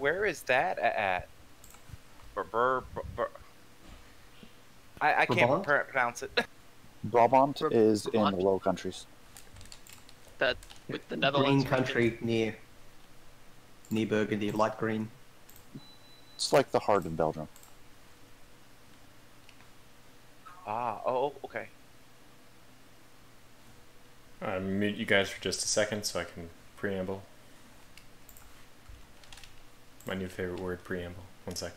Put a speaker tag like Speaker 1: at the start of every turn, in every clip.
Speaker 1: where is that at? I can't pronounce it.
Speaker 2: Brabant is in the
Speaker 3: Brabant?
Speaker 2: Low Countries.
Speaker 3: That with the Netherlands
Speaker 4: Green country near Burgundy, light green.
Speaker 2: It's like the heart of Belgium.
Speaker 1: Oh, okay.
Speaker 5: I'll mute you guys for just a second so I can preamble. My new favorite word, preamble. One sec.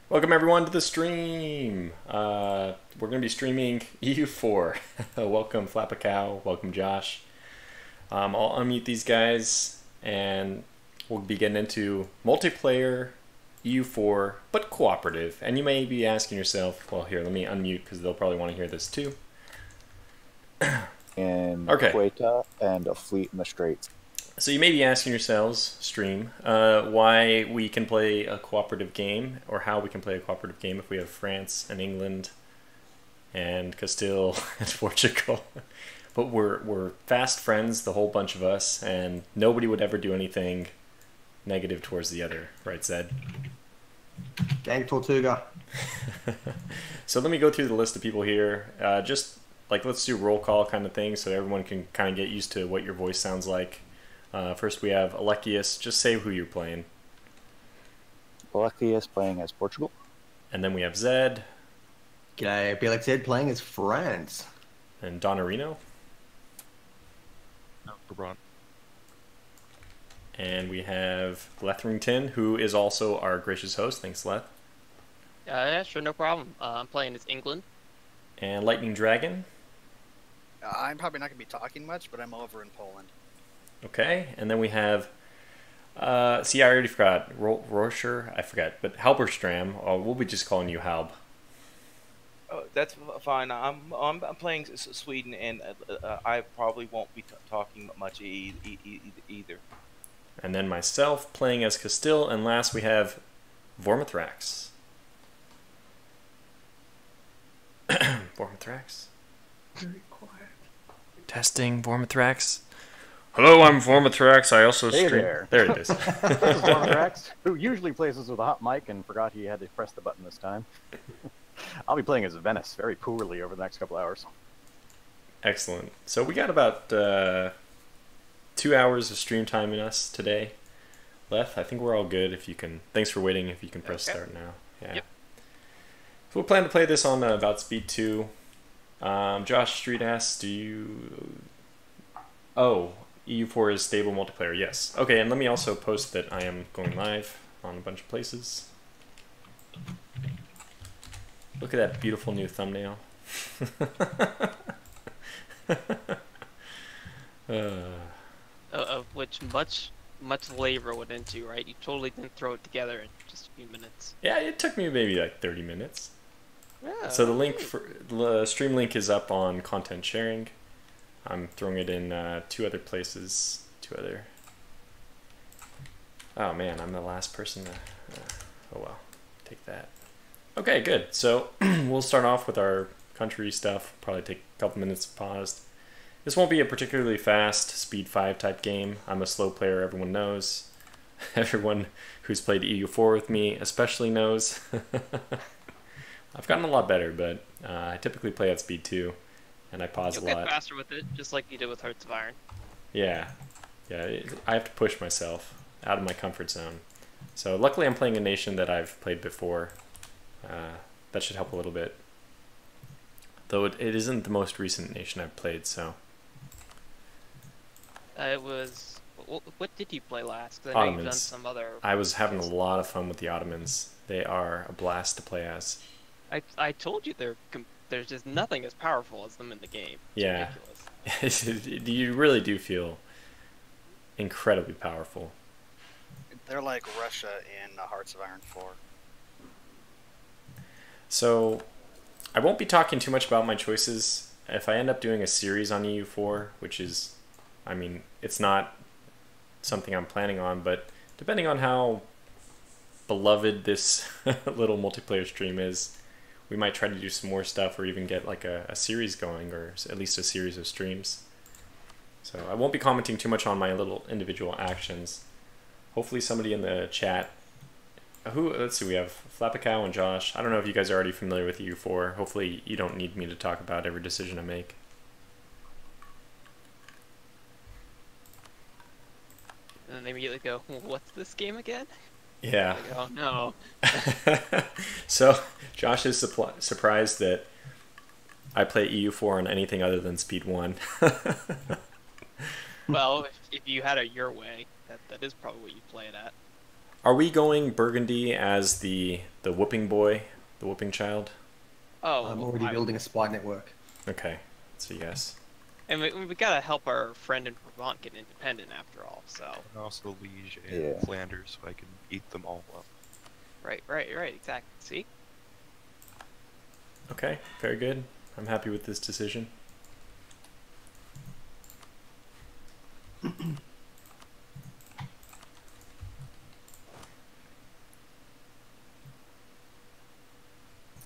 Speaker 5: Welcome everyone to the stream. We're going to be streaming EU4. Welcome Flappacow. Welcome Josh. I'll unmute these guys and we'll be getting into multiplayer EU4, but cooperative. And you may be asking yourself, well here, let me unmute because they'll probably want to hear this too.
Speaker 2: In
Speaker 5: Okay.
Speaker 2: Quetta and a fleet in the Straits.
Speaker 5: So you may be asking yourselves, stream, why we can play a cooperative game, or how we can play a cooperative game if we have France and England and Castile and Portugal. But we're fast friends, the whole bunch of us, and nobody would ever do anything negative towards the other, right, Zed?
Speaker 4: Gang Tortuga.
Speaker 5: So let me go through the list of people here. Just like let's do roll call kind of thing, so everyone can kind of get used to what your voice sounds like. First we have Alekius. Just say who you're playing.
Speaker 2: Alekius playing as Portugal.
Speaker 5: And then we have Zed
Speaker 4: G'day, be like Zed playing as France.
Speaker 5: and Donarino.
Speaker 6: No, Brabant.
Speaker 5: And we have Lethrington, who is also our gracious host. Thanks, Leth.
Speaker 3: Yeah, sure, no problem. I'm playing as England.
Speaker 5: And Lightning Dragon.
Speaker 7: I'm probably not going to be talking much, but I'm over in Poland.
Speaker 5: Okay. And then we have, see, I already forgot. Rorschach, I forgot. But Halberstram, we'll be just calling you Halb.
Speaker 1: Oh, that's fine. I'm playing Sweden, and I probably won't be talking much either.
Speaker 5: And then myself playing as Castile. And last we have Vormithrax. Vormithrax.
Speaker 4: Very quiet.
Speaker 5: Testing Vormithrax. Hello, I'm Vormithrax. I also
Speaker 8: Hey
Speaker 5: stream.
Speaker 8: there.
Speaker 5: There it is.
Speaker 8: This is Lethrington, who usually plays us with a hot mic and forgot he had to press the button this time. I'll be playing as Venice very poorly over the next couple hours.
Speaker 5: Excellent. So we got about 2 hours of stream time in us today. Leth, I think we're all good. If you can, thanks for waiting. If you can press start now. Yeah.
Speaker 3: Yep.
Speaker 5: So we plan to play this on about speed 2. Josh Street asks, do you... Oh, EU4 is stable multiplayer. Yes. Okay, and let me also post that I am going live on a bunch of places. Look at that beautiful new thumbnail.
Speaker 3: Of which much labor went into, right? You totally didn't throw it together in just a few minutes.
Speaker 5: Yeah, it took me maybe like 30 minutes.
Speaker 3: Yeah.
Speaker 5: So the link for the stream link is up on content sharing. I'm throwing it in 2 other places. 2 other. Oh man, I'm the last person to. Oh well, take that. Okay, good. So we'll start off with our country stuff. Probably take a couple minutes to pause. This won't be a particularly fast speed 5 type game. I'm a slow player, everyone knows. Everyone who's played EU4 with me especially knows. I've gotten a lot better, but I typically play at speed 2, and I pause
Speaker 3: You'll
Speaker 5: a lot.
Speaker 3: get faster with it, just like you did with Hearts of Iron.
Speaker 5: Yeah, I have to push myself out of my comfort zone. So luckily I'm playing a nation that I've played before. That should help a little bit. Though it isn't the most recent nation I've played, so...
Speaker 3: It was... What did you play last? 'Cause I know you've done
Speaker 5: Ottomans.
Speaker 3: some other...
Speaker 5: I was having a lot of fun with the Ottomans. They are a blast to play as.
Speaker 3: I told you there's just nothing as powerful as them in the game. It's
Speaker 5: Yeah.
Speaker 3: ridiculous.
Speaker 5: You really do feel incredibly powerful.
Speaker 7: They're like Russia in Hearts of Iron 4.
Speaker 5: So, I won't be talking too much about my choices. If I end up doing a series on EU4, which is, I mean, it's not something I'm planning on, but depending on how beloved this little multiplayer stream is, we might try to do some more stuff or even get like a series going, or at least a series of streams. So I won't be commenting too much on my little individual actions. hopefully somebody in the chat. Let's see, we have Flappacow and Josh. I don't know if you guys are already familiar with EU4. Hopefully you don't need me to talk about every decision I make.
Speaker 3: And then they immediately go, what's this game again?
Speaker 5: Yeah.
Speaker 3: Like, oh no.
Speaker 5: So Josh is surprised that I play EU4 on anything other than Speed 1.
Speaker 3: Well, if you had it your way, that is probably what you play it at.
Speaker 5: Are we going Burgundy as the whooping boy, the whooping child?
Speaker 3: Oh,
Speaker 4: I'm already building a spy network.
Speaker 5: Okay, so yes.
Speaker 3: And we gotta help our friend in Vermont get independent after all, so.
Speaker 6: And also Liege and
Speaker 2: Yeah.
Speaker 6: Flanders, so I can eat them all up.
Speaker 3: Right, exactly. See?
Speaker 5: Okay, very good. I'm happy with this decision.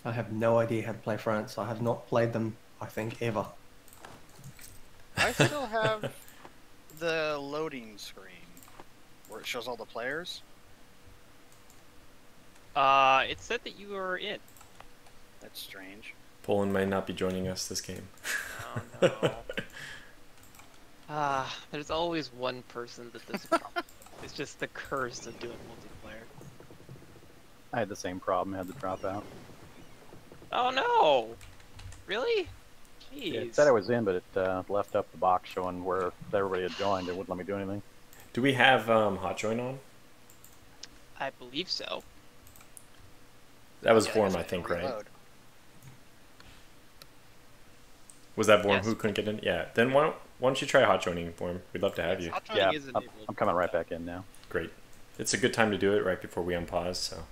Speaker 4: I have no idea how to play France. I have not played them, I think, ever.
Speaker 7: I still have the loading screen where it shows all the players.
Speaker 3: It said that you were in.
Speaker 7: That's strange.
Speaker 5: Poland might not be joining us this game.
Speaker 3: Oh no. There's always one person that doesn't drop. It's just the curse of doing multiplayer.
Speaker 8: I had the same problem. Had to drop out.
Speaker 3: Oh no! Really? Jeez.
Speaker 8: Yeah, it said I was in, but it left up the box showing where everybody had joined. It wouldn't let me do anything.
Speaker 5: Do we have hot join on?
Speaker 3: I believe so.
Speaker 5: That was
Speaker 7: Yeah,
Speaker 5: Vorm,
Speaker 7: guess
Speaker 5: I think, right?
Speaker 7: reload.
Speaker 5: Was that Vorm
Speaker 3: Yes.
Speaker 5: who couldn't get in? Yeah. Then why don't you try hot joining, Vorm? We'd love to have you.
Speaker 3: Hot joining
Speaker 8: Yeah,
Speaker 3: is
Speaker 8: I'm
Speaker 3: enabled.
Speaker 8: coming right back in now.
Speaker 5: Great. It's a good time to do it right before we unpause. So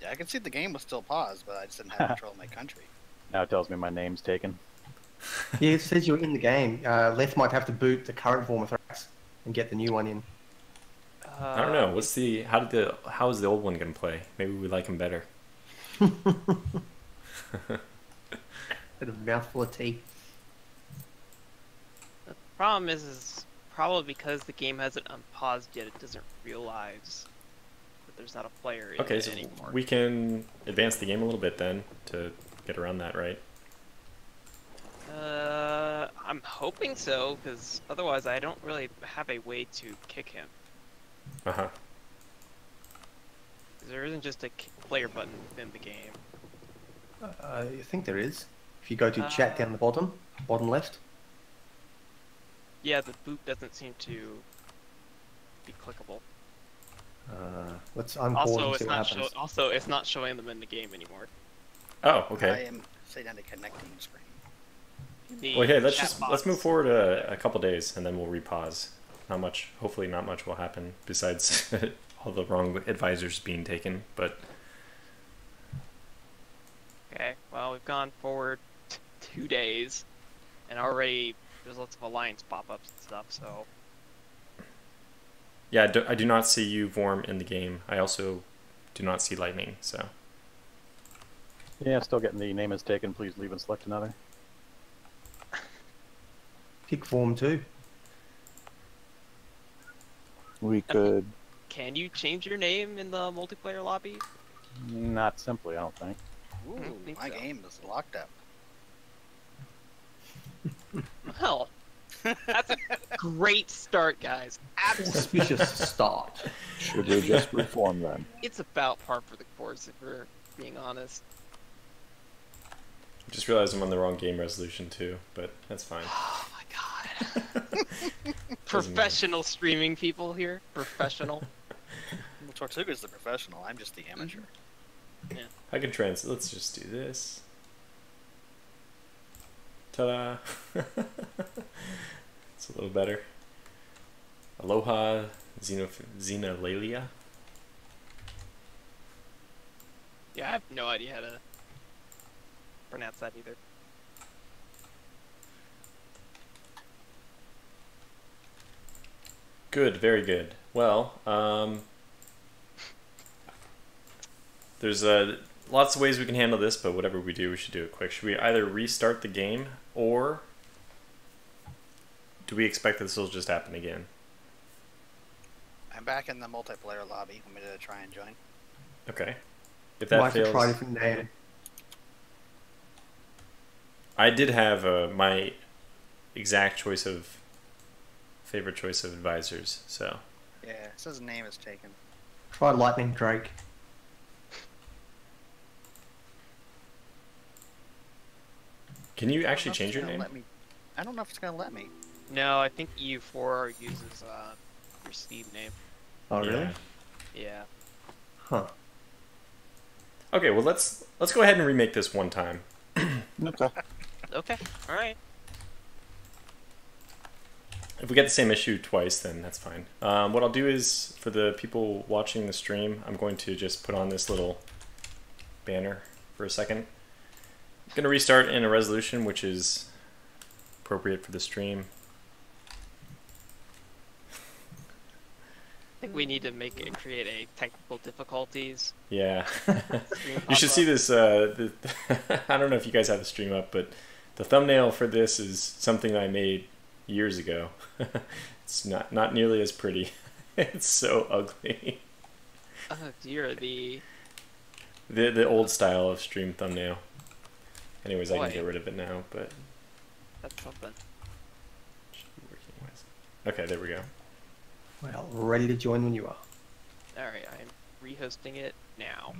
Speaker 7: Yeah, I can see the game was still paused, but I just didn't have control of my country.
Speaker 8: Now it tells me my name's taken.
Speaker 4: Yeah, it says you're in the game. Left might have to boot the current form of threats and get the new one in.
Speaker 5: I don't know. What's the how is the old one gonna play? Maybe we like him better.
Speaker 4: Bit of mouthful of tea.
Speaker 3: The problem is probably because the game hasn't unpaused yet, it doesn't realize that there's not a player in
Speaker 5: Okay,
Speaker 3: it
Speaker 5: so
Speaker 3: anymore.
Speaker 5: we can advance the game a little bit then to get around that, right?
Speaker 3: I'm hoping so, because otherwise I don't really have a way to kick him.
Speaker 5: Uh-huh.
Speaker 3: 'Cause there isn't just a player button within the game.
Speaker 4: I think there is. If you go to chat down the bottom left.
Speaker 3: Yeah, the boot doesn't seem to be clickable.
Speaker 4: Let's unpause
Speaker 3: Also,
Speaker 4: and
Speaker 3: it's
Speaker 4: see what
Speaker 3: not
Speaker 4: happens.
Speaker 3: it's not showing them in the game anymore.
Speaker 5: Oh,
Speaker 7: I
Speaker 5: okay.
Speaker 7: am sitting on the connecting screen.
Speaker 3: The
Speaker 5: Well, hey, let's
Speaker 3: chat
Speaker 5: let's move
Speaker 3: box-
Speaker 5: forward a couple days and then we'll repause. Not much. Hopefully, not much will happen besides all the wrong advisors being taken. But
Speaker 3: Okay, well, we've gone forward 2 days, and already there's lots of alliance pop-ups and stuff, so...
Speaker 5: yeah, I do not see you, Vorm, in the game. I also do not see Lightning. So
Speaker 8: Yeah, still getting the name is taken. Please leave and select another.
Speaker 4: Pick form 2.
Speaker 2: We could.
Speaker 3: Can you change your name in the multiplayer lobby?
Speaker 8: Not simply, I don't think.
Speaker 7: Ooh,
Speaker 3: think
Speaker 7: my
Speaker 3: so.
Speaker 7: game is locked up.
Speaker 3: Well, that's a great start, guys. Absolutely.
Speaker 4: Auspicious start.
Speaker 2: Should we just reform then?
Speaker 3: It's about par for the course, if we're being honest.
Speaker 5: just realized I'm on the wrong game resolution too, but that's fine.
Speaker 3: Oh my god. Professional streaming people here. Professional.
Speaker 7: Well, Tortuga's the professional. I'm just the amateur.
Speaker 5: I can translate. Let's just do this. Ta-da! It's a little better. Aloha, Xenolalia.
Speaker 3: Yeah, I have no idea how to pronounce that either.
Speaker 5: Good, very good. Well, there's lots of ways we can handle this, but whatever we do, we should do it quick. Should we either restart the game, or do we expect that this will just happen again?
Speaker 7: I I'm back in the multiplayer lobby. Want me to try and join?
Speaker 5: Okay. If that
Speaker 4: Might have to try a
Speaker 5: fails,
Speaker 4: different name.
Speaker 5: I did have my exact favorite choice of advisors. So
Speaker 7: Yeah, it says name is taken.
Speaker 4: Try Lightning Drake.
Speaker 5: can you
Speaker 7: I don't
Speaker 5: actually
Speaker 7: know if
Speaker 5: change
Speaker 7: it's
Speaker 5: your
Speaker 7: gonna
Speaker 5: name?
Speaker 7: let me- I don't know if it's gonna let me.
Speaker 3: No, I think EU4 uses your Steam name.
Speaker 4: Oh, really?
Speaker 5: Yeah.
Speaker 3: Yeah.
Speaker 4: Huh.
Speaker 5: Okay, well let's go ahead and remake this one time.
Speaker 2: Okay.
Speaker 3: Okay. All right.
Speaker 5: If we get the same issue twice, then that's fine. What I'll do is, for the people watching the stream, I'm going to just put on this little banner for a second. I'm going to restart in a resolution which is appropriate for the stream.
Speaker 3: I think we need to create a technical difficulties.
Speaker 5: Yeah.
Speaker 3: Stream
Speaker 5: You should see this. I don't know if you guys have the stream up, but the thumbnail for this is something I made years ago. It's not nearly as pretty. It's so ugly.
Speaker 3: Oh dear,
Speaker 5: The old style of stream thumbnail. Anyways, I
Speaker 3: Boy.
Speaker 5: can get rid of it now, but
Speaker 3: that's something.
Speaker 5: should be working wise. Okay, there we go.
Speaker 4: Well, ready to join when you are.
Speaker 3: Alright, I'm rehosting it now.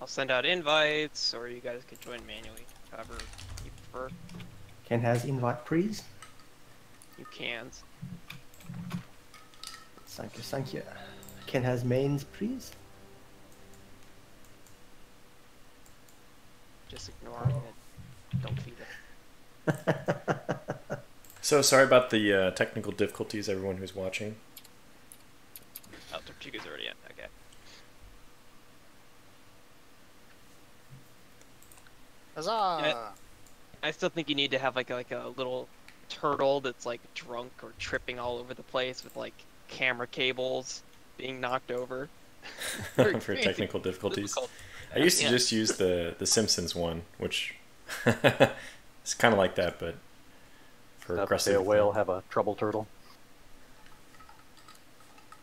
Speaker 3: I'll send out invites, or you guys can join manually, however you prefer.
Speaker 4: Ken has invite, please.
Speaker 3: You can.
Speaker 4: Thank you, thank you. Ken has mains, please.
Speaker 3: Just ignore it. Don't feed it.
Speaker 5: So sorry about the technical difficulties, everyone who's watching.
Speaker 3: Oh, Tortuga's already in. Okay.
Speaker 7: Huzzah!
Speaker 3: I still think you need to have like a little turtle that's like drunk or tripping all over the place with like camera cables being knocked over.
Speaker 5: For technical difficulties.
Speaker 3: Difficult.
Speaker 5: I used to
Speaker 3: Yeah.
Speaker 5: just use the Simpsons one, which it's kind of like that, but for
Speaker 8: Not to
Speaker 5: aggressive.
Speaker 8: say a whale have a trouble turtle.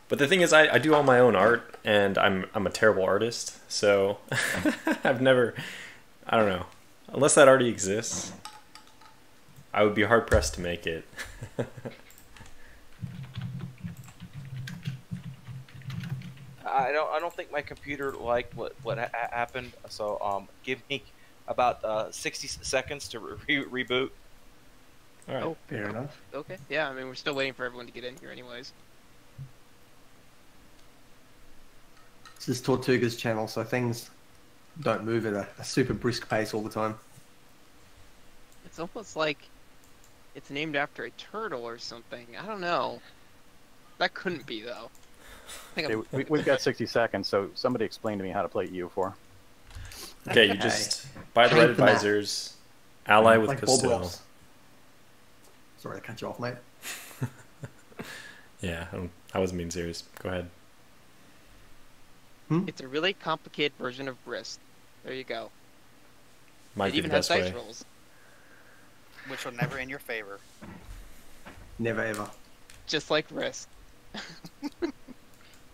Speaker 5: But the thing is, I do all my own art, and I'm a terrible artist, so I've never, I don't know, unless that already exists, I would be hard pressed to make it.
Speaker 1: I don't think my computer liked what happened. So give me about 60 seconds to reboot.
Speaker 5: All right.
Speaker 3: Oh,
Speaker 4: Fair enough.
Speaker 3: okay. Yeah, I mean we're still waiting for everyone to get in here, anyways.
Speaker 4: This is Tortuga's channel, so things don't move at a super brisk pace all the time.
Speaker 3: It's almost like it's named after a turtle or something. I don't know. That couldn't be though. I think
Speaker 8: Okay, we've got 60 seconds, so somebody explain to me how to play EU4.
Speaker 5: Okay, you just buy the right
Speaker 4: Paint the map.
Speaker 5: advisors, ally with
Speaker 4: Like Bob
Speaker 5: Costello.
Speaker 4: Ross. Sorry to cut you off, mate.
Speaker 5: Yeah, I wasn't being serious. Go ahead.
Speaker 3: it's a really complicated version of Risk. There you go.
Speaker 5: Might
Speaker 3: It
Speaker 5: be
Speaker 3: even
Speaker 5: the
Speaker 3: has
Speaker 5: best
Speaker 3: dice
Speaker 5: way.
Speaker 3: rolls.
Speaker 7: Which will never in your favor.
Speaker 4: Never ever.
Speaker 3: Just like Risk.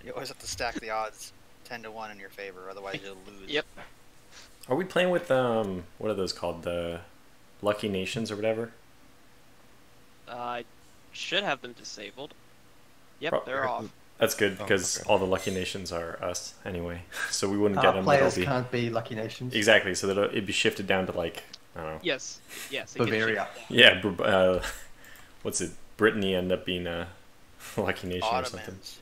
Speaker 7: You always have to stack the odds 10 to 1 in your favor, otherwise you'll lose.
Speaker 3: Yep.
Speaker 5: Are we playing with what are those called? The Lucky Nations or whatever?
Speaker 3: I should have them disabled. Yep,
Speaker 5: Pro-
Speaker 3: they're off.
Speaker 5: That's good
Speaker 6: Oh,
Speaker 5: because
Speaker 6: okay.
Speaker 5: all the Lucky Nations are us anyway, so we wouldn't get them.
Speaker 4: Players
Speaker 5: That'll be-
Speaker 4: can't be Lucky Nations.
Speaker 5: Exactly, so that it'd be shifted down to like I don't know.
Speaker 3: Yes. Yes. it gets
Speaker 4: Bavaria.
Speaker 3: shifted
Speaker 5: Yeah, what's it? Brittany end up being a Lucky Nation or something.
Speaker 7: Ottomans.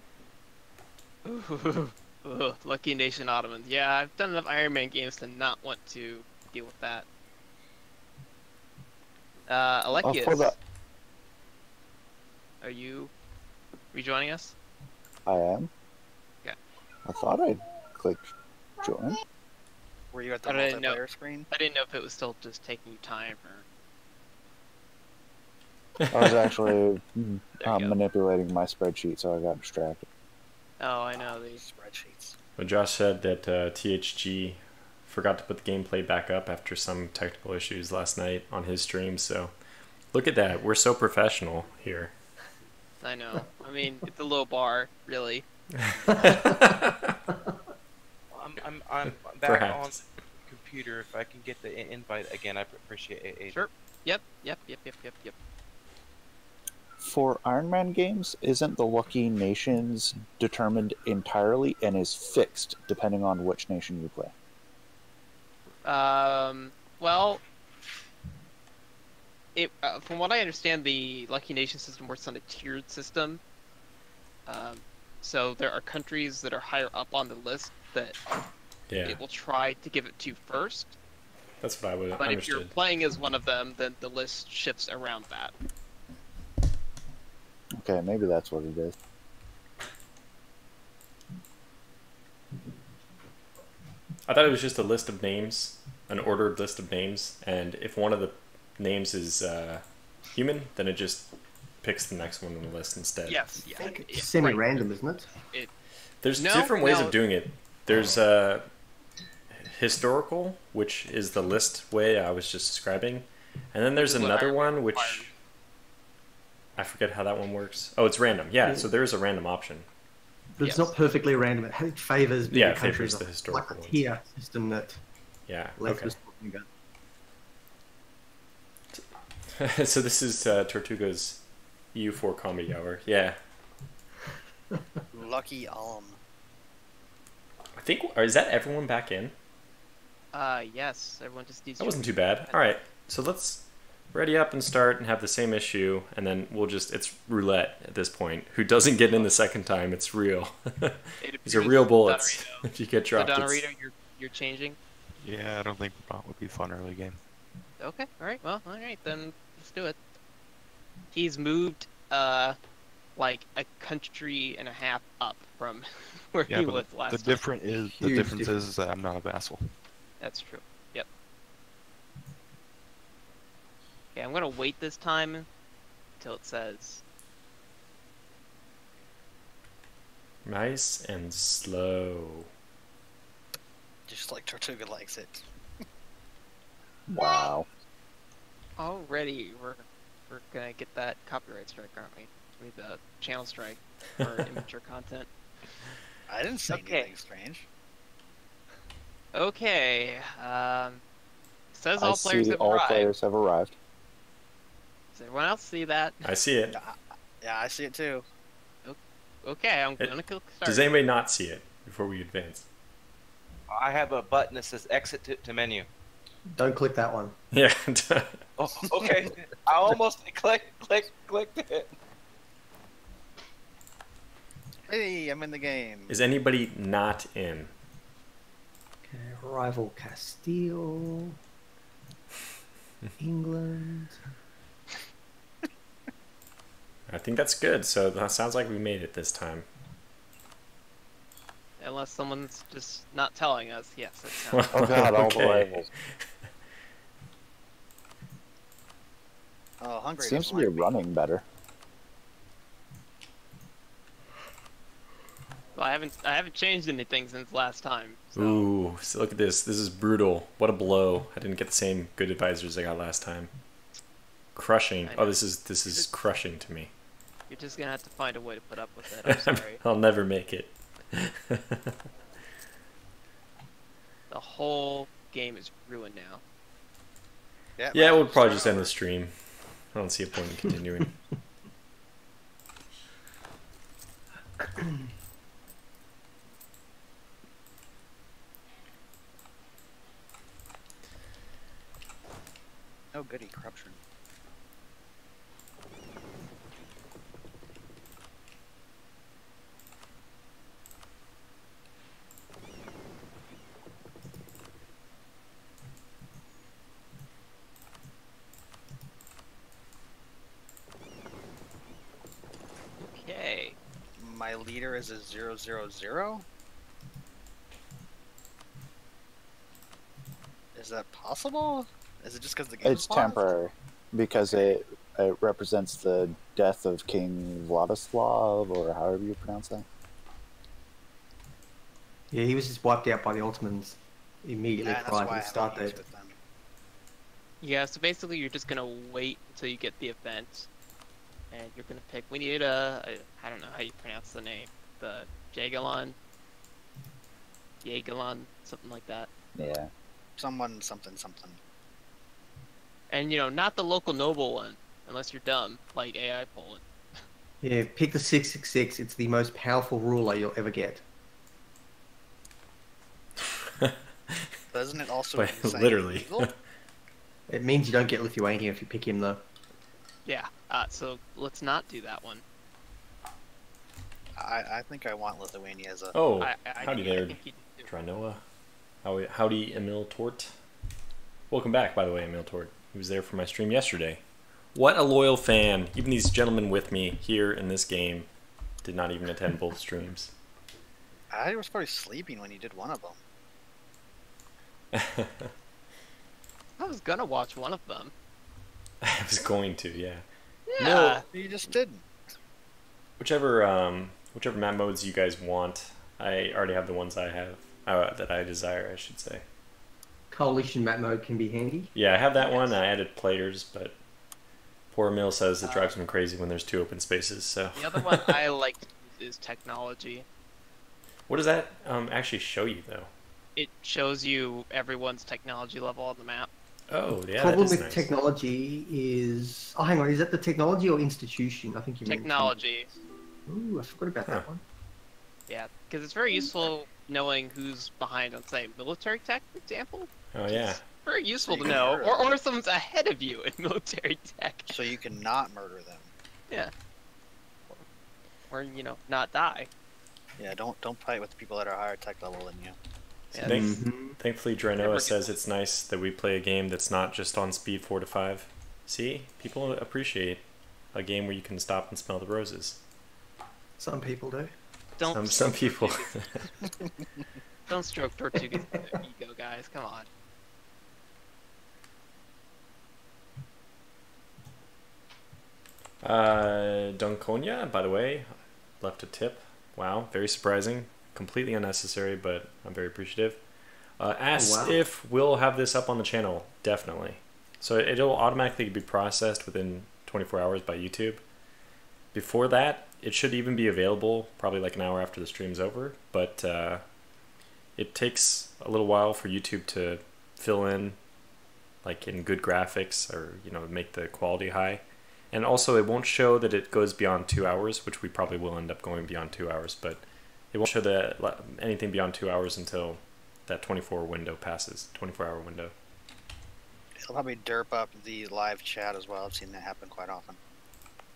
Speaker 3: down. Ugh, Lucky Nation Ottomans. Yeah, I've done enough Iron Man games to not want to deal with that. Alexius,
Speaker 2: for that-
Speaker 3: are you rejoining us?
Speaker 2: I am.
Speaker 3: Yeah.
Speaker 2: I thought I'd clicked join.
Speaker 7: Were you at the
Speaker 3: I didn't know.
Speaker 7: multiplayer screen?
Speaker 3: I didn't know if it was still just taking you time or.
Speaker 2: I was actually
Speaker 3: There you go.
Speaker 2: manipulating my spreadsheet, so I got distracted.
Speaker 3: Oh, I know these.
Speaker 7: Spreadsheets.
Speaker 5: Well, Josh said that THG forgot to put the gameplay back up after some technical issues last night on his stream. So look at that, we're so professional here.
Speaker 3: I know. I mean, it's a low bar, really.
Speaker 1: I'm back
Speaker 5: Perhaps.
Speaker 1: on the computer. If I can get the invite again, I appreciate it.
Speaker 3: Sure. Yep.
Speaker 2: For Iron Man games, isn't the lucky nations determined entirely and is fixed depending on which nation you play?
Speaker 3: Well, from what I understand, the Lucky Nation system works on a tiered system. So there are countries that are higher up on the list that
Speaker 5: Yeah,
Speaker 3: it will try to give it to first.
Speaker 5: that's what I would
Speaker 3: But if you're
Speaker 5: understood.
Speaker 3: playing as one of them, then the list shifts around that.
Speaker 2: Okay, maybe that's what it is.
Speaker 5: I thought it was just a list of names, an ordered list of names, and if one of the names is human, then it just picks the next one on the list instead.
Speaker 3: Yes. Yeah.
Speaker 4: It's semi-random, isn't it?
Speaker 5: There's
Speaker 3: No,
Speaker 5: different ways
Speaker 3: no.
Speaker 5: of doing it. There's historical, which is the list way I was just describing, and then there's
Speaker 3: Which is what
Speaker 5: another
Speaker 3: Iron
Speaker 5: one
Speaker 3: Man
Speaker 5: which
Speaker 3: requires.
Speaker 5: I forget how that one works. Oh, it's random. Yeah, so there is a random option.
Speaker 4: But it's
Speaker 3: Yes.
Speaker 4: not perfectly random. It favors bigger
Speaker 5: Yeah, it
Speaker 4: countries,
Speaker 5: favors the
Speaker 4: like
Speaker 5: historical
Speaker 4: the
Speaker 5: ones.
Speaker 4: tier system that
Speaker 5: Yeah.
Speaker 4: Les
Speaker 5: Okay.
Speaker 4: was talking about.
Speaker 5: So this is Tortuga's EU4 comedy hour. Yeah,
Speaker 7: Lucky Alum.
Speaker 5: I think. Or is that everyone back in?
Speaker 3: Yes. Everyone just needs.
Speaker 5: That wasn't too bad. All right, so let's ready up and start and have the same issue, and then we'll just—it's roulette at this point. Who doesn't get in the second time? It's real. These are real bullets. If you get
Speaker 3: So
Speaker 5: dropped, it's...
Speaker 3: Donarito, you're changing.
Speaker 6: Yeah, I don't think Vermont would be a fun early game.
Speaker 3: Okay. All right. Well. All right. Then let's do it. He's moved like a country and a half up from where
Speaker 6: Yeah,
Speaker 3: he
Speaker 6: but
Speaker 3: was last
Speaker 6: the
Speaker 3: time.
Speaker 6: the
Speaker 4: Huge
Speaker 6: difference
Speaker 4: difference.
Speaker 6: is that I'm not a vassal.
Speaker 3: That's true. Yep. Okay, I'm gonna wait this time until it says.
Speaker 5: Nice and slow.
Speaker 7: Just like Tortuga likes it.
Speaker 2: Wow.
Speaker 3: Already, we're gonna get that copyright strike, aren't we? We need the channel strike for immature content.
Speaker 7: I didn't say
Speaker 3: Okay.
Speaker 7: anything strange.
Speaker 3: Okay. Says
Speaker 2: I
Speaker 3: all players
Speaker 2: see
Speaker 3: have
Speaker 2: all
Speaker 3: arrived.
Speaker 2: players have arrived.
Speaker 3: Does everyone else see that?
Speaker 5: I see it.
Speaker 7: Yeah, I see it too.
Speaker 3: Okay, I'm gonna click start.
Speaker 5: Does anybody not see it before we advance?
Speaker 1: I have a button that says exit to menu.
Speaker 4: Don't click that one.
Speaker 5: Yeah.
Speaker 1: Oh, okay. I almost clicked it.
Speaker 7: Hey, I'm in the game.
Speaker 5: Is anybody not in?
Speaker 4: Okay, rival Castile, England.
Speaker 5: I think that's good. So that sounds like we made it this time.
Speaker 3: Unless someone's just not telling us. Yes, it sounds.
Speaker 2: Oh god, all the
Speaker 5: Okay.
Speaker 2: rivals.
Speaker 7: Oh, Hungary
Speaker 2: Seems to
Speaker 7: doesn't
Speaker 2: be
Speaker 7: like me.
Speaker 2: running better.
Speaker 3: Well, I haven't changed anything since last time. So.
Speaker 5: Ooh, so look at this. This is brutal. What a blow. I didn't get the same good advisors I got last time. Crushing.
Speaker 3: I
Speaker 5: Oh,
Speaker 3: know.
Speaker 5: this is crushing to me.
Speaker 3: You're just gonna have to find a way to put up with it. I'm sorry.
Speaker 5: I'll never make it.
Speaker 3: The whole game is ruined now.
Speaker 5: Yeah,
Speaker 7: right.
Speaker 5: we'll probably just
Speaker 7: Start
Speaker 5: end
Speaker 7: over.
Speaker 5: the stream. I don't see a point in continuing.
Speaker 7: Oh, goody, corruption.
Speaker 3: Okay.
Speaker 7: My leader is a 000? Is that possible? Is it just because the game
Speaker 2: It's temporary because it represents the death of King Vladislav, or however you pronounce that.
Speaker 4: Yeah, he was just wiped out by the Ottomans immediately
Speaker 7: Yeah, that's
Speaker 4: prior to
Speaker 7: why
Speaker 4: the
Speaker 7: I
Speaker 4: start
Speaker 7: don't use
Speaker 4: date.
Speaker 7: with them.
Speaker 3: Yeah, so basically you're just gonna wait until you get the event, and you're gonna pick. We need a I don't know how you pronounce the name. The Jagalon, something like that.
Speaker 2: Yeah.
Speaker 7: Someone, something, something.
Speaker 3: And you know, not the local noble one, unless you're dumb, like AI Poland.
Speaker 4: Yeah, pick the 666. It's the most powerful ruler you'll ever get.
Speaker 7: Doesn't it also
Speaker 5: But
Speaker 7: say
Speaker 5: literally.
Speaker 7: illegal?
Speaker 4: It means you don't get Lithuania if you pick him, though.
Speaker 3: Yeah. So let's not do that one.
Speaker 7: I think I want Lithuania as a.
Speaker 5: Oh,
Speaker 3: I
Speaker 5: howdy
Speaker 3: think
Speaker 5: there,
Speaker 3: you do.
Speaker 5: Trinoa. Howdy, Emil Tort. Welcome back, by the way, Emil Tort. He was there for my stream yesterday. What a loyal fan. Even these gentlemen with me here in this game did not even attend both streams.
Speaker 7: I was probably sleeping when you did one of them.
Speaker 3: I was gonna watch one of them.
Speaker 5: I was going to, yeah.
Speaker 3: Yeah.
Speaker 7: You just didn't.
Speaker 5: Whichever map modes you guys want, I already have the ones I have, that I desire, I should say.
Speaker 4: Coalition map mode can be handy.
Speaker 5: Yeah, I have that one. I added players, but poor Emil says it drives him crazy when there's 2 open spaces. So
Speaker 3: The other one I like to use is technology.
Speaker 5: what does that actually show you, though?
Speaker 3: It shows you everyone's technology level on the map.
Speaker 5: Oh, yeah,
Speaker 4: Problem
Speaker 5: that is
Speaker 4: with
Speaker 5: nice.
Speaker 4: technology is... Oh, hang on. Is that the technology or institution? I think you meant...
Speaker 3: Technology.
Speaker 4: Ooh, I forgot about that one.
Speaker 3: Yeah, because it's very useful knowing who's behind on, say, military tech, for example.
Speaker 5: Oh, yeah.
Speaker 3: Very useful
Speaker 7: So
Speaker 3: to
Speaker 7: you can
Speaker 3: know.
Speaker 7: murder
Speaker 3: Or
Speaker 7: them.
Speaker 3: someone's ahead of you in military tech.
Speaker 7: So you can not murder them.
Speaker 3: Yeah. Or, you know, not die.
Speaker 7: Yeah, don't fight with the people that are higher tech level than you.
Speaker 3: Yeah,
Speaker 5: Thankfully,
Speaker 3: Never
Speaker 5: Dranoa
Speaker 3: get
Speaker 5: says it's nice that we play a game that's not just on speed 4 to 5. See? People appreciate a game where you can stop and smell the roses.
Speaker 4: Some people do.
Speaker 3: don't
Speaker 5: Some people.
Speaker 3: Don't stroke Tortuga's ego, guys. Come on.
Speaker 5: Dunconia, by the way, left a tip. Wow, very surprising. Completely unnecessary, but I'm very appreciative. Asked
Speaker 4: wow.
Speaker 5: if we'll have this up on the channel. Definitely. So it'll automatically be processed within 24 hours by YouTube. Before that, it should even be available probably like an hour after the stream's over, but it takes a little while for YouTube to fill in, like in good graphics, or make the quality high. And also, it won't show that it goes beyond 2 hours, which we probably will end up going beyond 2 hours, but it won't show that anything beyond 2 hours until that 24-hour window passes. 24-hour window.
Speaker 7: It'll probably derp up the live chat as well. I've seen that happen quite often.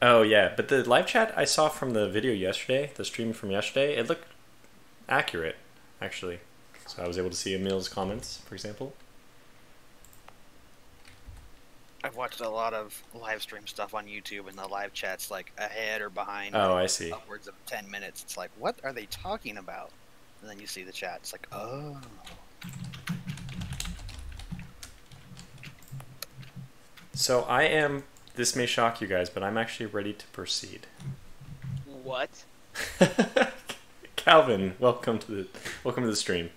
Speaker 5: Oh yeah, but the live chat I saw from the video yesterday, the stream from yesterday, it looked accurate, actually. So I was able to see Emil's comments, for example.
Speaker 7: I've watched a lot of live stream stuff on YouTube, and the live chat's like ahead or behind.
Speaker 5: Oh,
Speaker 7: like,
Speaker 5: I see.
Speaker 7: Upwards of 10 minutes. It's like, what are they talking about? And then you see the chat. It's like, oh.
Speaker 5: So I am, this may shock you guys, but I'm actually ready to proceed.
Speaker 3: What?
Speaker 5: Calvin, welcome to the stream.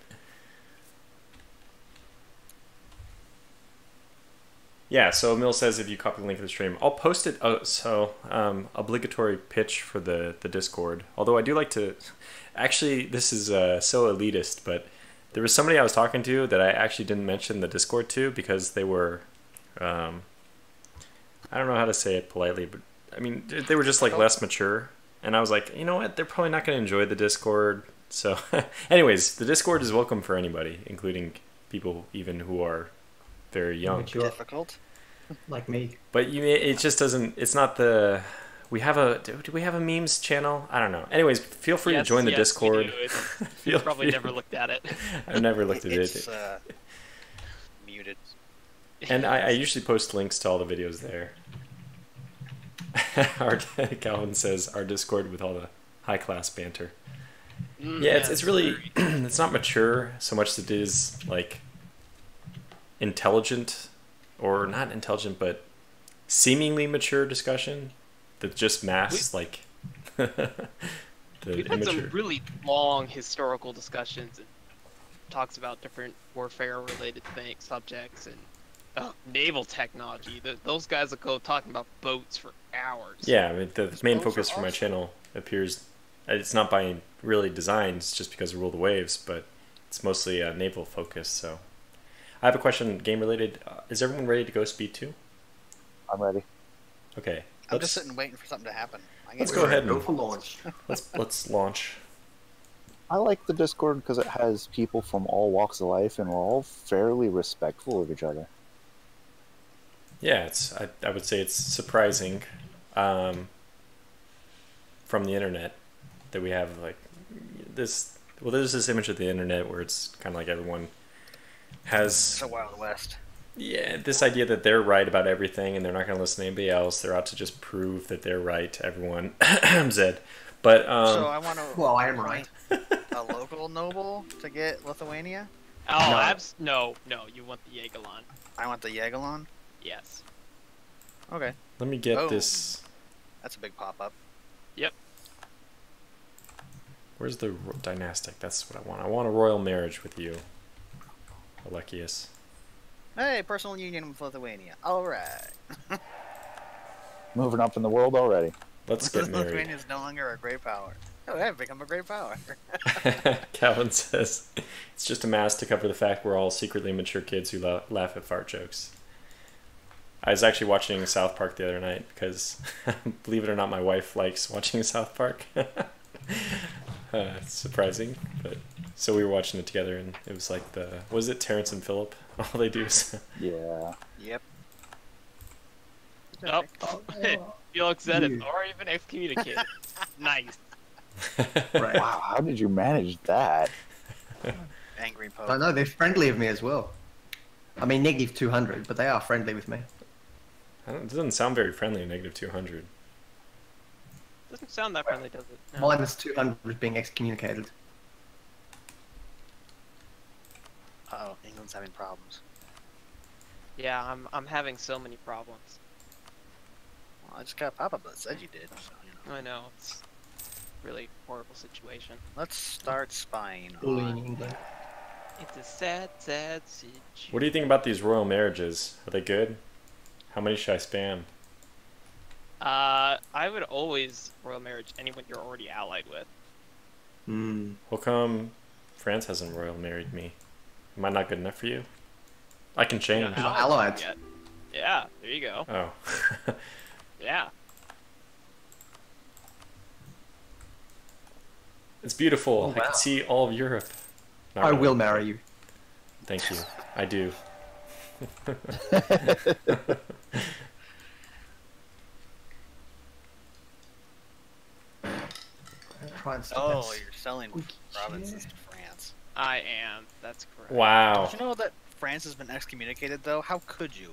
Speaker 5: Yeah, so Emil says if you copy the link of the stream, I'll post it. Oh, so obligatory pitch for the Discord. Although I do like to, actually, this is so elitist, but there was somebody I was talking to that I actually didn't mention the Discord to because they were, I don't know how to say it politely, but I mean they were just like less mature, and I was like, you know what, they're probably not going to enjoy the Discord. So, anyways, the Discord is welcome for anybody, including people even who are very young.
Speaker 4: Mature.
Speaker 7: Difficult.
Speaker 4: Like me.
Speaker 5: But it just doesn't. It's not the. We have a. Do we have a memes channel? I don't know. Anyways, feel free to join the Discord.
Speaker 3: You probably never looked at it.
Speaker 5: I've never looked at
Speaker 7: It's
Speaker 5: it.
Speaker 7: muted.
Speaker 5: And I usually post links to all the videos there. Calvin says our Discord with all the high class banter. Yeah, it's really it's not mature so much as it is like intelligent, or not intelligent, but seemingly mature discussion that just masks like the
Speaker 3: We've had some
Speaker 5: immature.
Speaker 3: really long historical discussions and talks about different warfare-related subjects and naval technology. Those guys will go talking about boats for hours.
Speaker 5: Yeah, I mean, the main
Speaker 7: boats are
Speaker 5: focus for my
Speaker 7: awesome.
Speaker 5: channel appears, it's not by really design, it's just because of Rule the Waves, but it's mostly naval focused, so. I have a question, game related. Is everyone ready to go Speed 2?
Speaker 2: I'm ready.
Speaker 5: Okay.
Speaker 7: I'm just sitting waiting for something to happen.
Speaker 5: Let's go ahead
Speaker 4: Go
Speaker 5: and
Speaker 4: for launch.
Speaker 5: let's launch.
Speaker 2: I like the Discord because it has people from all walks of life, and we're all fairly respectful of each other.
Speaker 5: Yeah, I would say it's surprising from the internet that we have like this. Well, there's this image of the internet where it's kind of like everyone has
Speaker 7: It's a Wild West.
Speaker 5: this idea that they're right about everything and they're not going to listen to anybody else. They're out to just prove that they're right to everyone. Zed, but
Speaker 7: So I want to.
Speaker 4: Well, I am right.
Speaker 7: A local noble to get Lithuania.
Speaker 3: Oh, no, you want the Jagelon.
Speaker 7: I want the Jagelon.
Speaker 3: Yes.
Speaker 7: Okay,
Speaker 5: let me get
Speaker 7: Oh.
Speaker 5: this.
Speaker 7: that's a big pop-up.
Speaker 5: Where's the dynastic? That's what I want. I want a royal marriage with you, Alechius.
Speaker 7: Hey, personal union with Lithuania. All right.
Speaker 2: Moving up in the world already.
Speaker 5: Let's get married.
Speaker 7: Lithuania is no longer a great power. Oh, I've become a great power.
Speaker 5: Calvin says it's just a mask to cover the fact we're all secretly mature kids who laugh at fart jokes. I was actually watching South Park the other night because, believe it or not, my wife likes watching South Park. It's surprising, but so we were watching it together, and it was like was it Terrence and Phillip? All they do is
Speaker 2: Yeah.
Speaker 7: Yep.
Speaker 3: Nope. Felix said it's already been excommunicated. Nice.
Speaker 4: Right.
Speaker 2: Wow, how did you manage that?
Speaker 7: Angry Pope.
Speaker 4: I know they're friendly of me as well. I mean, negative 200, but they are friendly with me.
Speaker 5: it doesn't sound very friendly. Negative 200.
Speaker 3: Doesn't sound that friendly, does it? No.
Speaker 4: Minus 200 being excommunicated.
Speaker 7: Uh-oh, England's having problems.
Speaker 3: Yeah, I'm having so many problems.
Speaker 7: Well, I just got a pop-up that said you did, so, you know.
Speaker 3: I know, it's a really horrible situation.
Speaker 7: Let's start spying
Speaker 4: Bullying
Speaker 7: on...
Speaker 4: England.
Speaker 3: It's a sad, sad situation.
Speaker 5: What do you think about these royal marriages? Are they good? How many should I spam?
Speaker 3: I would always royal marriage anyone you're already allied with.
Speaker 4: Hmm.
Speaker 5: How come France hasn't royal married me? Am I not good enough for you? I can change.
Speaker 3: You're not
Speaker 4: Allied.
Speaker 3: yet. Yeah, there you go.
Speaker 5: Oh.
Speaker 3: Yeah.
Speaker 5: It's beautiful.
Speaker 4: Oh,
Speaker 5: I
Speaker 4: wow.
Speaker 5: can see all of Europe. Not
Speaker 4: I
Speaker 5: really.
Speaker 4: will marry you.
Speaker 5: Thank you. I do.
Speaker 4: Try and stop
Speaker 7: Oh,
Speaker 4: this.
Speaker 7: you're selling provinces to France.
Speaker 3: I am. That's correct.
Speaker 5: Wow.
Speaker 7: Did you know that France has been excommunicated, though? How could you?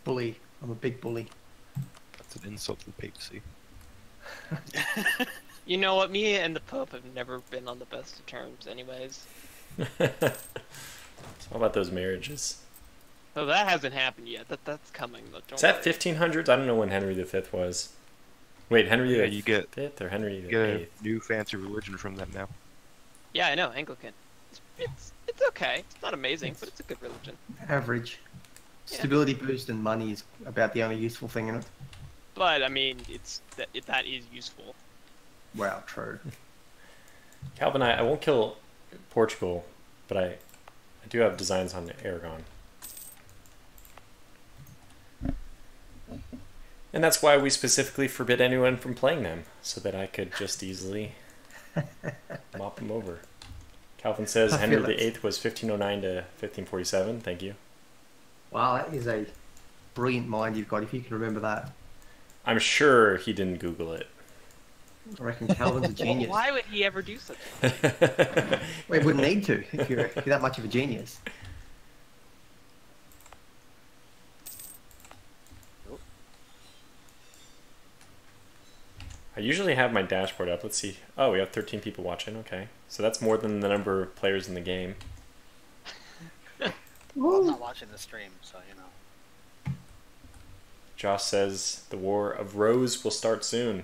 Speaker 4: Bully. I'm a big bully.
Speaker 6: That's an insult to the papacy.
Speaker 3: You know what? Me and the Pope have never been on the best of terms, anyways.
Speaker 5: It's all about those marriages.
Speaker 3: So that hasn't happened yet. That's coming, though. Don't
Speaker 5: Is that
Speaker 3: worry.
Speaker 5: 1500s? I don't know when Henry V was. Wait, Henry
Speaker 6: Yeah,
Speaker 5: the
Speaker 6: you get
Speaker 5: Fifth or Henry the
Speaker 6: get a
Speaker 5: Eighth?
Speaker 6: new fancy religion from that now.
Speaker 3: Yeah, I know. Anglican. It's okay. It's not amazing, but it's a good religion.
Speaker 4: Average.
Speaker 3: Yeah.
Speaker 4: Stability boost and money is about the only useful thing in it.
Speaker 3: But I mean, that is useful.
Speaker 4: Wow, true.
Speaker 5: Calvin, I won't kill Portugal, but I do have designs on Aragon. And that's why we specifically forbid anyone from playing them, so that I could just easily mop them over. Calvin says
Speaker 4: I
Speaker 5: Henry
Speaker 4: feel it.
Speaker 5: VIII was 1509 to 1547. Thank you.
Speaker 4: Wow, that is a brilliant mind you've got, if you can remember that.
Speaker 5: I'm sure he didn't Google it.
Speaker 4: I reckon Calvin's a genius.
Speaker 3: Why would he ever do such a thing?
Speaker 4: Well, he wouldn't need to if you're that much of a genius.
Speaker 5: I usually have my dashboard up. Let's see. Oh, we have 13 people watching. Okay. So that's more than the number of players in the game.
Speaker 7: Well, I'm not watching the stream, so, you know.
Speaker 5: Josh says the War of Rose will start soon.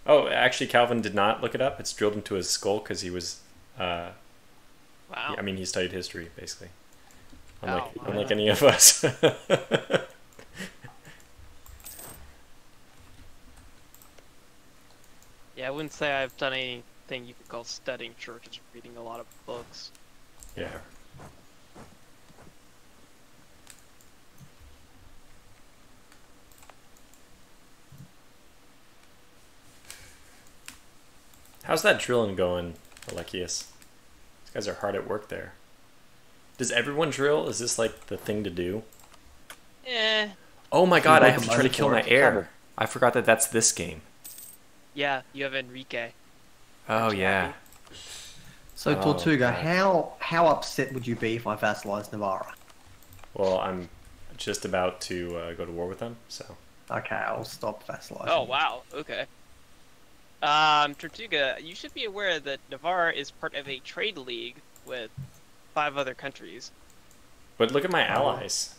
Speaker 5: Oh, actually, Calvin did not look it up. It's drilled into his skull because he was...
Speaker 3: Wow.
Speaker 5: I mean, he studied history, basically.
Speaker 3: Oh,
Speaker 5: Unlike any of us.
Speaker 3: Yeah, I wouldn't say I've done anything you could call studying, short of just reading a lot of books.
Speaker 5: Yeah. How's that drilling going, Alekius? These guys are hard at work there. Does everyone drill? Is this like the thing to do?
Speaker 3: Eh.
Speaker 5: Oh my god,
Speaker 4: You
Speaker 5: I
Speaker 4: want
Speaker 5: have
Speaker 4: the
Speaker 5: to try to
Speaker 4: money
Speaker 5: kill
Speaker 4: for
Speaker 5: my
Speaker 4: it?
Speaker 5: heir. I forgot that that's this game.
Speaker 3: Yeah, you have Enrique.
Speaker 5: Oh yeah.
Speaker 4: So
Speaker 5: Oh,
Speaker 4: Tortuga,
Speaker 5: God.
Speaker 4: how upset would you be if I vassalized Navarra?
Speaker 5: Well, I'm just about to go to war with them, so.
Speaker 4: Okay, I'll stop vassalizing.
Speaker 3: Oh wow. Okay. Tortuga, you should be aware that Navarre is part of a trade league with 5 other countries.
Speaker 5: But look at my allies.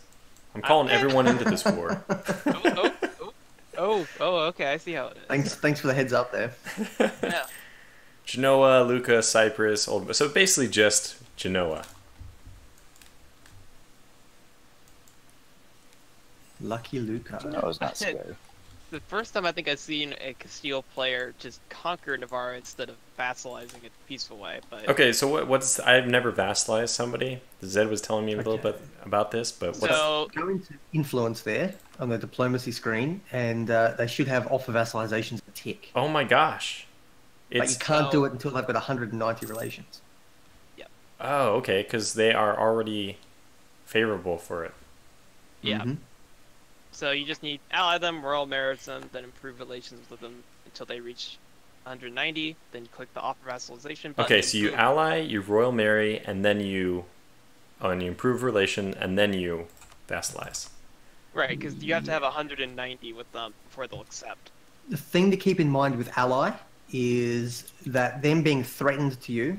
Speaker 5: I'm calling everyone into this war.
Speaker 3: Oh, okay, I see how it is.
Speaker 4: Thanks for the heads up there.
Speaker 3: Yeah.
Speaker 5: Genoa, Lucca, Cyprus, so basically just Genoa.
Speaker 4: Lucky Luca.
Speaker 2: That was not scary.
Speaker 3: The first time I think I've seen a Castile player just conquer Navarre instead of vassalizing it a peaceful way. But
Speaker 5: Okay, so what's I've never vassalized somebody. Zed was telling me a little bit about this, but what's
Speaker 3: so
Speaker 4: Go into influence there on the diplomacy screen, and they should have offer vassalizations a tick.
Speaker 5: oh my gosh,
Speaker 4: But
Speaker 5: it's
Speaker 4: you can't do it until they've got 190 relations.
Speaker 5: oh okay because they are already favorable for it.
Speaker 3: yeah.
Speaker 4: Mhm.
Speaker 3: So you just need ally them, royal merits them, then improve relations with them until they reach 190. Then you click the offer vassalization button.
Speaker 5: Okay,
Speaker 3: and
Speaker 5: so you
Speaker 3: boom.
Speaker 5: ally, you royal marry, and then you improve relation, and then you vassalize.
Speaker 3: Right, because you have to have 190 with them before they'll accept.
Speaker 4: The thing to keep in mind with ally is that them being threatened to you.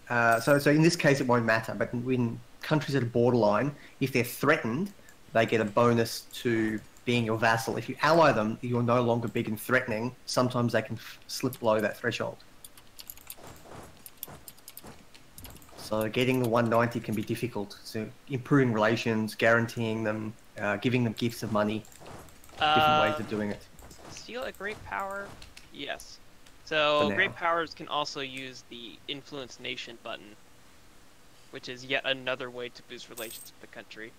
Speaker 4: So in this case, it won't matter. But in countries that are borderline, if they're threatened, they get a bonus to being your vassal. If you ally them, you're no longer big and threatening. Sometimes they can slip below that threshold. So getting the 190 can be difficult. So improving relations, guaranteeing them, giving them gifts of money, different ways of doing it.
Speaker 3: Steal a great power? Yes.
Speaker 4: For
Speaker 3: So
Speaker 4: now.
Speaker 3: great powers can also use the influence nation button, which is yet another way to boost relations with the country.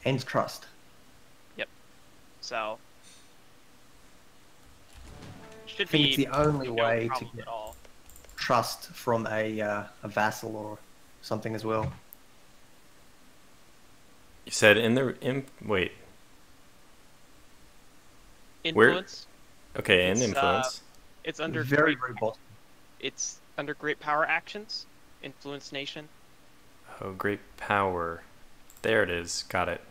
Speaker 4: And trust.
Speaker 3: So should
Speaker 4: I think
Speaker 3: be
Speaker 4: it's the only
Speaker 3: no
Speaker 4: way to
Speaker 3: problem
Speaker 4: get
Speaker 3: at all.
Speaker 4: trust from a vassal or something as well.
Speaker 5: You said wait, Where-
Speaker 3: Influence.
Speaker 5: okay, and
Speaker 3: It's,
Speaker 5: influence.
Speaker 3: It's under
Speaker 4: Very,
Speaker 3: great,
Speaker 4: very bottom.
Speaker 3: It's under great power actions. Influence nation.
Speaker 5: Oh, great power. There it is. Got it.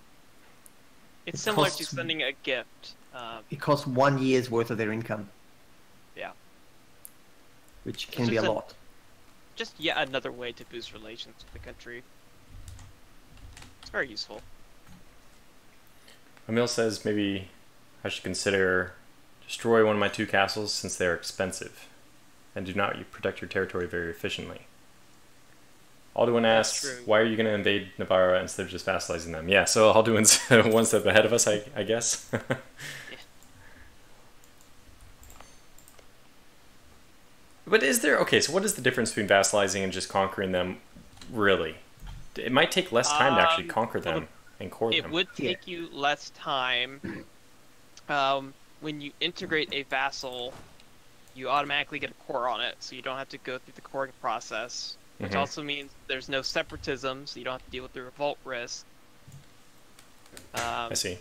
Speaker 3: It's
Speaker 4: It
Speaker 3: similar to
Speaker 4: costs-
Speaker 3: sending a gift.
Speaker 4: It costs 1 year's worth of their income.
Speaker 3: Yeah.
Speaker 4: Which can
Speaker 3: It's
Speaker 4: be a
Speaker 3: just a-
Speaker 4: lot.
Speaker 3: Just yet another way to boost relations with the country. It's very useful.
Speaker 5: Emil says maybe I should consider destroy one of my 2 castles since they're expensive and do not protect your territory very efficiently. Alduin
Speaker 3: That's
Speaker 5: asks,
Speaker 3: true.
Speaker 5: why are you going to invade Navarra instead of just vassalizing them? Yeah, so Alduin's one step ahead of us, I guess. But is there... Okay, so what is the difference between vassalizing and just conquering them, really? It might take less time to actually conquer
Speaker 3: well,
Speaker 5: them and core
Speaker 3: It
Speaker 5: them.
Speaker 3: would take you less time. When you integrate a vassal, you automatically get a core on it, so you don't have to go through the coring process. Which
Speaker 5: Mhm.
Speaker 3: also means there's no separatism, so you don't have to deal with the revolt risk.
Speaker 5: I see.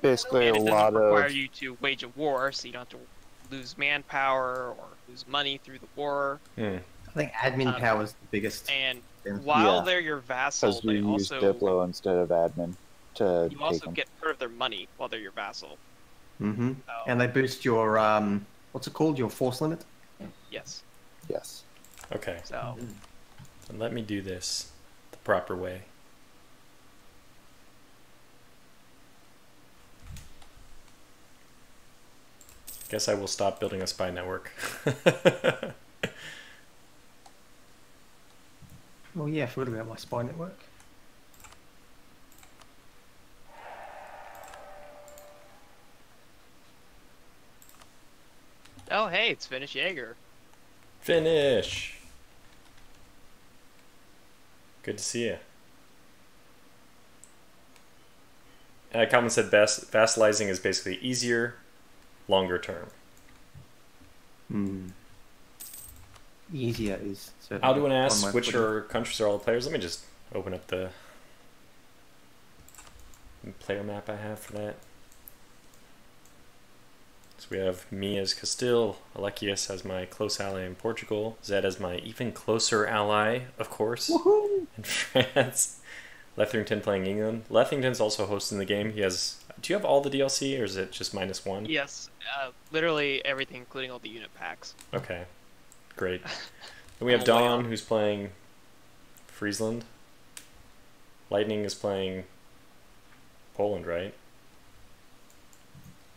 Speaker 2: Basically,
Speaker 3: And
Speaker 2: a
Speaker 3: it
Speaker 2: lot
Speaker 3: doesn't require
Speaker 2: of
Speaker 3: you to wage a war, so you don't have to lose manpower or lose money through the war.
Speaker 5: Hmm.
Speaker 4: I think admin
Speaker 3: Um,
Speaker 4: power is the biggest.
Speaker 3: And
Speaker 4: Yeah.
Speaker 3: while
Speaker 2: Yeah.
Speaker 3: they're your vassal,
Speaker 2: because we
Speaker 3: they
Speaker 2: use
Speaker 3: also
Speaker 2: Diplo instead of admin to
Speaker 3: you
Speaker 2: take
Speaker 3: also
Speaker 2: them.
Speaker 3: get part of their money while they're your vassal.
Speaker 4: Mm-hmm.
Speaker 3: So,
Speaker 4: And they boost your, what's it called? Your force limit?
Speaker 3: yes.
Speaker 2: Yes.
Speaker 5: Okay,
Speaker 3: So
Speaker 5: then let me do this the proper way. Guess I will stop building a spy network.
Speaker 4: Oh yeah, I forgot about my spy network.
Speaker 3: Oh, hey, it's Finnish Jaeger.
Speaker 5: Finish. Good to see you. Calvin said vassalizing is basically easier, longer term.
Speaker 4: Easier is certainly.
Speaker 5: Alduin
Speaker 4: on
Speaker 5: asks,
Speaker 4: my
Speaker 5: which
Speaker 4: footing.
Speaker 5: are countries are all the players? Let me just open up the player map I have for that. So we have me as Castile, Alekius as my close ally in Portugal, Zed as my even closer ally, of course, in France. Lethrington playing England. Lethrington's also hosting the game. He has. Do you have all the DLC, or is it just -1?
Speaker 3: Yes, literally everything, including all the unit packs.
Speaker 5: Okay, great. Then we have
Speaker 3: I'm way
Speaker 5: Dawn,
Speaker 3: on.
Speaker 5: who's playing Friesland. Lightning is playing Poland, right?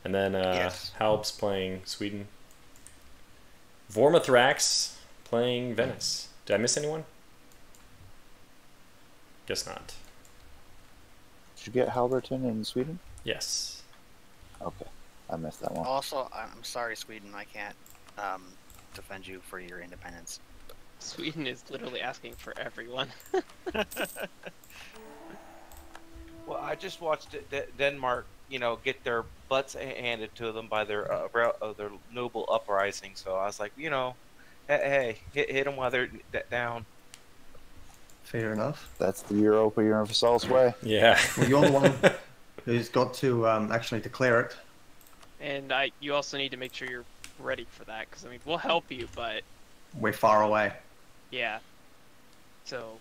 Speaker 5: And then
Speaker 7: Yes.
Speaker 5: Halb's playing Sweden. Vormathrax playing Venice. Did I miss anyone? Guess not.
Speaker 2: Did you get Halberton in Sweden?
Speaker 5: Yes.
Speaker 2: Okay, I missed that one.
Speaker 7: Also, I'm sorry, Sweden. I can't defend you for your independence.
Speaker 3: Sweden is literally asking for everyone.
Speaker 1: Well, I just watched Denmark, get their butts handed to them by their noble uprising. So I was like, hey, hit them while they're down.
Speaker 4: Fair enough.
Speaker 2: That's the Europa Universalis way.
Speaker 5: Yeah.
Speaker 4: Well, you're the one who's got to actually declare it.
Speaker 3: And you also need to make sure you're ready for that, because, I mean, we'll help you, but,
Speaker 4: We're far away.
Speaker 3: yeah. So,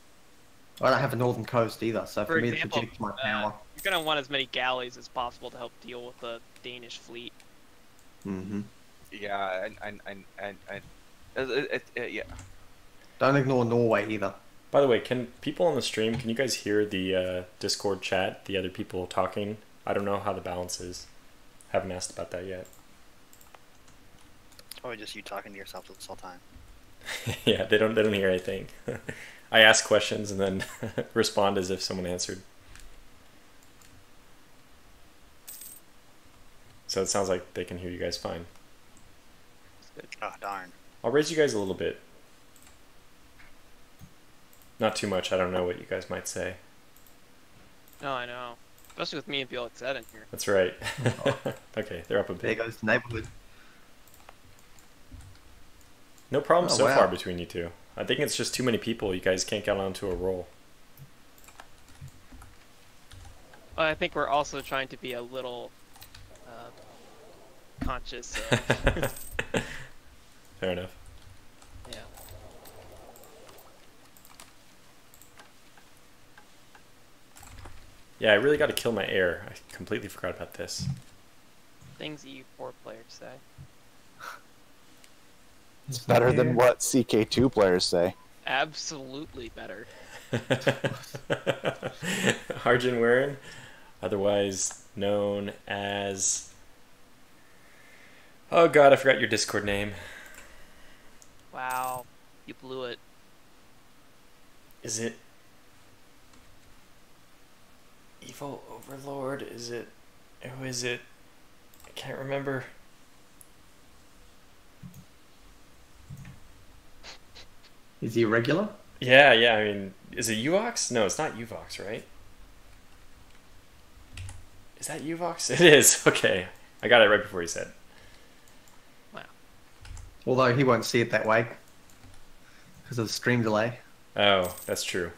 Speaker 4: I don't have a northern coast either, so
Speaker 3: for
Speaker 4: for me to
Speaker 3: example,
Speaker 4: project my power.
Speaker 3: you're going to want as many galleys as possible to help deal with the Danish fleet.
Speaker 1: Yeah, yeah.
Speaker 4: Don't ignore Norway either.
Speaker 5: By the way, can people on the stream, can you guys hear the Discord chat, the other people talking? I don't know how the balance is. Haven't asked about that yet.
Speaker 7: It's probably just you talking to yourself this whole time.
Speaker 5: Yeah, they don't hear anything. I ask questions and then respond as if someone answered. So it sounds like they can hear you guys fine.
Speaker 7: Oh, darn.
Speaker 5: I'll raise you guys a little bit. Not too much. I don't know what you guys might say.
Speaker 3: No, I know. Especially with me and Bill Zed in here.
Speaker 5: That's right. Okay, they're up a
Speaker 4: There
Speaker 5: bit.
Speaker 4: goes the neighborhood.
Speaker 5: No problem
Speaker 4: Oh,
Speaker 5: so
Speaker 4: wow.
Speaker 5: far between you two. I think it's just too many people. You guys can't get onto a roll.
Speaker 3: Well, I think we're also trying to be a little conscious of,
Speaker 5: Fair enough.
Speaker 3: yeah.
Speaker 5: Yeah, I really got to kill my air. I completely forgot about this.
Speaker 3: Things EU4 players say.
Speaker 2: It's better than what CK2 players say.
Speaker 3: Absolutely better.
Speaker 5: Arjun Warren, otherwise known as... Oh god, I forgot your Discord name.
Speaker 3: Wow, you blew it.
Speaker 5: Is it... Evil Overlord? Is it... Who is it? I can't remember.
Speaker 4: Is he regular?
Speaker 5: Yeah, I mean... Is it Uvox? No, it's not Uvox, right? Is that Uvox? It is, okay. I got it right before you said.
Speaker 4: Although he won't see it that way because of the stream delay.
Speaker 5: Oh, that's true.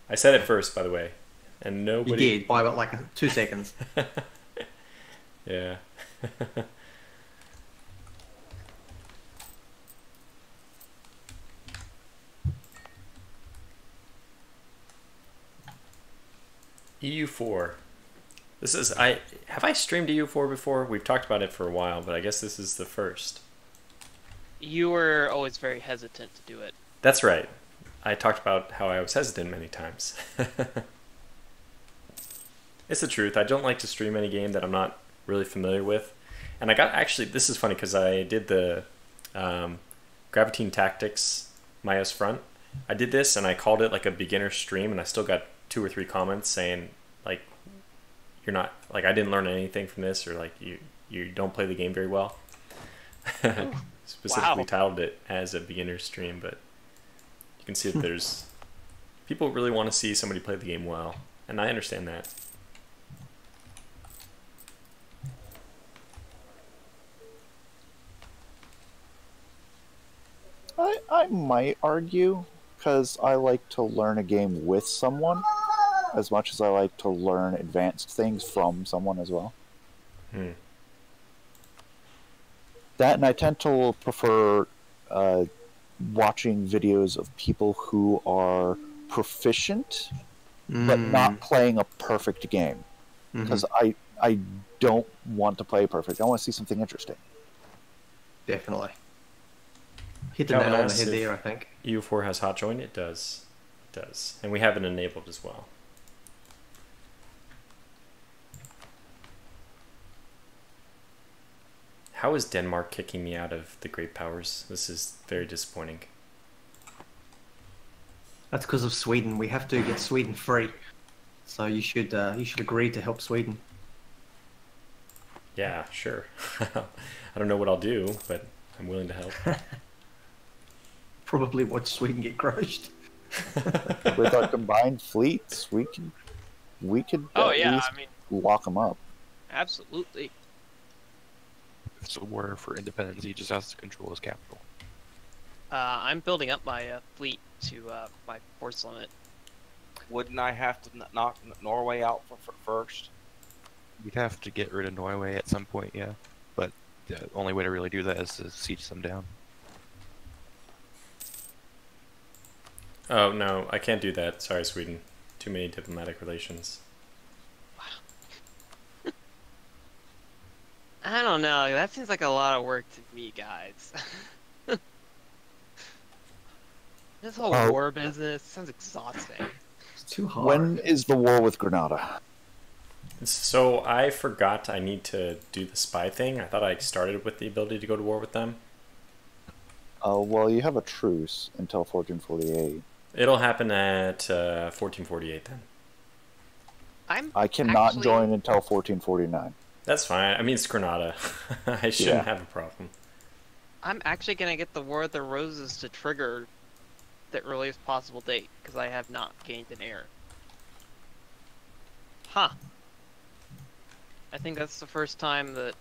Speaker 5: I said it first, by the way. And
Speaker 4: You
Speaker 5: nobody...
Speaker 4: did by about like 2 seconds.
Speaker 5: Yeah. EU4. This is... Have I streamed EU4 before? We've talked about it for a while, but I guess this is the first.
Speaker 3: You were always very hesitant to do it.
Speaker 5: That's right. I talked about how I was hesitant many times. It's the truth. I don't like to stream any game that I'm not really familiar with. And I got... Actually, this is funny because I did the Gravitine Tactics Maya's Front. I did this and I called it like a beginner stream, and I still got 2 or 3 comments saying like, you're not... Like, I didn't learn anything from this, or like, you don't play the game very well. Specifically titled it as a beginner stream, but you can see that there's people really want to see somebody play the game well, and I understand that.
Speaker 2: I might argue, because I like to learn a game with someone as much as I like to learn advanced things from someone as well. That, and I tend to prefer watching videos of people who are proficient but not playing a perfect game. Because I don't want to play perfect. I want to see something interesting.
Speaker 4: Definitely. Hit the nail on the head there, I think.
Speaker 5: EU4 has hot join? It does. It does. And we have it enabled as well. How is Denmark kicking me out of the Great Powers? This is very disappointing.
Speaker 4: That's because of Sweden. We have to get Sweden free. So you should agree to help Sweden.
Speaker 5: Yeah, sure. I don't know what I'll do, but I'm willing to help.
Speaker 4: Probably watch Sweden get crushed.
Speaker 2: With our combined fleets, we could at least lock them up.
Speaker 3: Absolutely.
Speaker 6: If it's a war for independence, he just has to control his capital.
Speaker 3: I'm building up my fleet to my force limit.
Speaker 1: Wouldn't I have to knock Norway out for first?
Speaker 6: We'd have to get rid of Norway at some point, yeah. But the only way to really do that is to siege them down.
Speaker 5: Oh, no, I can't do that. Sorry, Sweden. Too many diplomatic relations.
Speaker 3: I don't know. That seems like a lot of work to me, guys. This whole war business sounds exhausting.
Speaker 4: It's too hard.
Speaker 2: When is the war with Granada?
Speaker 5: So I forgot I need to do the spy thing. I thought I started with the ability to go to war with them.
Speaker 2: Well, you have a truce until 1448.
Speaker 5: It'll happen at 1448 then.
Speaker 2: I cannot join until 1449.
Speaker 5: That's fine. I mean, it's Granada. I shouldn't have a problem.
Speaker 3: I'm actually going to get the War of the Roses to trigger the earliest possible date, because I have not gained an heir. Huh. I think that's the first time that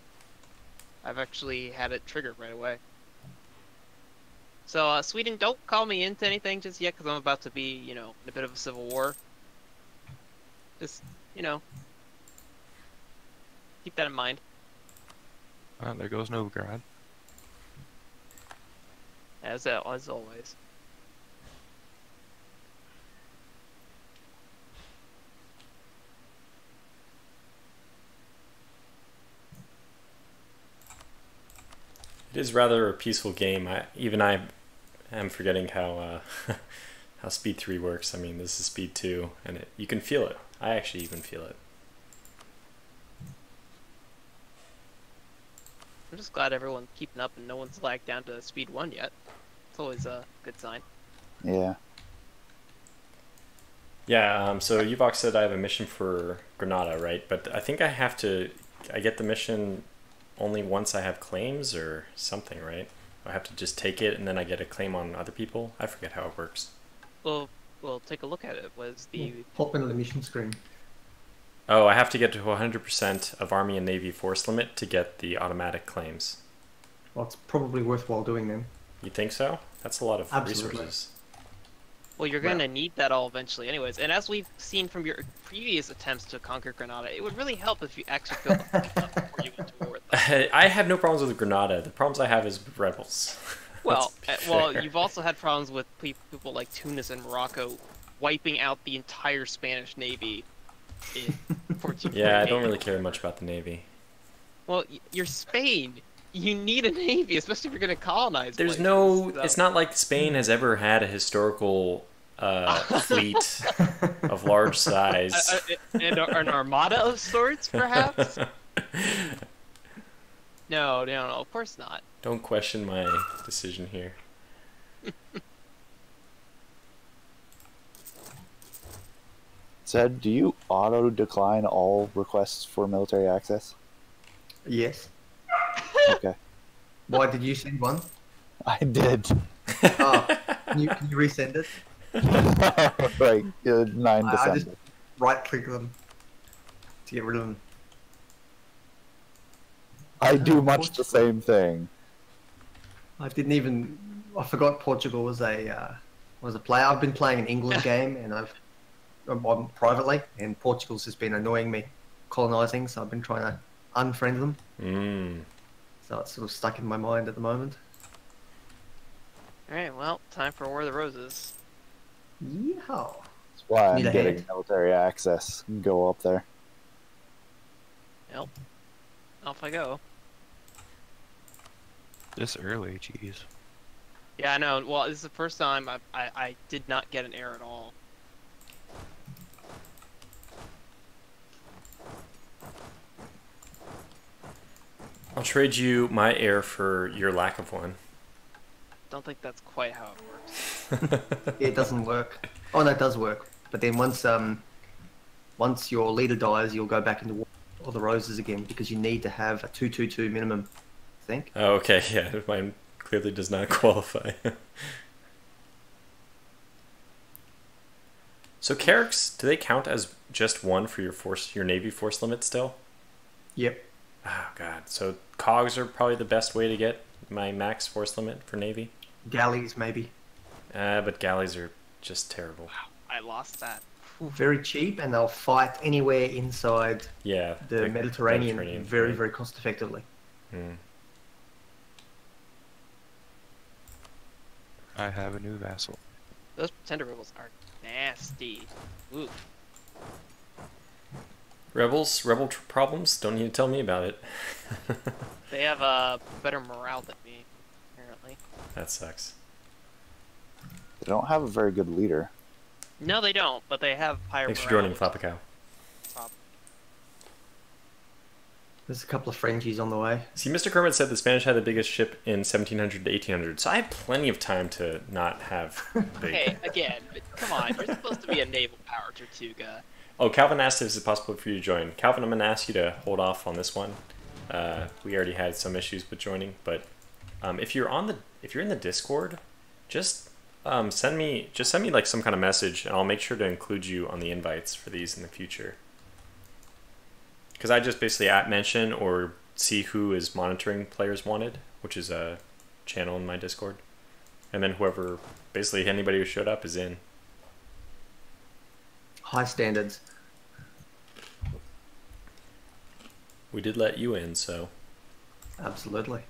Speaker 3: I've actually had it triggered right away. So, Sweden, don't call me into anything just yet, because I'm about to be, you know, in a bit of a civil war. Just, you know, keep that in mind.
Speaker 6: There goes Novgorod.
Speaker 3: As always.
Speaker 5: It is rather a peaceful game. I am forgetting how how Speed 3 works. I mean, this is Speed 2, and you can feel it. I actually even feel it.
Speaker 3: I'm just glad everyone's keeping up and no one's lagged down to Speed 1 yet. It's always a good sign.
Speaker 2: Yeah.
Speaker 5: Yeah, so Uvox said I have a mission for Granada, right? But I think I get the mission only once I have claims or something, right? I have to just take it and then I get a claim on other people? I forget how it works.
Speaker 3: Well, take a look at it. Was the
Speaker 4: pop into the mission screen?
Speaker 5: Oh, I have to get to 100% of Army and Navy force limit to get the automatic claims.
Speaker 4: Well, it's probably worthwhile doing them.
Speaker 5: You think so? That's a lot of resources.
Speaker 3: Well, you're going to need that all eventually anyways. And as we've seen from your previous attempts to conquer Granada, it would really help if you actually built a fleet up before you went to war with them.
Speaker 5: I have no problems with Granada. The problems I have is with rebels.
Speaker 3: Well, you've also had problems with people like Tunis and Morocco wiping out the entire Spanish Navy in 1448.
Speaker 5: Yeah, I don't really care much about the Navy.
Speaker 3: Well, you're Spain. You need a navy, especially if you're going to colonize.
Speaker 5: There's
Speaker 3: places,
Speaker 5: no.
Speaker 3: so.
Speaker 5: It's not like Spain has ever had a historical fleet of large size.
Speaker 3: And an armada of sorts, perhaps. No, of course not.
Speaker 5: Don't question my decision here.
Speaker 2: Zed, do you auto-decline all requests for military access?
Speaker 4: Yes.
Speaker 2: Okay.
Speaker 4: Why did you send one?
Speaker 2: I did.
Speaker 4: Oh, can you resend it?
Speaker 2: Right, 9
Speaker 4: I just
Speaker 2: December.
Speaker 4: right-click them to get rid of them.
Speaker 2: I do
Speaker 4: Oh,
Speaker 2: much the same thing.
Speaker 4: I didn't even. I forgot Portugal was a player. I've been playing an England game, and I'm privately, and Portugal's just been annoying me, colonising. So I've been trying to unfriend them. So it's sort of stuck in my mind at the moment.
Speaker 3: Alright, well, time for War of the Roses.
Speaker 4: Yeah.
Speaker 2: That's why I'm
Speaker 4: Need a
Speaker 2: getting
Speaker 4: hand.
Speaker 2: military access and go up there.
Speaker 3: Yep. Off I go.
Speaker 6: This early, jeez.
Speaker 3: Yeah, I know. Well, this is the first time I did not get an error at all.
Speaker 5: I'll trade you my air for your lack of one.
Speaker 3: Don't think that's quite how it works.
Speaker 4: Yeah, it doesn't work. Oh no, it does work. But then once your leader dies, you'll go back into War of the Roses again because you need to have a 222 minimum. I think.
Speaker 5: Oh, okay, yeah, mine clearly does not qualify. So carracks, do they count as just one for your navy force limit still?
Speaker 4: Yep.
Speaker 5: Oh god, so cogs are probably the best way to get my max force limit for navy.
Speaker 4: Galleys maybe.
Speaker 5: But galleys are just terrible.
Speaker 3: I lost that.
Speaker 4: Very cheap, and they'll fight anywhere inside
Speaker 5: Yeah,
Speaker 4: the Mediterranean very,
Speaker 5: right.
Speaker 4: very cost effectively.
Speaker 6: I have a new vassal.
Speaker 3: Those pretender rebels are nasty. Ooh.
Speaker 5: Rebel problems? Don't need to tell me about it.
Speaker 3: They have better morale than me, apparently.
Speaker 5: That sucks.
Speaker 2: They don't have a very good leader.
Speaker 3: No, they don't, but they have higher
Speaker 5: Thanks for
Speaker 3: morale.
Speaker 5: joining, Flapacow.
Speaker 4: There's a couple of Frenchies on the way.
Speaker 5: See, Mr. Kermit said the Spanish had the biggest ship in 1700 to 1800, so I have plenty of time to not have big.
Speaker 3: Hey, again, but come on, you're supposed to be a naval power, Tortuga.
Speaker 5: Oh, Calvin asked if it's possible for you to join. Calvin, I'm going to ask you to hold off on this one. We already had some issues with joining, but if you're in the Discord, just send me like some kind of message, and I'll make sure to include you on the invites for these in the future. Because I just basically mention or see who is monitoring players wanted, which is a channel in my Discord, and then whoever, basically anybody who showed up is in.
Speaker 4: High standards.
Speaker 5: We did let you in, so.
Speaker 4: Absolutely.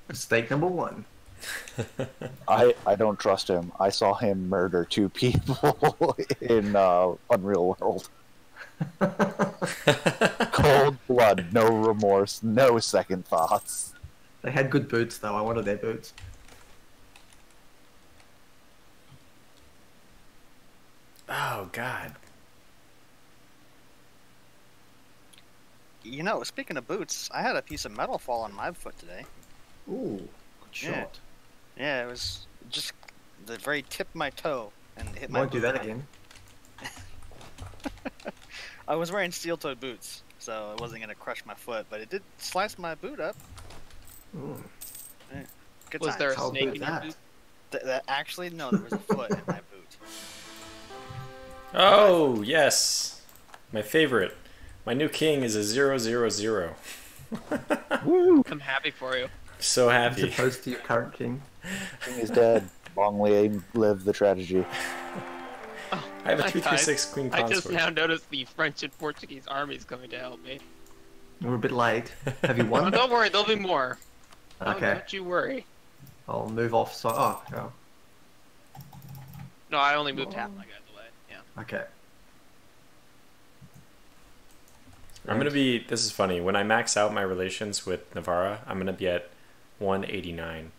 Speaker 4: Mistake number one.
Speaker 2: I don't trust him. I saw him murder 2 people in Unreal World. Cold blood, no remorse, no second thoughts.
Speaker 4: They had good boots, though. I wanted their boots.
Speaker 5: Oh, God.
Speaker 7: You know, speaking of boots, I had a piece of metal fall on my foot today.
Speaker 4: Ooh, good shot.
Speaker 7: Yeah, it was just the very tip of my toe, and it hit my
Speaker 4: Won't do
Speaker 7: boot.
Speaker 4: that again.
Speaker 7: I was wearing steel-toed boots, so it wasn't gonna crush my foot, but it did slice my boot up.
Speaker 4: Ooh.
Speaker 7: Yeah. Good
Speaker 3: Was
Speaker 7: times.
Speaker 3: there a
Speaker 4: How
Speaker 3: snake
Speaker 4: good
Speaker 3: in
Speaker 4: is
Speaker 3: your
Speaker 4: that?
Speaker 3: boot?
Speaker 7: Actually, no, there was a foot in my boot.
Speaker 5: Oh, yes. My favorite. My new king is a 000.
Speaker 2: Woo!
Speaker 3: I'm happy for you.
Speaker 5: So
Speaker 4: As
Speaker 5: happy.
Speaker 4: opposed to your current king.
Speaker 2: King is dead. Long live the tragedy.
Speaker 3: Oh,
Speaker 5: I have a
Speaker 3: my
Speaker 5: 236 Queen
Speaker 3: I just
Speaker 5: Consort.
Speaker 3: now noticed the French and Portuguese armies coming to help me.
Speaker 4: We're a bit late. Have you
Speaker 3: Oh,
Speaker 4: won?
Speaker 3: don't worry, there'll be more. Oh,
Speaker 4: Okay.
Speaker 3: don't you worry.
Speaker 4: I'll move off. So, oh.
Speaker 3: No, I only moved half my guys away. Yeah.
Speaker 4: Okay.
Speaker 5: I'm going to be, this is funny, when I max out my relations with Navarra, I'm going to be at 189.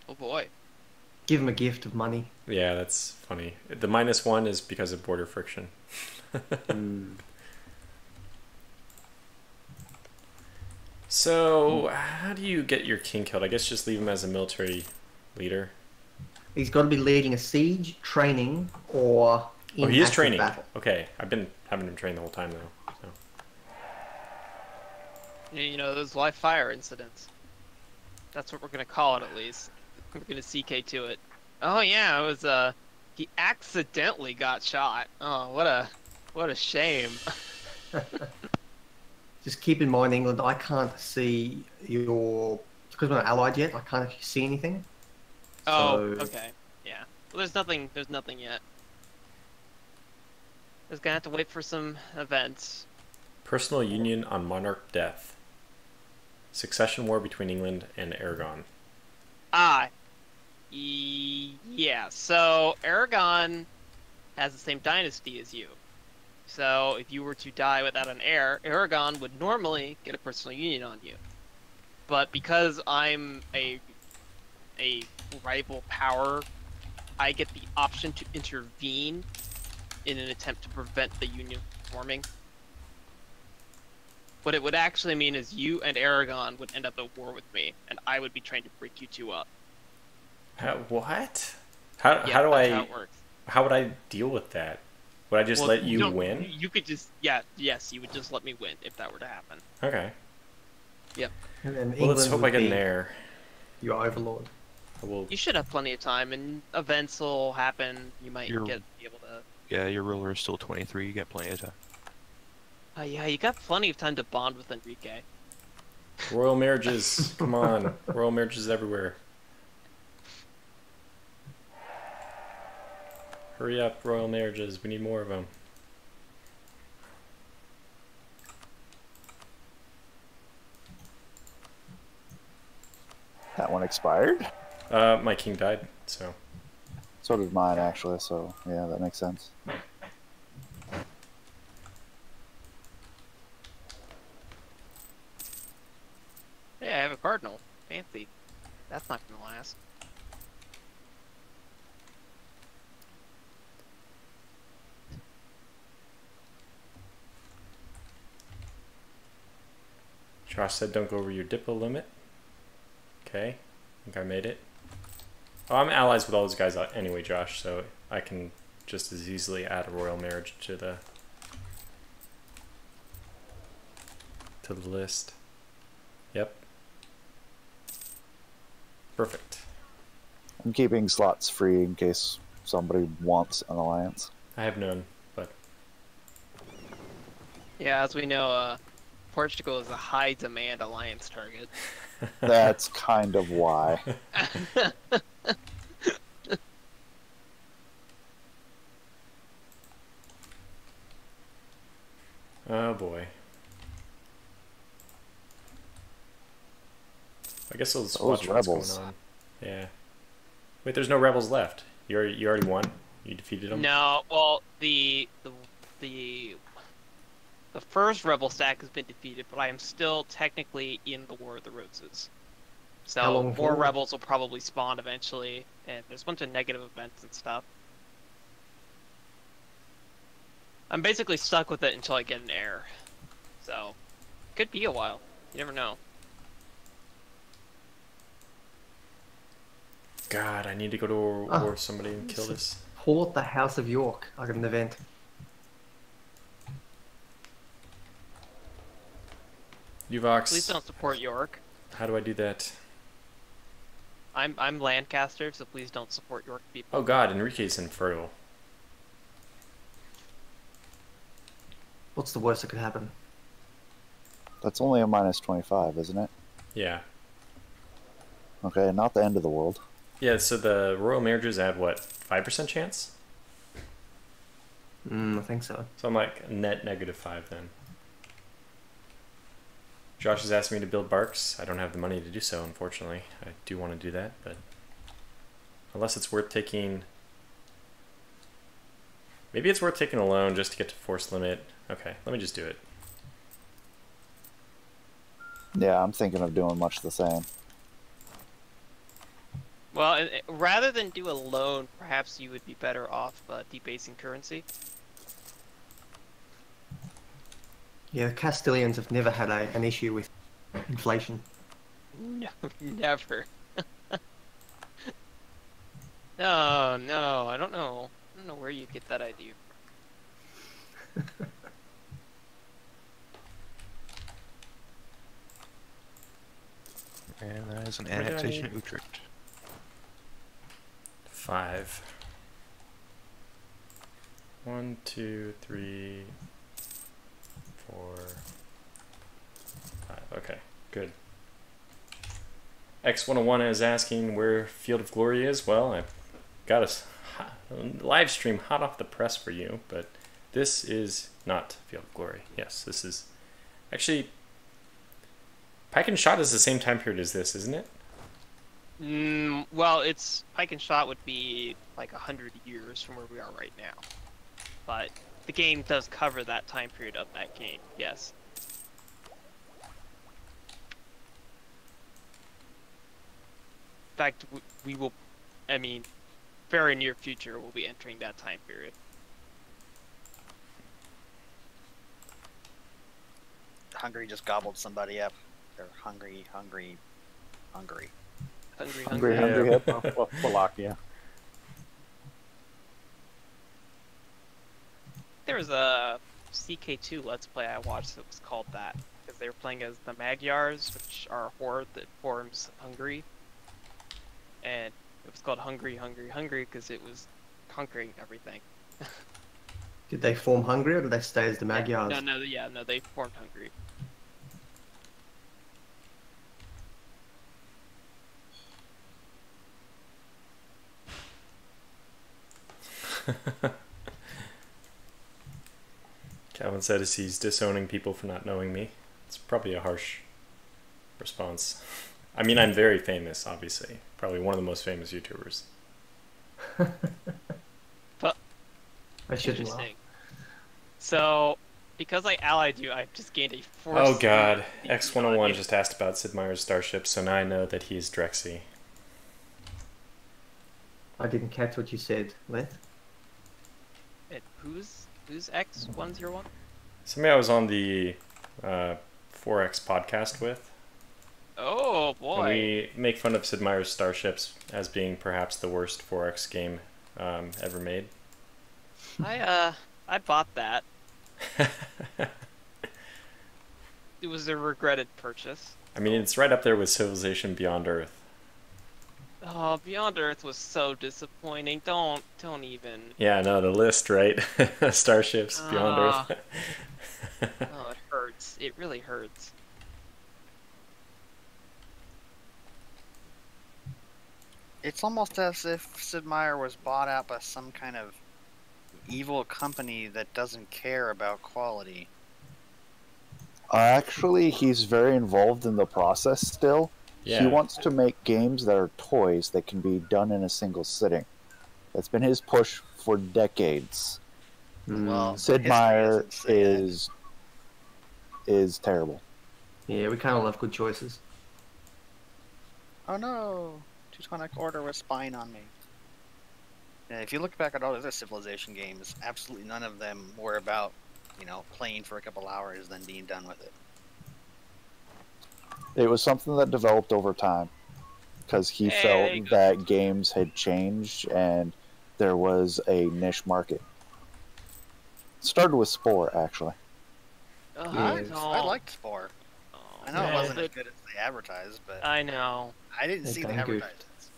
Speaker 3: Oh boy.
Speaker 4: Give him a gift of money.
Speaker 5: Yeah, that's funny. The -1 is because of border friction. So, how do you get your king killed? I guess just leave him as a military leader.
Speaker 4: He's got to be leading a siege, training, or in
Speaker 5: Oh, he is
Speaker 4: active
Speaker 5: training.
Speaker 4: battle.
Speaker 5: Okay, I've been having him train the whole time though. So.
Speaker 3: You know, those live fire incidents. That's what we're gonna call it, at least. We're gonna CK to it. Oh yeah, it was he accidentally got shot. Oh, what a shame.
Speaker 4: Just keep in mind, England, I can't see your... Because we're not allied yet, I can't actually see anything.
Speaker 3: Oh,
Speaker 4: So-
Speaker 3: okay. Yeah. Well, there's nothing yet. Just gonna have to wait for some events.
Speaker 5: Personal union on monarch death. Succession war between England and Aragon.
Speaker 3: Ah, yeah. So Aragon has the same dynasty as you. So if you were to die without an heir, Aragon would normally get a personal union on you. But because I'm a rival power, I get the option to intervene in an attempt to prevent the union from forming. What it would actually mean is you and Aragon would end up at war with me, and I would be trying to break you two up.
Speaker 5: What?
Speaker 3: Yeah,
Speaker 5: how do
Speaker 3: that's
Speaker 5: I?
Speaker 3: how it works.
Speaker 5: How would I deal with that? Would I just let you
Speaker 3: don't-
Speaker 5: win?
Speaker 3: You could just, yes, you would just let me win if that were to happen.
Speaker 5: Okay.
Speaker 4: And then
Speaker 5: Well, let's
Speaker 4: England
Speaker 5: hope I
Speaker 4: would
Speaker 5: get an
Speaker 4: be
Speaker 5: heir.
Speaker 4: your overlord.
Speaker 5: I will.
Speaker 3: You should have plenty of time, and events will happen. You might
Speaker 6: You're-
Speaker 3: be able to.
Speaker 6: Yeah, your ruler is still 23. You got plenty of time.
Speaker 3: Yeah, you got plenty of time to bond with Enrique.
Speaker 5: Royal marriages. Come on. Royal marriages everywhere. Hurry up, royal marriages. We need more of them.
Speaker 2: That one expired.
Speaker 5: My king died, so.
Speaker 2: So did mine, actually. So yeah, that makes sense.
Speaker 3: Hey, I have a cardinal. Fancy. That's not gonna last.
Speaker 5: Josh said don't go over your diplo limit. Okay, I think I made it. Oh, I'm allies with all those guys anyway, Josh, so I can just as easily add a royal marriage to the list. Yep. Perfect.
Speaker 2: I'm keeping slots free in case somebody wants an alliance.
Speaker 5: I have none, but
Speaker 3: Yeah, as we know, Portugal is a high demand alliance target.
Speaker 2: That's kind of why.
Speaker 5: oh boy. I guess those watch what's going
Speaker 2: rebels.
Speaker 5: on. Yeah. Wait, there's no rebels left. You already won. You defeated them.
Speaker 3: No, well, the first rebel stack has been defeated, but I am still technically in the War of the Roses.
Speaker 4: How
Speaker 3: So
Speaker 4: long
Speaker 3: more
Speaker 4: for?
Speaker 3: rebels will probably spawn eventually, and there's a bunch of negative events and stuff. I'm basically stuck with it until I get an heir. So, could be a while. You never know.
Speaker 5: God, I need to go to war with somebody and kill this.
Speaker 4: Support the House of York. I got an event.
Speaker 5: Uvox,
Speaker 3: Please don't support York.
Speaker 5: how do I do that?
Speaker 3: I'm Lancaster, so please don't support York people.
Speaker 5: Oh God, Enrique's infertile.
Speaker 4: What's the worst that could happen?
Speaker 2: That's only a minus 25, isn't it?
Speaker 5: Yeah.
Speaker 2: Okay, not the end of the world.
Speaker 5: Yeah, so the royal marriages add what, 5% chance?
Speaker 4: I think so.
Speaker 5: So I'm like net -5 then. Josh is asking me to build barks. I don't have the money to do so, unfortunately. I do want to do that, but unless it's worth taking. Maybe it's worth taking a loan just to get to force limit. Okay, let me just do it.
Speaker 2: Yeah, I'm thinking of doing much the same.
Speaker 3: Well, rather than do a loan, perhaps you would be better off debasing currency.
Speaker 4: Yeah, the Castilians have never had an issue with inflation.
Speaker 3: No, never. No, no, I don't know. I don't know where you get that idea from.
Speaker 6: And that is an annexation of Utrecht.
Speaker 5: 5. 1, 2, 3, 4, 5. Okay, good. X101 is asking where Field of Glory is. Well, I've got a live stream hot off the press for you, but this is not Field of Glory. Yes, this is actually Pike and Shot is the same time period as this, isn't it?
Speaker 3: Well, it's Pike and Shot would be like 100 years from where we are right now, but the game does cover that time period of that game. Yes. In fact, we will. I mean, very near future, we'll be entering that time period.
Speaker 7: Hungary just gobbled somebody up. They're hungry.
Speaker 3: Hungry.
Speaker 8: Hungry hip. Wallachia.
Speaker 3: There was a CK2 Let's Play I watched that was called that, because they were playing as the Magyars, which are a horde that forms Hungary. And it was called Hungry, because it was conquering everything.
Speaker 4: Did they form Hungary or did they stay as the Magyars?
Speaker 3: No, they formed Hungary.
Speaker 5: Calvin said as he's disowning people for not knowing me. It's probably a harsh response. I mean, I'm very famous, obviously. Probably one of the most famous YouTubers.
Speaker 3: But
Speaker 4: I shouldn't laugh.
Speaker 3: interesting. So, because I allied you, I've just gained a force.
Speaker 5: Oh god, X101 just asked about Sid Meier's starship, so now I know that he's Drexy.
Speaker 4: I didn't catch what you said, Leth.
Speaker 3: Who's X101?
Speaker 5: Somebody I was on the 4X podcast with.
Speaker 3: Oh boy.
Speaker 5: And we make fun of Sid Meier's starships as being perhaps the worst 4X game ever made.
Speaker 3: I bought that. It was a regretted purchase.
Speaker 5: I mean, it's right up there with Civilization Beyond Earth.
Speaker 3: Oh, Beyond Earth was so disappointing. Don't even.
Speaker 5: Yeah, no, the list, right? Starships Beyond Earth.
Speaker 3: Oh, it hurts. It really hurts.
Speaker 7: It's almost as if Sid Meier was bought out by some kind of evil company that doesn't care about quality.
Speaker 2: Actually, he's very involved in the process still.
Speaker 5: Yeah.
Speaker 2: He wants to make games that are toys that can be done in a single sitting. That's been his push for decades.
Speaker 7: Well,
Speaker 2: Sid
Speaker 7: history
Speaker 2: Meier
Speaker 7: doesn't say that.
Speaker 2: is terrible.
Speaker 4: Yeah, we kind of love good choices.
Speaker 7: Oh no! Teutonic Order was spying on me. Yeah, if you look back at all the other Civilization games, absolutely none of them were about, playing for a couple hours then being done with it.
Speaker 2: It was something that developed over time because he felt that games had changed and there was a niche market. It started with Spore, actually.
Speaker 7: I liked Spore. I know it wasn't as good as they advertised, but
Speaker 3: I know.
Speaker 7: I didn't see the advertisements.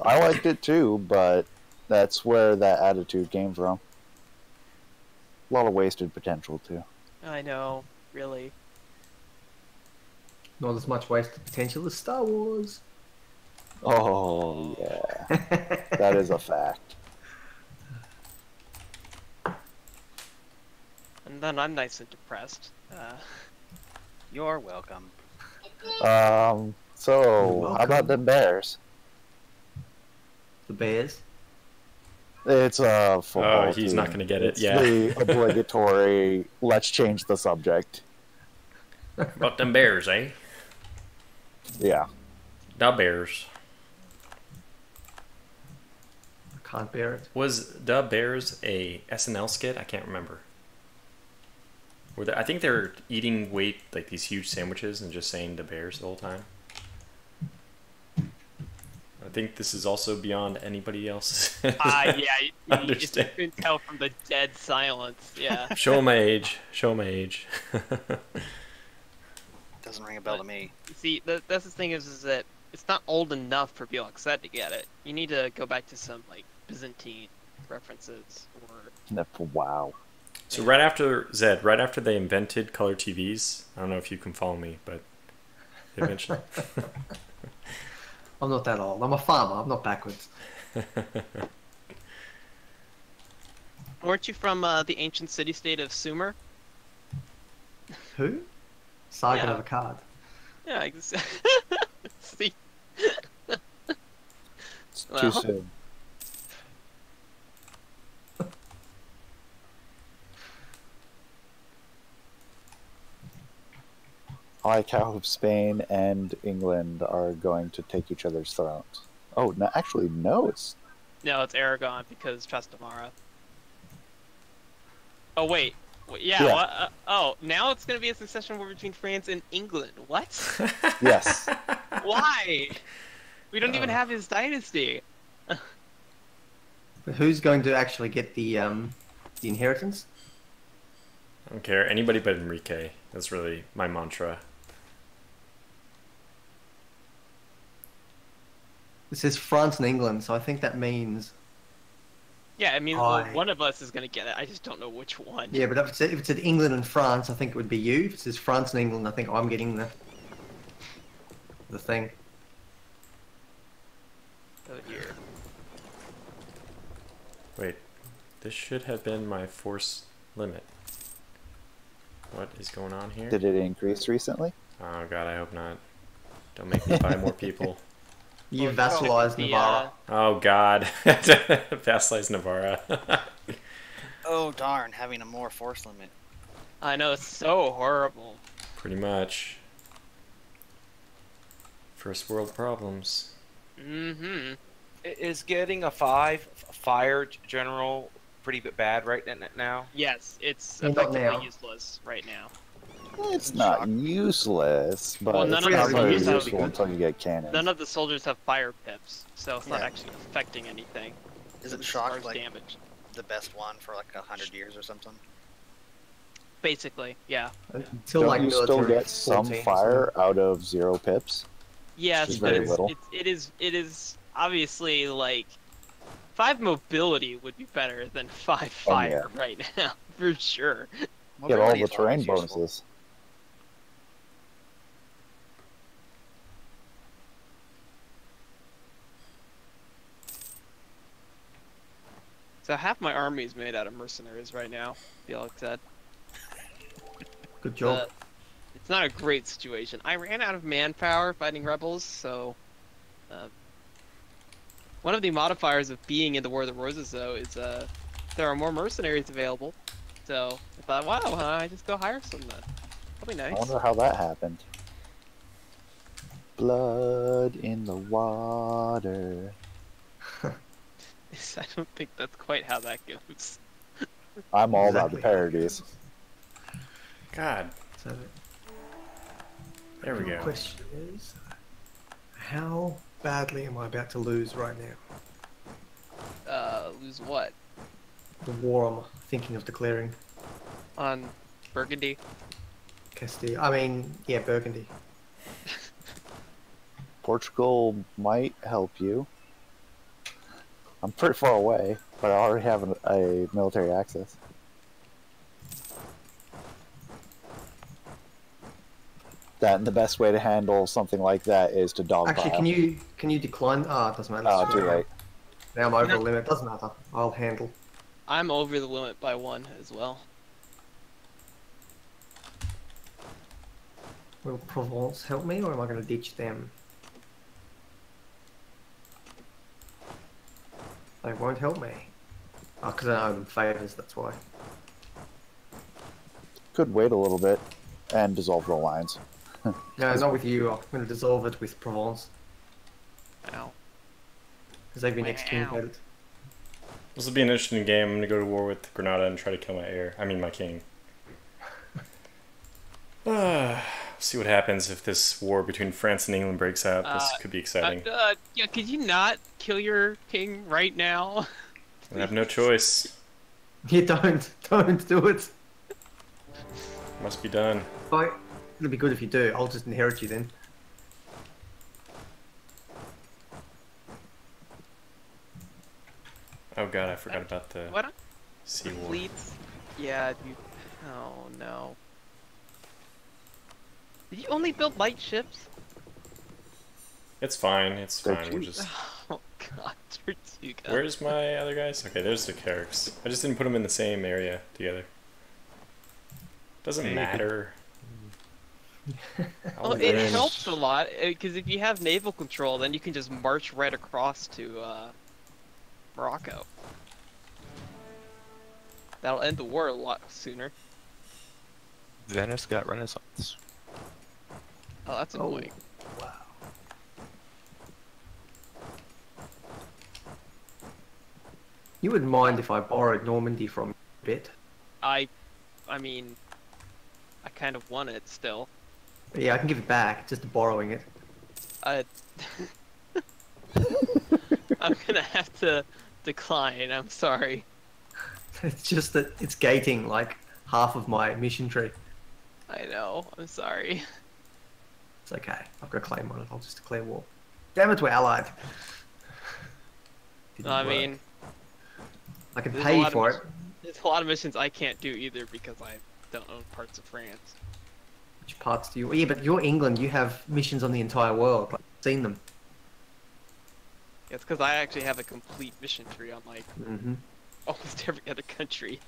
Speaker 2: I liked it too, but that's where that attitude came from. A lot of wasted potential too.
Speaker 3: I know, really.
Speaker 4: Not as much wasted potential as Star Wars.
Speaker 2: Oh, yeah. That is a fact.
Speaker 3: And then I'm nice and depressed.
Speaker 7: You're welcome.
Speaker 2: So, how about them Bears?
Speaker 4: The Bears?
Speaker 2: It's a football
Speaker 5: he's
Speaker 2: team.
Speaker 5: not going to get it,
Speaker 2: It's
Speaker 5: yeah.
Speaker 2: the obligatory, let's change the subject.
Speaker 5: About them Bears, eh?
Speaker 2: Yeah.
Speaker 5: The Bears.
Speaker 4: I can't bear it.
Speaker 5: Was the Bears a SNL skit? I can't remember. I think they're eating like these huge sandwiches and just saying the Bears the whole time. I think this is also beyond anybody else.
Speaker 3: Yeah, you
Speaker 5: Understand.
Speaker 3: can tell from the dead silence. Yeah.
Speaker 5: Show my age. Show my age.
Speaker 7: Doesn't ring a bell to me.
Speaker 3: See, that's the thing is that it's not old enough for Bielak said to get it. You need to go back to some like Byzantine references or.
Speaker 2: Wow.
Speaker 5: So right after Zed, right after they invented color TVs, I don't know if you can follow me, but they mentioned.
Speaker 4: I'm not that old. I'm a farmer. I'm not backwards.
Speaker 3: Weren't you from the ancient city-state of Sumer?
Speaker 4: Who? Sagan
Speaker 3: Yeah.
Speaker 4: of a card.
Speaker 3: Yeah, I guess. See.
Speaker 2: It's too
Speaker 3: Well.
Speaker 2: soon. I like how Spain and England are going to take each other's thrones. Oh, no, actually, no. It's
Speaker 3: No, it's Aragon because Trastamara. Oh wait, yeah.
Speaker 2: Yeah.
Speaker 3: What? Oh, now it's gonna be a succession war between France and England. What?
Speaker 2: yes.
Speaker 3: Why? We don't even have his dynasty.
Speaker 4: But who's going to actually get the inheritance?
Speaker 5: I don't care. Anybody but Enrique. That's really my mantra.
Speaker 4: It says France and England, so I think that means...
Speaker 3: Yeah, I mean,
Speaker 4: I-
Speaker 3: one of us is gonna get it. I just don't know which one.
Speaker 4: Yeah, but if it said England and France, I think it would be you. If it says France and England, I think I'm getting the thing.
Speaker 3: Oh dear.
Speaker 5: Wait, this should have been my force limit. What is going on here?
Speaker 2: Did it increase recently?
Speaker 5: Oh god, I hope not. Don't make me buy more people.
Speaker 4: You
Speaker 3: Or
Speaker 4: vassalized
Speaker 3: the,
Speaker 4: Navarra.
Speaker 5: Oh god. Vassalize Navarra.
Speaker 7: Oh darn, having a more force limit.
Speaker 3: I know, it's so horrible.
Speaker 5: Pretty much. First world problems.
Speaker 3: Mm-hmm.
Speaker 1: Is getting a 5 fire general pretty bad right now?
Speaker 3: Yes, it's
Speaker 4: Well, not
Speaker 3: effectively
Speaker 4: now.
Speaker 3: useless right now.
Speaker 2: It's not useless, but
Speaker 3: Well, none
Speaker 2: it's
Speaker 4: of
Speaker 2: not
Speaker 4: the
Speaker 2: very
Speaker 4: soldiers have-
Speaker 2: useful until you get cannons.
Speaker 3: None of the soldiers have fire pips, so it's not
Speaker 7: Yeah.
Speaker 3: actually affecting anything.
Speaker 7: Isn't
Speaker 3: It
Speaker 7: shock
Speaker 3: scars
Speaker 7: like
Speaker 3: damage?
Speaker 7: the best one for like 100 years or something?
Speaker 3: Basically, yeah.
Speaker 4: Until
Speaker 2: Don't
Speaker 4: like
Speaker 2: you still
Speaker 4: military
Speaker 2: get some
Speaker 4: 14 or
Speaker 2: fire out of 0 pips?
Speaker 3: Yes,
Speaker 2: Which is
Speaker 3: but
Speaker 2: very little.
Speaker 3: it is obviously like 5 mobility would be better than 5 fire right now for sure.
Speaker 2: Get all
Speaker 7: Mobility
Speaker 2: the
Speaker 7: is always
Speaker 2: terrain
Speaker 7: useful.
Speaker 2: bonuses.
Speaker 3: So half my army is made out of mercenaries right now. Bielak said.
Speaker 4: Good job.
Speaker 3: Uh, it's not a great situation. I ran out of manpower fighting rebels, so one of the modifiers of being in the War of the Roses, though, is there are more mercenaries available. So I thought, wow, I just go hire some then. That'll be nice.
Speaker 2: I wonder how that happened. Blood in the water.
Speaker 3: I don't think that's quite how that goes.
Speaker 2: I'm all about the
Speaker 4: Exactly.
Speaker 2: parodies.
Speaker 5: God.
Speaker 4: So
Speaker 5: There we
Speaker 4: the
Speaker 5: go.
Speaker 4: question is, how badly am I about to lose right now?
Speaker 3: Lose what?
Speaker 4: The war I'm thinking of declaring.
Speaker 3: On Burgundy?
Speaker 4: Castile. I mean, yeah, Burgundy.
Speaker 2: Portugal might help you. I'm pretty far away, but I already have a military access. That and the best way to handle something like that is to dogpile.
Speaker 4: Actually, can you decline? Ah, it doesn't matter.
Speaker 2: Oh, too late.
Speaker 4: Now I'm over the limit. Doesn't matter. I'll handle.
Speaker 3: I'm over the limit by 1 as well.
Speaker 4: Will Provence help me, or am I going to ditch them? They won't help me. Oh, because I owe them favours, that's why.
Speaker 2: Could wait a little bit and dissolve the lines.
Speaker 4: No, not with you. I'm going to dissolve it with Provence,
Speaker 3: Ow.
Speaker 4: because they've been excommunicated.
Speaker 5: This will be an interesting game. I'm gonna go to war with Granada and try to kill my heir. I mean, my king. See what happens if this war between France and England breaks out. This could be exciting.
Speaker 3: Yeah, could you not kill your king right now?
Speaker 5: I have no choice.
Speaker 4: You don't do it.
Speaker 5: Must be done.
Speaker 4: It'll be good if you do. I'll just inherit you then.
Speaker 5: Oh god, I forgot about the
Speaker 3: What?
Speaker 5: Sea War.
Speaker 3: Fleets? Yeah, you. Oh no. Did you only build light ships?
Speaker 5: It's fine, it's
Speaker 2: They're
Speaker 5: fine. We're
Speaker 2: cheap.
Speaker 5: just...
Speaker 3: Oh god, Tortuga.
Speaker 5: Where's my other guys? Okay, there's the Carracks. I just didn't put them in the same area together. Doesn't
Speaker 4: Maybe.
Speaker 5: matter.
Speaker 3: Well,
Speaker 5: I'll
Speaker 3: it
Speaker 5: win.
Speaker 3: helps a lot because if you have naval control, then you can just march right across to Morocco. That'll end the war a lot sooner.
Speaker 6: Venice got Renaissance.
Speaker 3: Oh, that's annoying.
Speaker 4: Wow. You wouldn't mind if I borrowed Normandy from you a bit?
Speaker 3: I mean, I kind of want it still.
Speaker 4: Yeah, I can give it back, just borrowing it.
Speaker 3: I, I'm gonna have to decline. I'm sorry.
Speaker 4: It's just that it's gating like half of my mission tree.
Speaker 3: I know. I'm sorry.
Speaker 4: It's okay. I've got a claim on it. I'll just declare war. Damn it, we're allied. Didn't
Speaker 3: I
Speaker 4: work.
Speaker 3: mean,
Speaker 4: I can
Speaker 3: there's
Speaker 4: pay
Speaker 3: a
Speaker 4: you
Speaker 3: lot
Speaker 4: for
Speaker 3: of
Speaker 4: it.
Speaker 3: there's a lot of missions I can't do either because I don't own parts of France.
Speaker 4: Which parts do you? Yeah, but you're England. You have missions on the entire world. Like, I've seen them.
Speaker 3: It's because I actually have a complete mission tree on like
Speaker 4: Mm-hmm.
Speaker 3: almost every other country.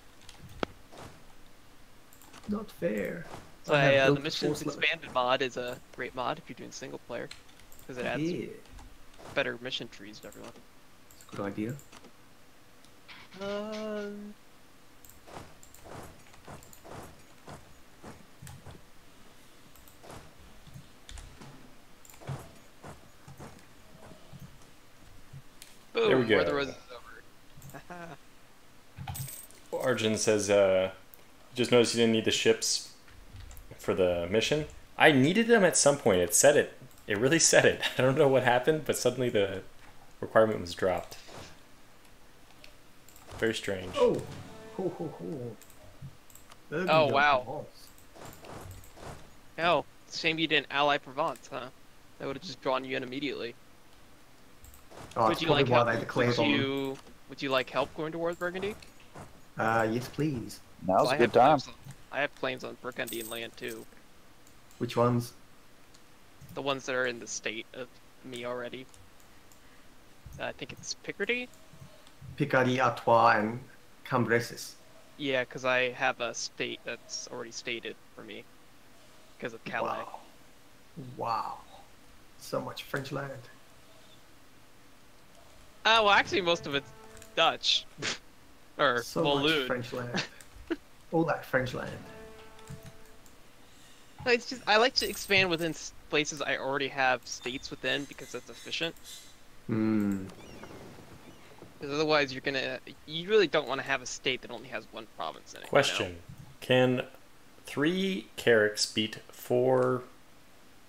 Speaker 4: Not fair.
Speaker 3: So
Speaker 4: I have
Speaker 3: the
Speaker 4: built
Speaker 3: missions
Speaker 4: force
Speaker 3: expanded mod is a great mod if you're doing single player because it adds
Speaker 4: Yeah,
Speaker 3: better mission trees to everyone.
Speaker 4: it's a good idea.
Speaker 3: Boom,
Speaker 5: There we go.
Speaker 3: War of the Roses is over.
Speaker 5: Arjun says, just noticed you didn't need the ships for the mission. I needed them at some point. It said it. It really said it. I don't know what happened, but suddenly the requirement was dropped. Very strange.
Speaker 4: Oh, ho ho ho.
Speaker 3: Oh, wow. Oh, shame you didn't ally Provence, huh? That would have just drawn you in immediately.
Speaker 4: Oh,
Speaker 3: Would
Speaker 4: it's
Speaker 3: you
Speaker 4: probably
Speaker 3: like
Speaker 4: why
Speaker 3: help?
Speaker 4: they declared on them.
Speaker 3: Would you like help going towards Burgundy?
Speaker 4: Yes, please.
Speaker 2: Now's
Speaker 3: So
Speaker 2: a good time.
Speaker 3: I have claims on Burgundian land too.
Speaker 4: Which ones?
Speaker 3: The ones that are in the state of me already. I think it's Picardy.
Speaker 4: Picardy, Artois, and Cambresis.
Speaker 3: Yeah, because I have a state that's already stated for me because of Calais.
Speaker 4: Wow. Wow. So much French land.
Speaker 3: Well, actually, most of it's Dutch. Or
Speaker 4: So much
Speaker 3: Walloon.
Speaker 4: French land. All that French land.
Speaker 3: No, it's just I like to expand within places I already have states within because that's efficient.
Speaker 4: Hmm.
Speaker 3: Because otherwise, you really don't want to have a state that only has one province in it.
Speaker 5: Question. Can 3 Carracks beat 4,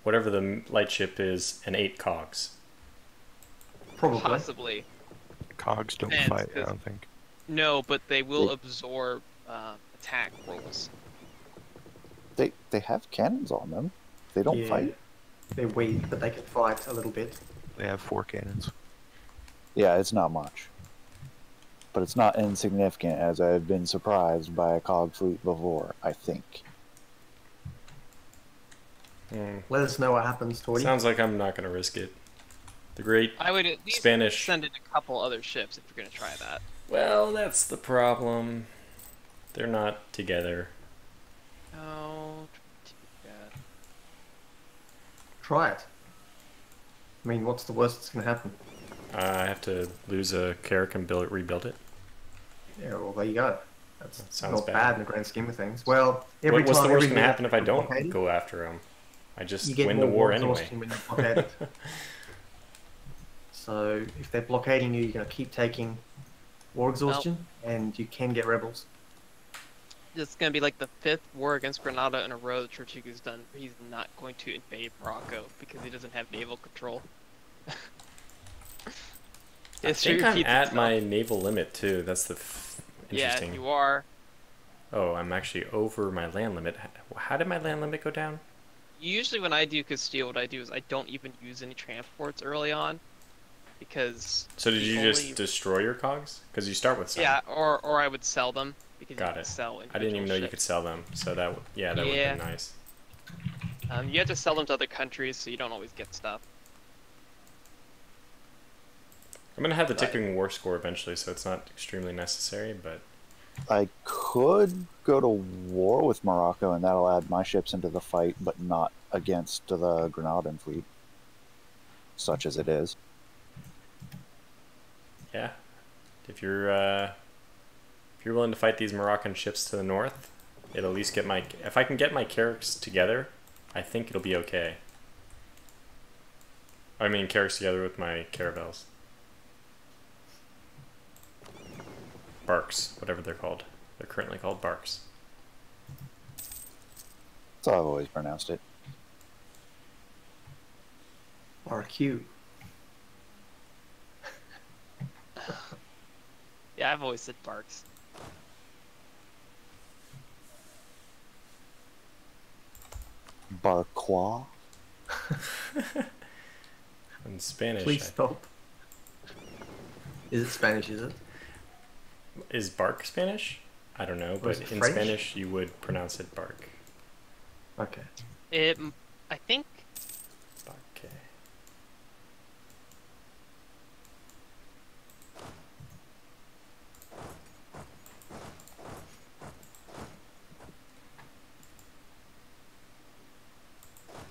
Speaker 5: whatever the light ship is, and 8 cogs?
Speaker 4: Probably.
Speaker 3: Possibly.
Speaker 6: Cogs don't
Speaker 3: Depends,
Speaker 6: fight, I
Speaker 3: 'cause-
Speaker 6: don't think.
Speaker 3: No, but they will
Speaker 2: They-
Speaker 3: absorb attack rolls.
Speaker 2: They have cannons on them. They don't
Speaker 4: Yeah.
Speaker 2: fight.
Speaker 4: They're weak, but they can fight a little bit.
Speaker 6: They have 4 cannons.
Speaker 2: Yeah, it's not much. But it's not insignificant, as I've been surprised by a cog fleet before, I think.
Speaker 4: Let us know what happens, Tori.
Speaker 5: Sounds like I'm not going to risk it. The great...
Speaker 3: I would at least
Speaker 5: Spanish.
Speaker 3: send in a couple other ships if you're going to try that.
Speaker 5: Well, that's the problem. They're not together.
Speaker 3: Oh, yeah.
Speaker 4: Try it. I mean, what's the worst that's going to happen?
Speaker 5: I have to lose a Carrack and rebuild it.
Speaker 4: Yeah, well, there you go. That's
Speaker 5: That sounds
Speaker 4: not
Speaker 5: bad.
Speaker 4: bad in the grand scheme of things. Well, every
Speaker 5: What's
Speaker 4: time,
Speaker 5: the worst
Speaker 4: every
Speaker 5: going to
Speaker 4: minute
Speaker 5: happen if I
Speaker 4: you're
Speaker 5: don't
Speaker 4: blockaded,
Speaker 5: go after them? I just
Speaker 4: you get
Speaker 5: win the
Speaker 4: more
Speaker 5: war anyway.
Speaker 4: exhaustion when you're blockaded. So if they're blockading you, you're going to keep taking war exhaustion, and you can get rebels.
Speaker 3: It's going to be like the 5th war against Granada in a row that Tortuga's done. He's not going to invade Morocco because he doesn't have naval control.
Speaker 5: I
Speaker 3: History
Speaker 5: think I'm
Speaker 3: repeats
Speaker 5: at
Speaker 3: itself.
Speaker 5: my naval limit too. That's the interesting.
Speaker 3: Yeah, you are.
Speaker 5: Oh, I'm actually over my land limit. How did my land limit go down?
Speaker 3: Usually when I do Castile, what I do is I don't even use any transports early on, because
Speaker 5: So did
Speaker 3: the
Speaker 5: you
Speaker 3: only...
Speaker 5: just destroy your cogs? Because you start with some.
Speaker 3: Yeah, or I would sell them, because
Speaker 5: Got
Speaker 3: you can
Speaker 5: it.
Speaker 3: sell
Speaker 5: I didn't even know you
Speaker 3: ships.
Speaker 5: could sell them. So that would have been nice.
Speaker 3: You have to sell them to other countries, so you don't always get stuff.
Speaker 5: I'm gonna have the ticking war score eventually, so it's not extremely necessary. But
Speaker 2: I could go to war with Morocco, and that'll add my ships into the fight, but not against the Granadan fleet, such as it is.
Speaker 5: yeah, if you're willing to fight these Moroccan ships to the north, it'll at least get my. If I can get my carracks together, I think it'll be okay. I mean, carracks together with my caravels. Barks, whatever they're called. They're currently called barks.
Speaker 2: That's how I've always pronounced it.
Speaker 4: RQ.
Speaker 3: Yeah, I've always said barks.
Speaker 2: Barquois.
Speaker 5: In Spanish,
Speaker 4: Please stop. Is it Spanish, is it?
Speaker 5: is bark Spanish? I don't know,
Speaker 4: Or
Speaker 5: but
Speaker 4: is it
Speaker 5: in
Speaker 4: French?
Speaker 5: Spanish you would pronounce it bark.
Speaker 4: Okay.
Speaker 3: I think
Speaker 5: Barque.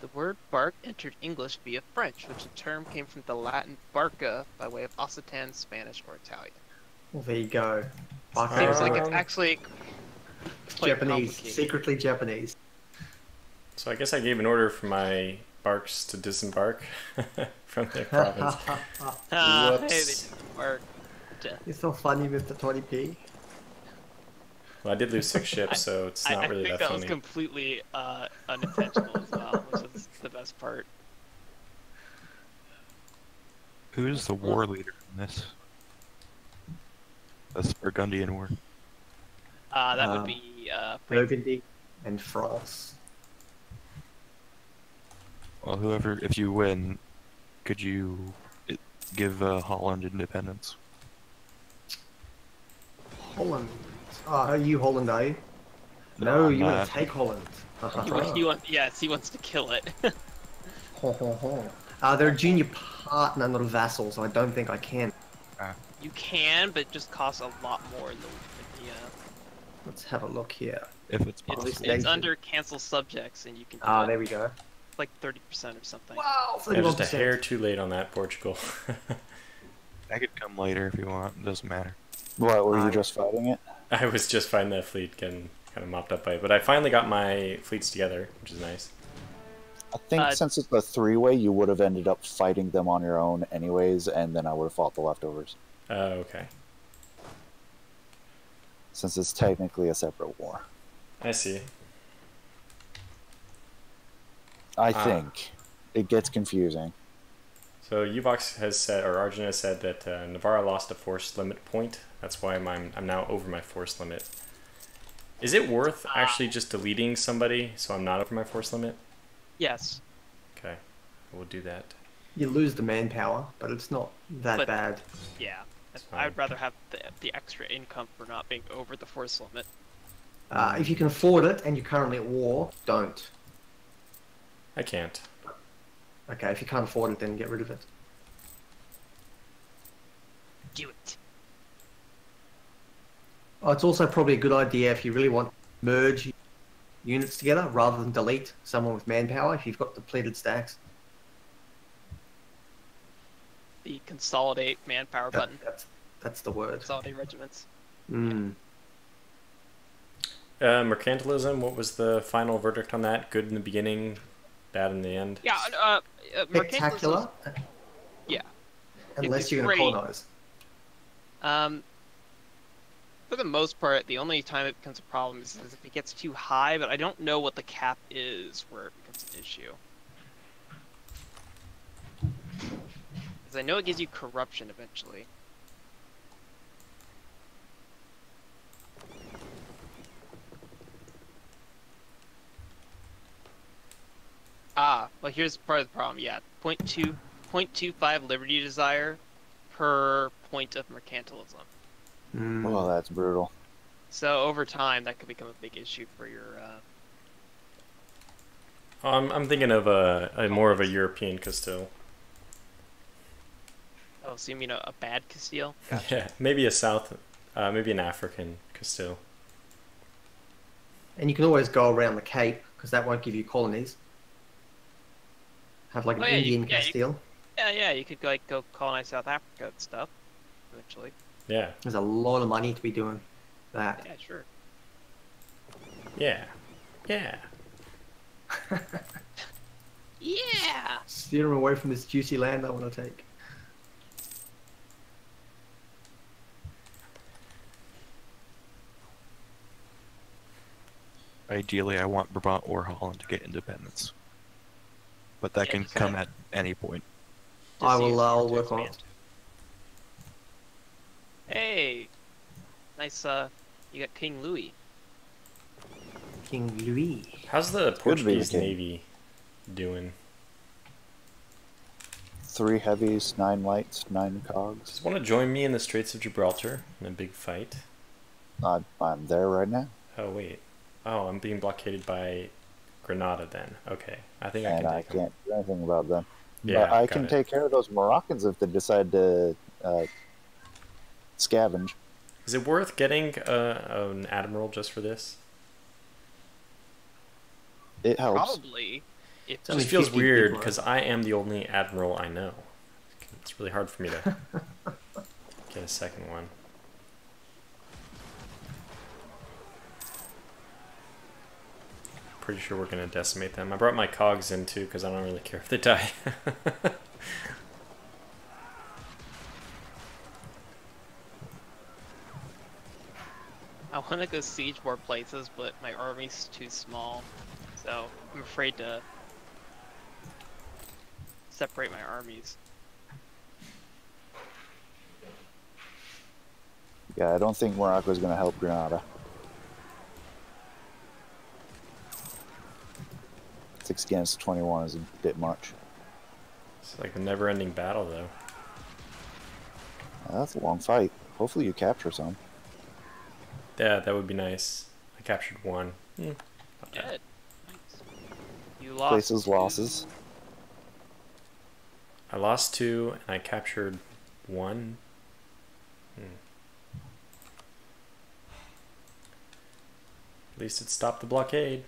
Speaker 3: the word bark entered English via French, which the term came from the Latin barca by way of Occitan, Spanish, or Italian.
Speaker 4: Well, there you go.
Speaker 3: Seems like it's
Speaker 5: Um,
Speaker 3: actually quite
Speaker 4: Japanese.
Speaker 3: complicated.
Speaker 4: Secretly Japanese.
Speaker 5: So I guess I gave an order for my barks to disembark from their province.
Speaker 3: Ah, hey, they
Speaker 5: Whoops.
Speaker 3: did bark.
Speaker 4: You're so funny, Mr. 20p.
Speaker 5: Well, I did lose 6 ships, so it's not
Speaker 3: I
Speaker 5: really
Speaker 3: think
Speaker 5: that
Speaker 3: that was
Speaker 5: funny.
Speaker 3: completely unintentional as well, which is the best part.
Speaker 6: Who's the war leader in this? This Burgundian war.
Speaker 3: That would
Speaker 4: Um,
Speaker 3: be
Speaker 4: Burgundy and France.
Speaker 6: Well, whoever, if you win, could you give Holland independence?
Speaker 4: Holland. Oh, are you Holland, are you? No,
Speaker 6: I'm
Speaker 4: you want
Speaker 6: not.
Speaker 4: to take Holland.
Speaker 3: He wants to kill it.
Speaker 4: Ho, ho, ho. They're a junior partner, not a vassal, so I don't think I can.
Speaker 3: You can, but it just costs a lot more than the
Speaker 4: Let's have a look here.
Speaker 6: If it's
Speaker 3: it's,
Speaker 6: possible.
Speaker 4: It's
Speaker 3: it's
Speaker 4: nation.
Speaker 3: under cancel subjects, and you can do
Speaker 4: Ah,
Speaker 3: it,
Speaker 4: there we go.
Speaker 3: like 30% or something.
Speaker 4: Wow,
Speaker 5: Yeah, just a
Speaker 4: 31%.
Speaker 5: hair too late on that, Portugal.
Speaker 6: I could come later if you want. It doesn't matter.
Speaker 2: What, were you
Speaker 4: I-
Speaker 2: just fighting it?
Speaker 5: I was just finding that fleet getting kind of mopped up by it, but I finally got my fleets together, which is nice.
Speaker 2: I think since it's a three-way, you would have ended up fighting them on your own anyways, and then I would have fought the leftovers.
Speaker 5: Okay.
Speaker 2: Since it's technically a separate war.
Speaker 5: I see.
Speaker 2: I think. It gets confusing.
Speaker 5: So Uvox has said, or Arjun has said that Navarra lost a force limit point. That's why I'm now over my force limit. Is it worth actually just deleting somebody so I'm not over my force limit?
Speaker 3: Yes,
Speaker 5: Okay, we'll do that.
Speaker 4: You lose the manpower, but it's not that
Speaker 3: But-
Speaker 4: bad.
Speaker 3: yeah.
Speaker 5: fine.
Speaker 3: I'd rather have the extra income for not being over the force limit.
Speaker 4: If you can afford it and you're currently at war, don't.
Speaker 5: I can't.
Speaker 4: Okay, if you can't afford it, then get rid of it.
Speaker 3: Do it.
Speaker 4: Oh, it's also probably a good idea if you really want to merge units together rather than delete someone with manpower if you've got depleted stacks.
Speaker 3: The consolidate manpower button.
Speaker 4: That's the word.
Speaker 3: Consolidate regiments.
Speaker 4: Mm.
Speaker 5: Mercantilism, what was the final verdict on that? Good in the beginning, bad in the end?
Speaker 3: Yeah,
Speaker 4: Spectacular,
Speaker 3: Yeah.
Speaker 4: unless
Speaker 3: It's
Speaker 4: you're going to
Speaker 3: great.
Speaker 4: colonize.
Speaker 3: For the most part, the only time it becomes a problem is if it gets too high, but I don't know what the cap is where it becomes an issue. Because I know it gives you corruption eventually. Well, here's part of the problem. Yeah, 0.25 liberty desire per point of mercantilism.
Speaker 2: Well, that's brutal.
Speaker 3: So over time, that could become a big issue for your.
Speaker 5: I'm thinking of a more of a European Castile.
Speaker 3: Oh, so you mean a bad Castile?
Speaker 5: Yeah, maybe maybe an African Castile.
Speaker 4: And you can always go around the Cape, because that won't give you colonies. Have like an Indian Castile.
Speaker 3: Yeah, you could go colonize South Africa and stuff, eventually.
Speaker 5: Yeah.
Speaker 4: There's a lot of money to be doing that.
Speaker 3: Yeah, sure.
Speaker 5: Yeah. Yeah.
Speaker 3: Yeah!
Speaker 4: Steer them away from this juicy land I want to take.
Speaker 6: Ideally, I want Brabant or Holland to get independence, but that can come at any point.
Speaker 4: I'll work on it.
Speaker 3: Hey! Nice, you got King Louis.
Speaker 4: King Louis.
Speaker 5: How's the Portuguese
Speaker 2: king.
Speaker 5: Navy doing?
Speaker 2: 3 heavies, 9 lights, 9 cogs.
Speaker 5: Just want to join me in the Straits of Gibraltar in a big fight?
Speaker 2: I'm there right now.
Speaker 5: Oh, wait. Oh, I'm being blockaded by Granada then. Okay. I think I
Speaker 2: And
Speaker 5: can
Speaker 2: I
Speaker 5: take them.
Speaker 2: can't do anything about them.
Speaker 5: Yeah,
Speaker 2: But I
Speaker 5: got
Speaker 2: can
Speaker 5: it.
Speaker 2: take care of those Moroccans if they decide to scavenge.
Speaker 5: Is it worth getting an admiral just for this?
Speaker 2: It helps.
Speaker 3: Probably. If
Speaker 5: It
Speaker 4: only
Speaker 5: just feels
Speaker 4: 50
Speaker 5: weird
Speaker 4: people,
Speaker 5: because I am the only admiral I know. It's really hard for me to get a second one. Pretty sure we're gonna decimate them. I brought my cogs in too because I don't really care if they die.
Speaker 3: I want to go siege more places, but my army's too small, so I'm afraid to separate my armies.
Speaker 2: Yeah, I don't think Morocco's going to help Granada. 6 against 21 is a bit much.
Speaker 5: It's like a never-ending battle, though.
Speaker 2: That's a long fight. Hopefully you capture some.
Speaker 5: Yeah, that would be nice. I captured one. Not bad.
Speaker 3: Good. Nice. You lost.
Speaker 2: Places, losses.
Speaker 5: I lost 2 and I captured 1. At least it stopped the blockade.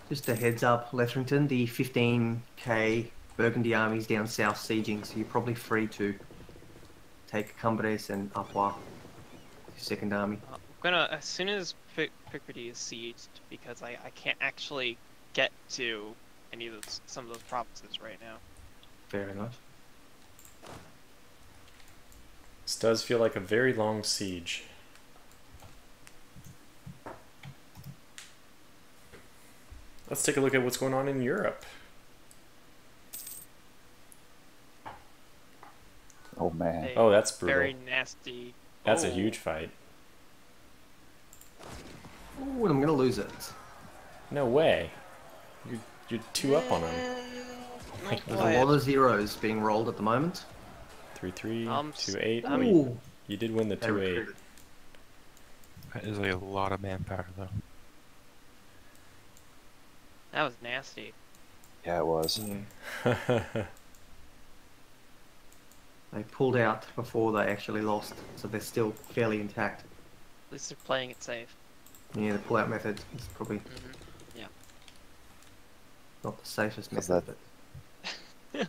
Speaker 4: Just a heads up, Lethrington, the 15k Burgundy army's down south sieging, so you're probably free to take Cumbres and Artois, second army.
Speaker 3: I'm gonna, as soon as Picardy is sieged, because I can't actually get to any of some of those provinces right now.
Speaker 4: Fair enough.
Speaker 5: This does feel like a very long siege. Let's take a look at what's going on in Europe.
Speaker 2: Oh, man.
Speaker 3: A
Speaker 5: Oh, that's brutal.
Speaker 3: very nasty.
Speaker 5: That's a
Speaker 3: Oh.
Speaker 5: huge fight.
Speaker 4: Ooh, I'm gonna lose it.
Speaker 5: No way. You're 2 up on them.
Speaker 3: Not
Speaker 4: There's
Speaker 3: quite.
Speaker 4: a lot of zeros being rolled at the moment.
Speaker 5: 3-3,
Speaker 3: Um,
Speaker 5: 2-8.
Speaker 3: I
Speaker 5: Oh,
Speaker 3: mean-
Speaker 4: Ooh,
Speaker 5: you did win the
Speaker 4: they
Speaker 5: 2-8.
Speaker 4: recruited.
Speaker 6: That is a lot of manpower, though.
Speaker 3: That was nasty.
Speaker 2: Yeah, it was.
Speaker 4: Yeah. They pulled out before they actually lost, so they're still fairly intact.
Speaker 3: At least they're playing it safe.
Speaker 4: Yeah, the pull-out method is probably
Speaker 3: Yeah.
Speaker 4: not the safest
Speaker 2: Is
Speaker 4: method,
Speaker 2: that-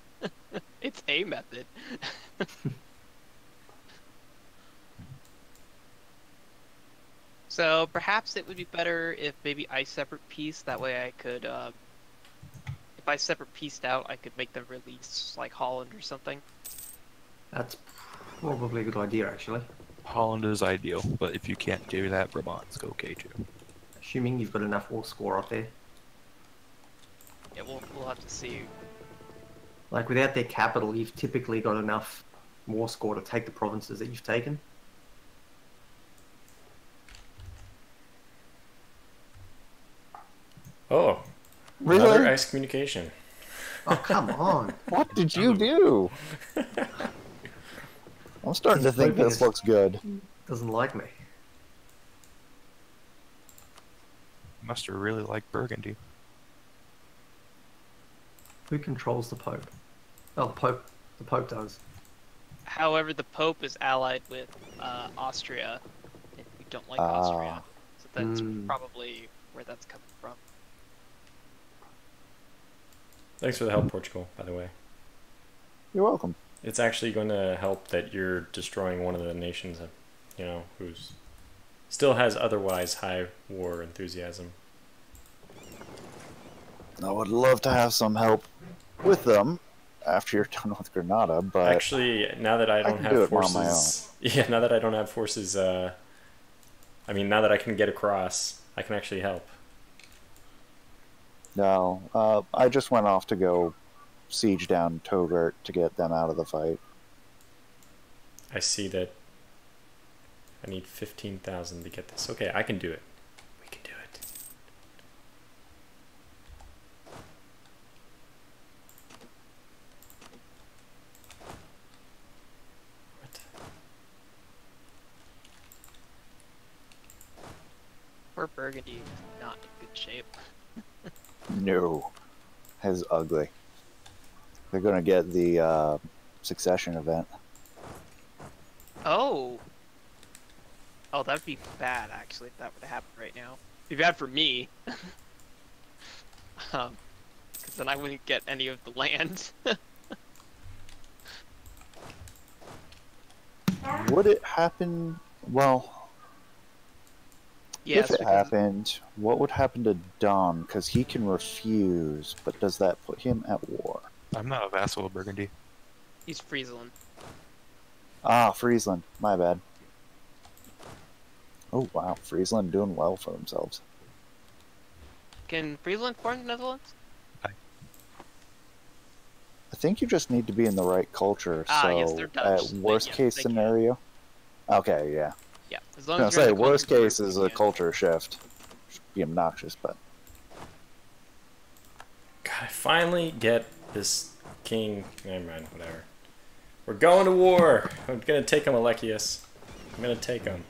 Speaker 4: but
Speaker 3: It's a method. So perhaps it would be better if maybe I separate piece. That way I could, if I separate pieced out, I could make them release like Holland or something.
Speaker 4: that's probably a good idea, actually.
Speaker 6: Holland is ideal, but if you can't do that, Brabant's okay too.
Speaker 4: Assuming you've got enough war score up there.
Speaker 3: Yeah, we'll have to see.
Speaker 4: Like, without their capital, you've typically got enough war score to take the provinces that you've taken.
Speaker 5: Oh,
Speaker 2: Really?
Speaker 5: Another excommunication.
Speaker 4: Oh, come on.
Speaker 2: What did you do? I'm starting to think this looks good.
Speaker 4: Doesn't like me.
Speaker 6: Must have really liked Burgundy.
Speaker 4: Who controls the Pope? Oh, the Pope. The Pope does.
Speaker 3: However, the Pope is allied with Austria, and we don't like Austria. So that's probably where that's coming from.
Speaker 5: Thanks for the help, Portugal, by the way.
Speaker 2: You're welcome.
Speaker 5: It's actually going to help that you're destroying one of the nations, you know, who's still has otherwise high war enthusiasm.
Speaker 2: I would love to have some help with them after you're done with Granada, but
Speaker 5: actually, now that I don't
Speaker 2: can do
Speaker 5: have
Speaker 2: it on my
Speaker 5: forces, yeah, now that I don't have forces, I mean, now that I can get across, I can actually help.
Speaker 2: no, I just went off to go siege down Togurt to get them out of the fight.
Speaker 5: I see that I need 15,000 to get this. Okay, I can do it. We can do it. What?
Speaker 3: Poor Burgundy is not in good shape.
Speaker 2: No, it's ugly. They're gonna get the succession event.
Speaker 3: Oh. Oh, that'd be bad, actually, if that were to happen right now. It'd be bad for me. Because then I wouldn't get any of the land.
Speaker 2: Would it happen? Well,
Speaker 3: Yes,
Speaker 2: if it
Speaker 3: because
Speaker 2: happened, what would happen to Don? Because he can refuse, but does that put him at war?
Speaker 6: I'm not a vassal of Burgundy.
Speaker 3: he's Friesland.
Speaker 2: Ah, Friesland. My bad. Oh, wow. Friesland doing well for themselves.
Speaker 3: Can Friesland form the Netherlands?
Speaker 2: I think you just need to be in the right culture.
Speaker 3: Ah,
Speaker 2: so,
Speaker 3: yes, they're Dutch.
Speaker 2: at worst
Speaker 3: Yeah,
Speaker 2: case
Speaker 3: they can.
Speaker 2: scenario. Okay, yeah.
Speaker 3: Yeah, as
Speaker 2: I
Speaker 3: long
Speaker 2: was
Speaker 3: as you're
Speaker 2: gonna
Speaker 3: in
Speaker 2: say,
Speaker 3: the
Speaker 2: worst
Speaker 3: culture,
Speaker 2: case is a
Speaker 3: yeah.
Speaker 2: culture shift. Should be obnoxious, but.
Speaker 5: God, I finally get this king. Never mind, whatever. We're going to war. I'm gonna take him, Alechius. I'm gonna take him.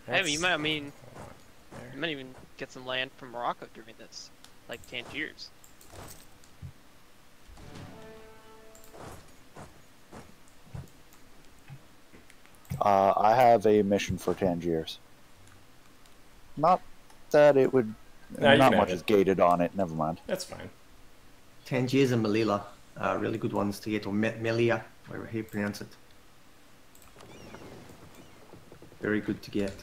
Speaker 3: Hey, you might, I mean,
Speaker 5: There.
Speaker 3: you might even get some land from Morocco during this, like Tangiers.
Speaker 2: I have a mission for Tangiers. Not that it would.
Speaker 5: No, you
Speaker 2: not
Speaker 5: can
Speaker 2: much
Speaker 5: have
Speaker 2: is
Speaker 5: it.
Speaker 2: gated on it. Never mind.
Speaker 5: That's fine.
Speaker 4: Tangiers and Melilla are really good ones to get, or Melia, whatever you pronounce it. Very good to get.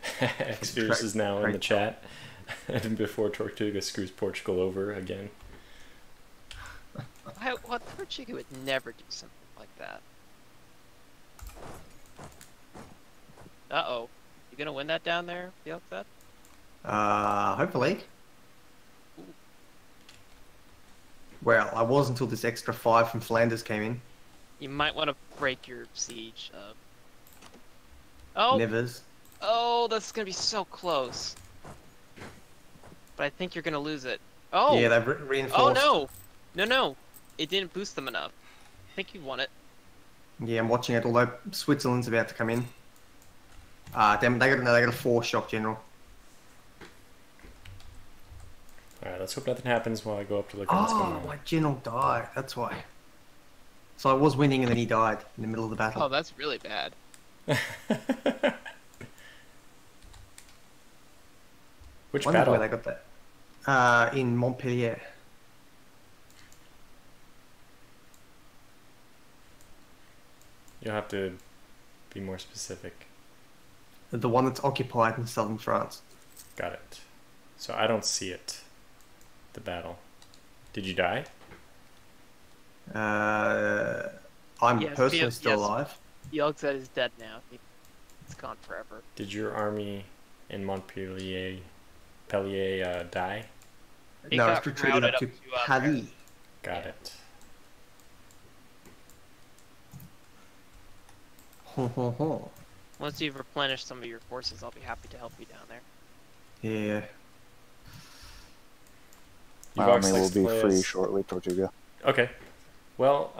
Speaker 5: Xfierce is now in the chat. And before Tortuga screws Portugal over again.
Speaker 3: What Portugal would never do something like that. Uh-oh. You gonna win that down there, the outset?
Speaker 4: Hopefully. Well, I was until this extra 5 from Flanders came in.
Speaker 3: You might want to break your siege. Oh!
Speaker 4: Nevers.
Speaker 3: Oh, that's gonna be so close. But I think you're gonna lose it. Oh!
Speaker 4: Yeah, they've reinforced.
Speaker 3: Oh no! No, no! It didn't boost them enough. I think you won it.
Speaker 4: Yeah, I'm watching it, although Switzerland's about to come in. Damn, they got a 4 shock general.
Speaker 5: Alright, let's hope nothing happens while I go up to look at what's going
Speaker 4: Oh,
Speaker 5: on.
Speaker 4: my general died, that's why. So I was winning and then he died in the middle of the battle.
Speaker 3: Oh, that's really bad.
Speaker 5: Which
Speaker 4: Wonder
Speaker 5: battle?
Speaker 4: where they got that. In Montpellier.
Speaker 5: You'll have to be more specific.
Speaker 4: The one that's occupied in southern France.
Speaker 5: Got it. So I don't see it. The battle. Did you die?
Speaker 4: I'm
Speaker 3: Yes,
Speaker 4: personally
Speaker 3: yes,
Speaker 4: still
Speaker 3: yes.
Speaker 4: alive.
Speaker 3: Yogzet is dead now. It's gone forever.
Speaker 5: Did your army in Montpellier die?
Speaker 3: It
Speaker 4: No,
Speaker 3: got
Speaker 4: it's retreated
Speaker 3: routed
Speaker 4: up to
Speaker 3: Paris.
Speaker 4: Paris.
Speaker 5: Got it.
Speaker 4: Ho ho ho.
Speaker 3: Once you've replenished some of your forces, I'll be happy to help you down there.
Speaker 4: Yeah.
Speaker 2: My
Speaker 5: Vox
Speaker 2: army will
Speaker 5: likes to
Speaker 2: be
Speaker 5: play
Speaker 2: free
Speaker 5: as-
Speaker 2: shortly, Tortuga.
Speaker 5: Okay. Well,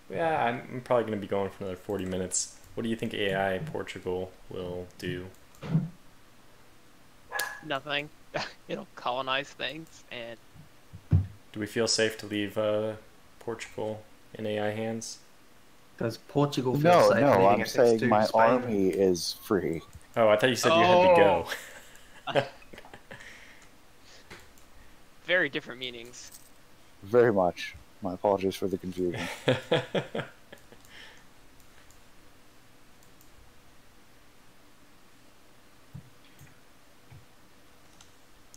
Speaker 5: yeah, I'm probably going to be going for another 40 minutes. What do you think AI Portugal will do?
Speaker 3: Nothing. It'll colonize things, and
Speaker 5: Do we feel safe to leave Portugal in AI hands?
Speaker 4: Does Portugal feel
Speaker 2: No,
Speaker 4: safe
Speaker 2: no,
Speaker 4: leaving
Speaker 2: I'm
Speaker 4: us next
Speaker 2: saying
Speaker 4: to
Speaker 2: my
Speaker 4: Spain?
Speaker 2: army is free.
Speaker 5: Oh, I thought you said you had to go.
Speaker 3: very different meanings.
Speaker 2: Very much. My apologies for the confusion.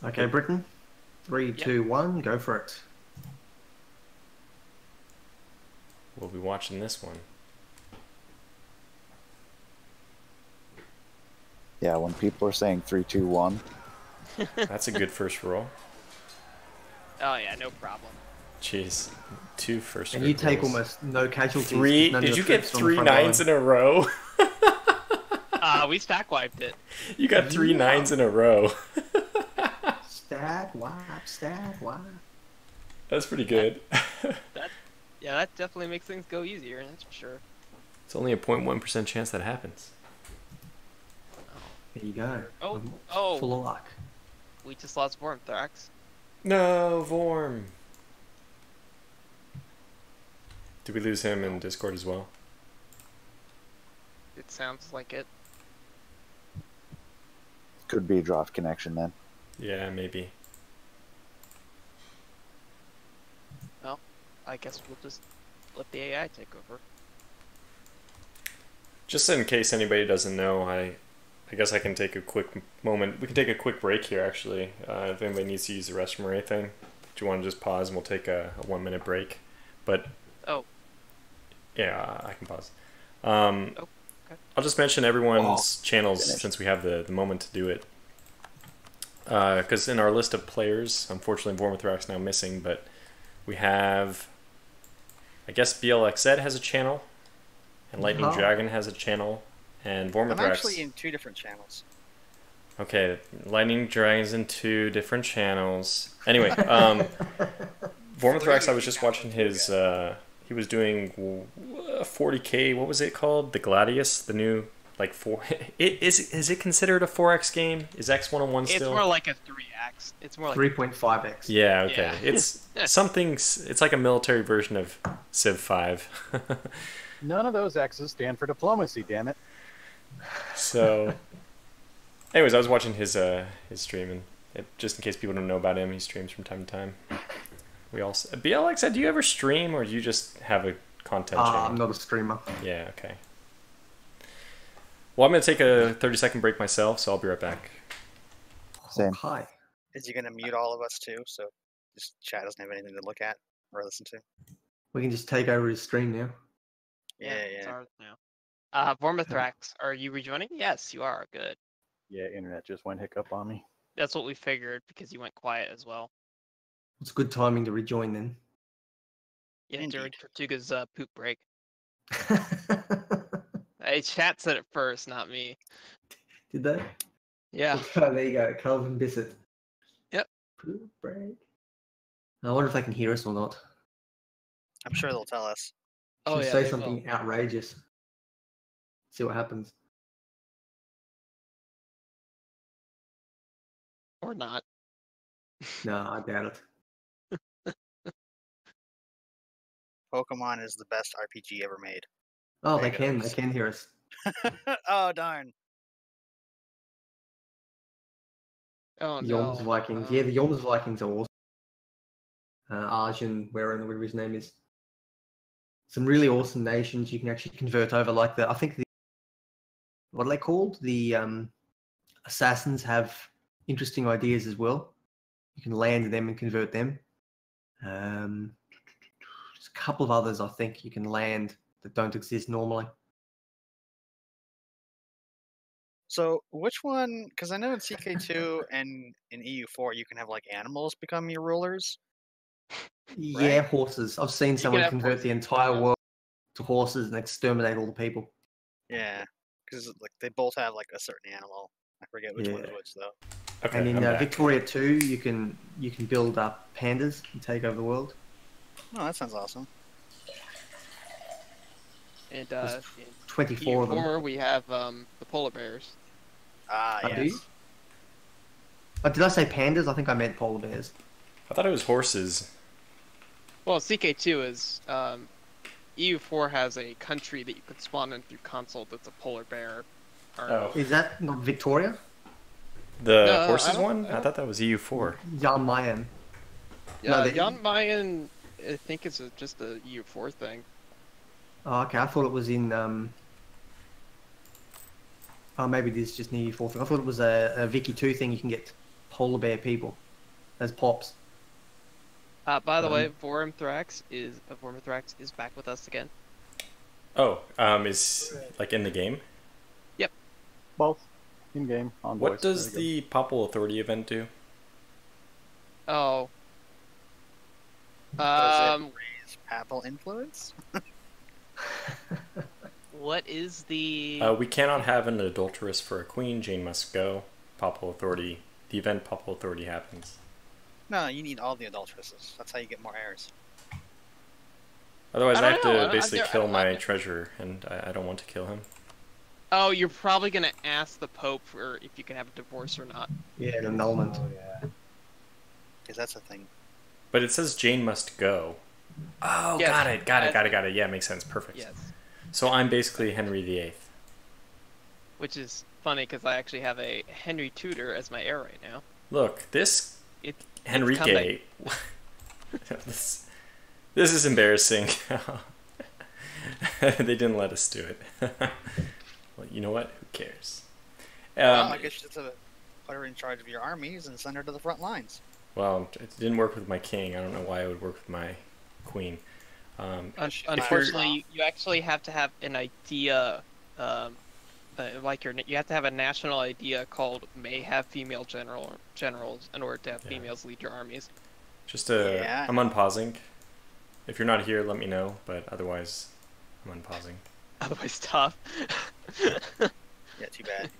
Speaker 4: Okay, Britain. 3, 2, 1, go for it.
Speaker 5: We'll be watching this one.
Speaker 2: Yeah, when people are saying 3, 2, 1,
Speaker 5: That's a good first roll.
Speaker 3: Oh yeah, no problem.
Speaker 5: Jeez, 2 first
Speaker 4: And you take
Speaker 5: rolls.
Speaker 4: almost no casualties.
Speaker 5: 3?
Speaker 4: None of
Speaker 5: Did
Speaker 4: your
Speaker 5: you get
Speaker 4: troops on the
Speaker 5: 3
Speaker 4: front
Speaker 5: 9s
Speaker 4: line.
Speaker 5: in a row?
Speaker 3: We stack wiped it.
Speaker 5: You got 3 9s in a row.
Speaker 4: Stat wipe, stat wipe.
Speaker 5: That's pretty good.
Speaker 3: Yeah, that definitely makes things go easier, that's for sure.
Speaker 5: It's only a 0.1% chance that happens.
Speaker 4: There you go.
Speaker 3: Oh,
Speaker 4: I'm
Speaker 3: oh.
Speaker 4: Full of luck.
Speaker 3: We just lost Vormthrax.
Speaker 5: No, Vorm. Did we lose him in Discord as well?
Speaker 3: It sounds like it.
Speaker 2: could be a dropped connection then.
Speaker 5: Yeah, maybe.
Speaker 3: Well, I guess we'll just let the AI take over.
Speaker 5: Just in case anybody doesn't know, I guess I can take a quick moment. We can take a quick break here, actually. If anybody needs to use the restroom or anything, do you want to just pause and we'll take a 1 minute break? But
Speaker 3: Oh.
Speaker 5: yeah, I can pause.
Speaker 3: Okay.
Speaker 5: I'll just mention everyone's channels since we have the moment to do it. Because in our list of players, unfortunately, Vormithrax now missing, but we have, I guess BLXZ has a channel, and Lightning Dragon has a channel, and Vormithrax.
Speaker 7: I'm actually in 2 different channels.
Speaker 5: Okay, Lightning Dragon's in 2 different channels. Anyway, Vormithrax, I was just watching his. He was doing 40K. What was it called? The Gladius, the new like 4. Is it considered a 4X game? Is X101 still?
Speaker 3: It's more like a 3x. It's more like
Speaker 4: 3.5x.
Speaker 5: Yeah. Okay.
Speaker 3: Yeah.
Speaker 5: It's something. It's like a military version of Civ 5.
Speaker 8: None of those X's stand for diplomacy, damn it.
Speaker 5: So, anyways, I was watching his stream, and just in case people don't know about him, he streams from time to time. We also BLX. Do you ever stream, or do you just have a content channel?
Speaker 4: I'm not a streamer.
Speaker 5: Yeah. Okay. Well, I'm gonna take a 30-second break myself, so I'll be right back.
Speaker 2: Same.
Speaker 4: Hi.
Speaker 7: Is he going to mute all of us too, so this chat doesn't have anything to look at or listen to?
Speaker 4: We can just take over his stream now.
Speaker 3: It's ours now. Vormithrax, are you rejoining? Yes, you are. Good.
Speaker 8: Yeah, internet just went hiccup on me.
Speaker 3: That's what we figured because you went quiet as well.
Speaker 4: It's good timing to rejoin then.
Speaker 3: Yeah,
Speaker 7: Indeed.
Speaker 3: during Tortuga's poop break. Hey, chat said it first, not me.
Speaker 4: Did they?
Speaker 3: Yeah.
Speaker 4: Oh, there you go. Calvin Bissett.
Speaker 3: Yep.
Speaker 4: Poop break. I wonder if they can hear us or not.
Speaker 7: I'm sure they'll tell us.
Speaker 3: Oh,
Speaker 4: Should
Speaker 3: yeah,
Speaker 4: say
Speaker 3: they
Speaker 4: something outrageous. See what happens.
Speaker 3: Or not.
Speaker 4: No, I doubt it.
Speaker 7: Pokemon is the best RPG ever made.
Speaker 4: Oh,
Speaker 7: There
Speaker 4: they
Speaker 7: you go.
Speaker 4: can hear us.
Speaker 7: Oh, darn.
Speaker 3: Oh,
Speaker 4: Yoms
Speaker 3: no.
Speaker 4: Vikings. Yeah, the Yoms Vikings are awesome. Arjun, whatever his name is. Some really awesome nations you can actually convert over. Like I think what are they called? The assassins have interesting ideas as well. You can land them and convert them. There's a couple of others I think you can land that don't exist normally.
Speaker 7: So, which one? Because I know in CK2 and in EU4, you can have like animals become your rulers.
Speaker 4: Yeah,
Speaker 7: Right.
Speaker 4: horses. I've seen
Speaker 3: can
Speaker 4: someone
Speaker 3: have
Speaker 4: convert
Speaker 3: horses,
Speaker 4: the entire
Speaker 3: yeah.
Speaker 4: world to horses and exterminate all the people.
Speaker 7: Yeah. because like they both have like a certain animal. I forget which one is
Speaker 4: Yeah.
Speaker 7: which though.
Speaker 5: Okay,
Speaker 4: And in
Speaker 5: I'm back.
Speaker 4: Victoria 2, you can build up pandas and take over the world.
Speaker 7: Oh, that sounds awesome.
Speaker 3: And
Speaker 4: There's
Speaker 3: in
Speaker 4: 24 of them.
Speaker 3: EU4, we have the polar bears.
Speaker 7: Ah,
Speaker 4: Oh, do you?
Speaker 7: yes.
Speaker 4: Oh, did I say pandas? I think I meant polar bears.
Speaker 5: I thought it was horses.
Speaker 3: Well, CK2 is EU4 has a country that you can spawn in through console that's a polar bear.
Speaker 5: Oh.
Speaker 4: Is that not Victoria?
Speaker 5: The
Speaker 3: No,
Speaker 5: horses
Speaker 3: I don't-
Speaker 5: one?
Speaker 3: I
Speaker 5: I
Speaker 3: don't-
Speaker 5: thought that was EU4.
Speaker 4: Jan Mayen.
Speaker 3: Yeah,
Speaker 4: No, they-
Speaker 3: Jan Mayen, I think it's just a EU4 thing.
Speaker 4: Oh, okay. I thought it was in. Oh, maybe this is just an EU4 thing. I thought it was a Vicky 2 thing. You can get polar bear people as pops.
Speaker 3: By the way, Vormithrax is back with us again.
Speaker 5: Oh, is like in the game?
Speaker 8: Both in game on voice.
Speaker 5: What does the Popple Authority event do?
Speaker 3: Oh.
Speaker 7: Does it raise papal influence?
Speaker 3: What is the?
Speaker 5: We cannot have an adulteress for a queen. Jane must go. Popple Authority. The event Popple Authority happens.
Speaker 7: No, you need all the adulteresses. That's how you get more heirs.
Speaker 5: Otherwise,
Speaker 3: I
Speaker 5: I,
Speaker 3: don't
Speaker 5: have
Speaker 3: know.
Speaker 5: to
Speaker 3: I-
Speaker 5: basically
Speaker 3: I-
Speaker 5: kill
Speaker 3: I-
Speaker 5: my treasurer, and I don't want to kill him.
Speaker 3: Oh, you're probably gonna ask the Pope for if you can have a divorce or not.
Speaker 4: Yeah, an annulment.
Speaker 8: Oh, yeah.
Speaker 7: Because that's a thing.
Speaker 5: But it says Jane must go. Oh,
Speaker 3: Yes.
Speaker 5: got it. Yeah, makes sense. Perfect.
Speaker 3: Yes.
Speaker 5: So I'm basically Henry VIII.
Speaker 3: Which is funny because I actually have a Henry Tudor as my heir right now.
Speaker 5: Look, this
Speaker 3: It's
Speaker 5: Henrique. this is embarrassing. They didn't let us do it. Well, you know what? Who cares?
Speaker 7: Well, I guess you just put her in charge of your armies and send her to the front lines.
Speaker 5: Well, it didn't work with my king. I don't know why it would work with my queen.
Speaker 3: Unfortunately, you actually have to have an idea, you have to have a national idea called "may have female generals" in order to have females lead your armies.
Speaker 7: Yeah.
Speaker 5: I'm unpausing. If you're not here, let me know. But otherwise, I'm unpausing.
Speaker 3: Otherwise, tough.
Speaker 7: Yeah, too bad.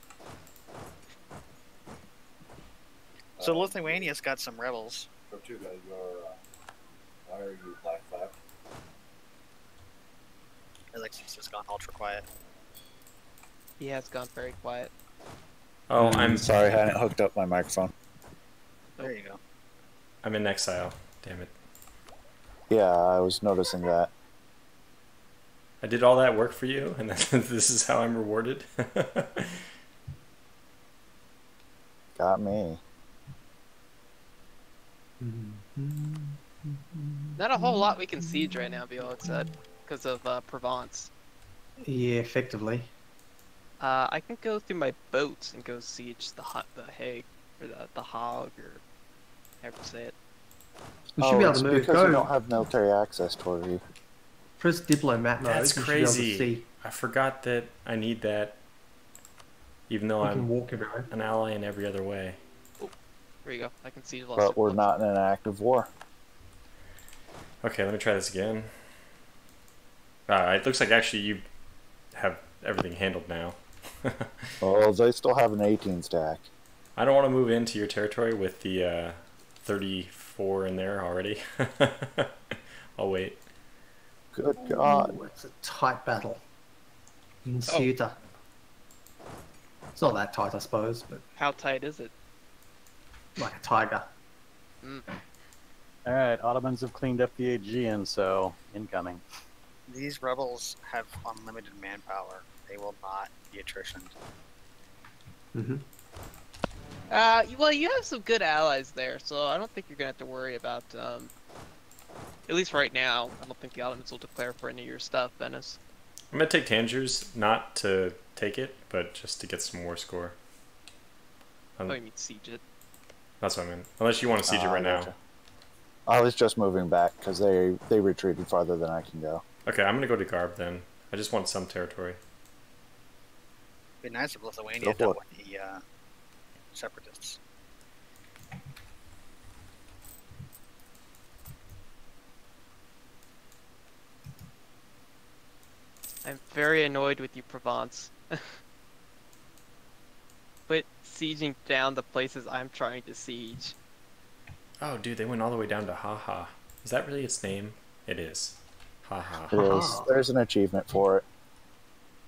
Speaker 7: So Lithuania's got some rebels.
Speaker 2: Why are you Black Flag?
Speaker 7: Alexis has gone ultra quiet.
Speaker 3: He has gone very quiet.
Speaker 5: Oh, I'm
Speaker 2: sorry, I hadn't hooked up my microphone.
Speaker 7: There you go.
Speaker 5: I'm in exile. Damn it!
Speaker 2: Yeah, I was noticing that.
Speaker 5: I did all that work for you, and this is how I'm rewarded.
Speaker 2: Got me.
Speaker 3: Not a whole lot we can siege right now, Violet said, because of Provence.
Speaker 4: Yeah, effectively.
Speaker 3: I can go through my boats and go siege the Hague, or the Hague, or however you say it.
Speaker 4: We should be able
Speaker 2: it's
Speaker 4: to move.
Speaker 2: because we
Speaker 4: Go.
Speaker 2: don't have military access toward you.
Speaker 4: Press diplomat mode.
Speaker 5: That's
Speaker 4: you should be able to
Speaker 5: crazy.
Speaker 4: see.
Speaker 5: I forgot that I need that, even though
Speaker 4: You can
Speaker 5: I'm
Speaker 4: walk everywhere.
Speaker 5: an ally in every other way.
Speaker 3: There you go. I can siege lots
Speaker 2: But
Speaker 3: of
Speaker 2: we're
Speaker 3: boats.
Speaker 2: not in an active war.
Speaker 5: Okay, let me try this again. It looks like actually you have everything handled now.
Speaker 2: Oh, they still have an 18 stack.
Speaker 5: I don't want to move into your territory with the 34 in there already. I'll wait.
Speaker 2: Good God.
Speaker 4: Ooh, it's a tight battle. In
Speaker 3: Oh.
Speaker 4: Ceuta. It's not that tight, I suppose, but
Speaker 3: How tight is it?
Speaker 4: like a tiger.
Speaker 8: All right, Ottomans have cleaned up the Aegean, so incoming.
Speaker 7: These rebels have unlimited manpower. They will not be attrition.
Speaker 4: Mm-hmm.
Speaker 3: Well, you have some good allies there, so I don't think you're gonna have to worry about. At least right now, I don't think the Ottomans will declare for any of your stuff, Venice.
Speaker 5: I'm gonna take Tangiers, not to take it, but just to get some war score.
Speaker 3: Oh, you mean siege it?
Speaker 5: That's what I meant. Unless you want to siege it right now.
Speaker 2: Gotcha. I was just moving back because they retreated farther than I can go.
Speaker 5: Okay, I'm gonna go to Garb then. I just want some territory.
Speaker 7: It'd be nice if Lithuania
Speaker 2: Go for
Speaker 7: dealt
Speaker 2: it.
Speaker 7: with the separatists.
Speaker 3: I'm very annoyed with you, Provence. quit sieging down the places I'm trying to siege.
Speaker 5: Oh, dude, they went all the way down to Haha. Is that really its name? It is. Haha.
Speaker 2: It is. There's an achievement for it.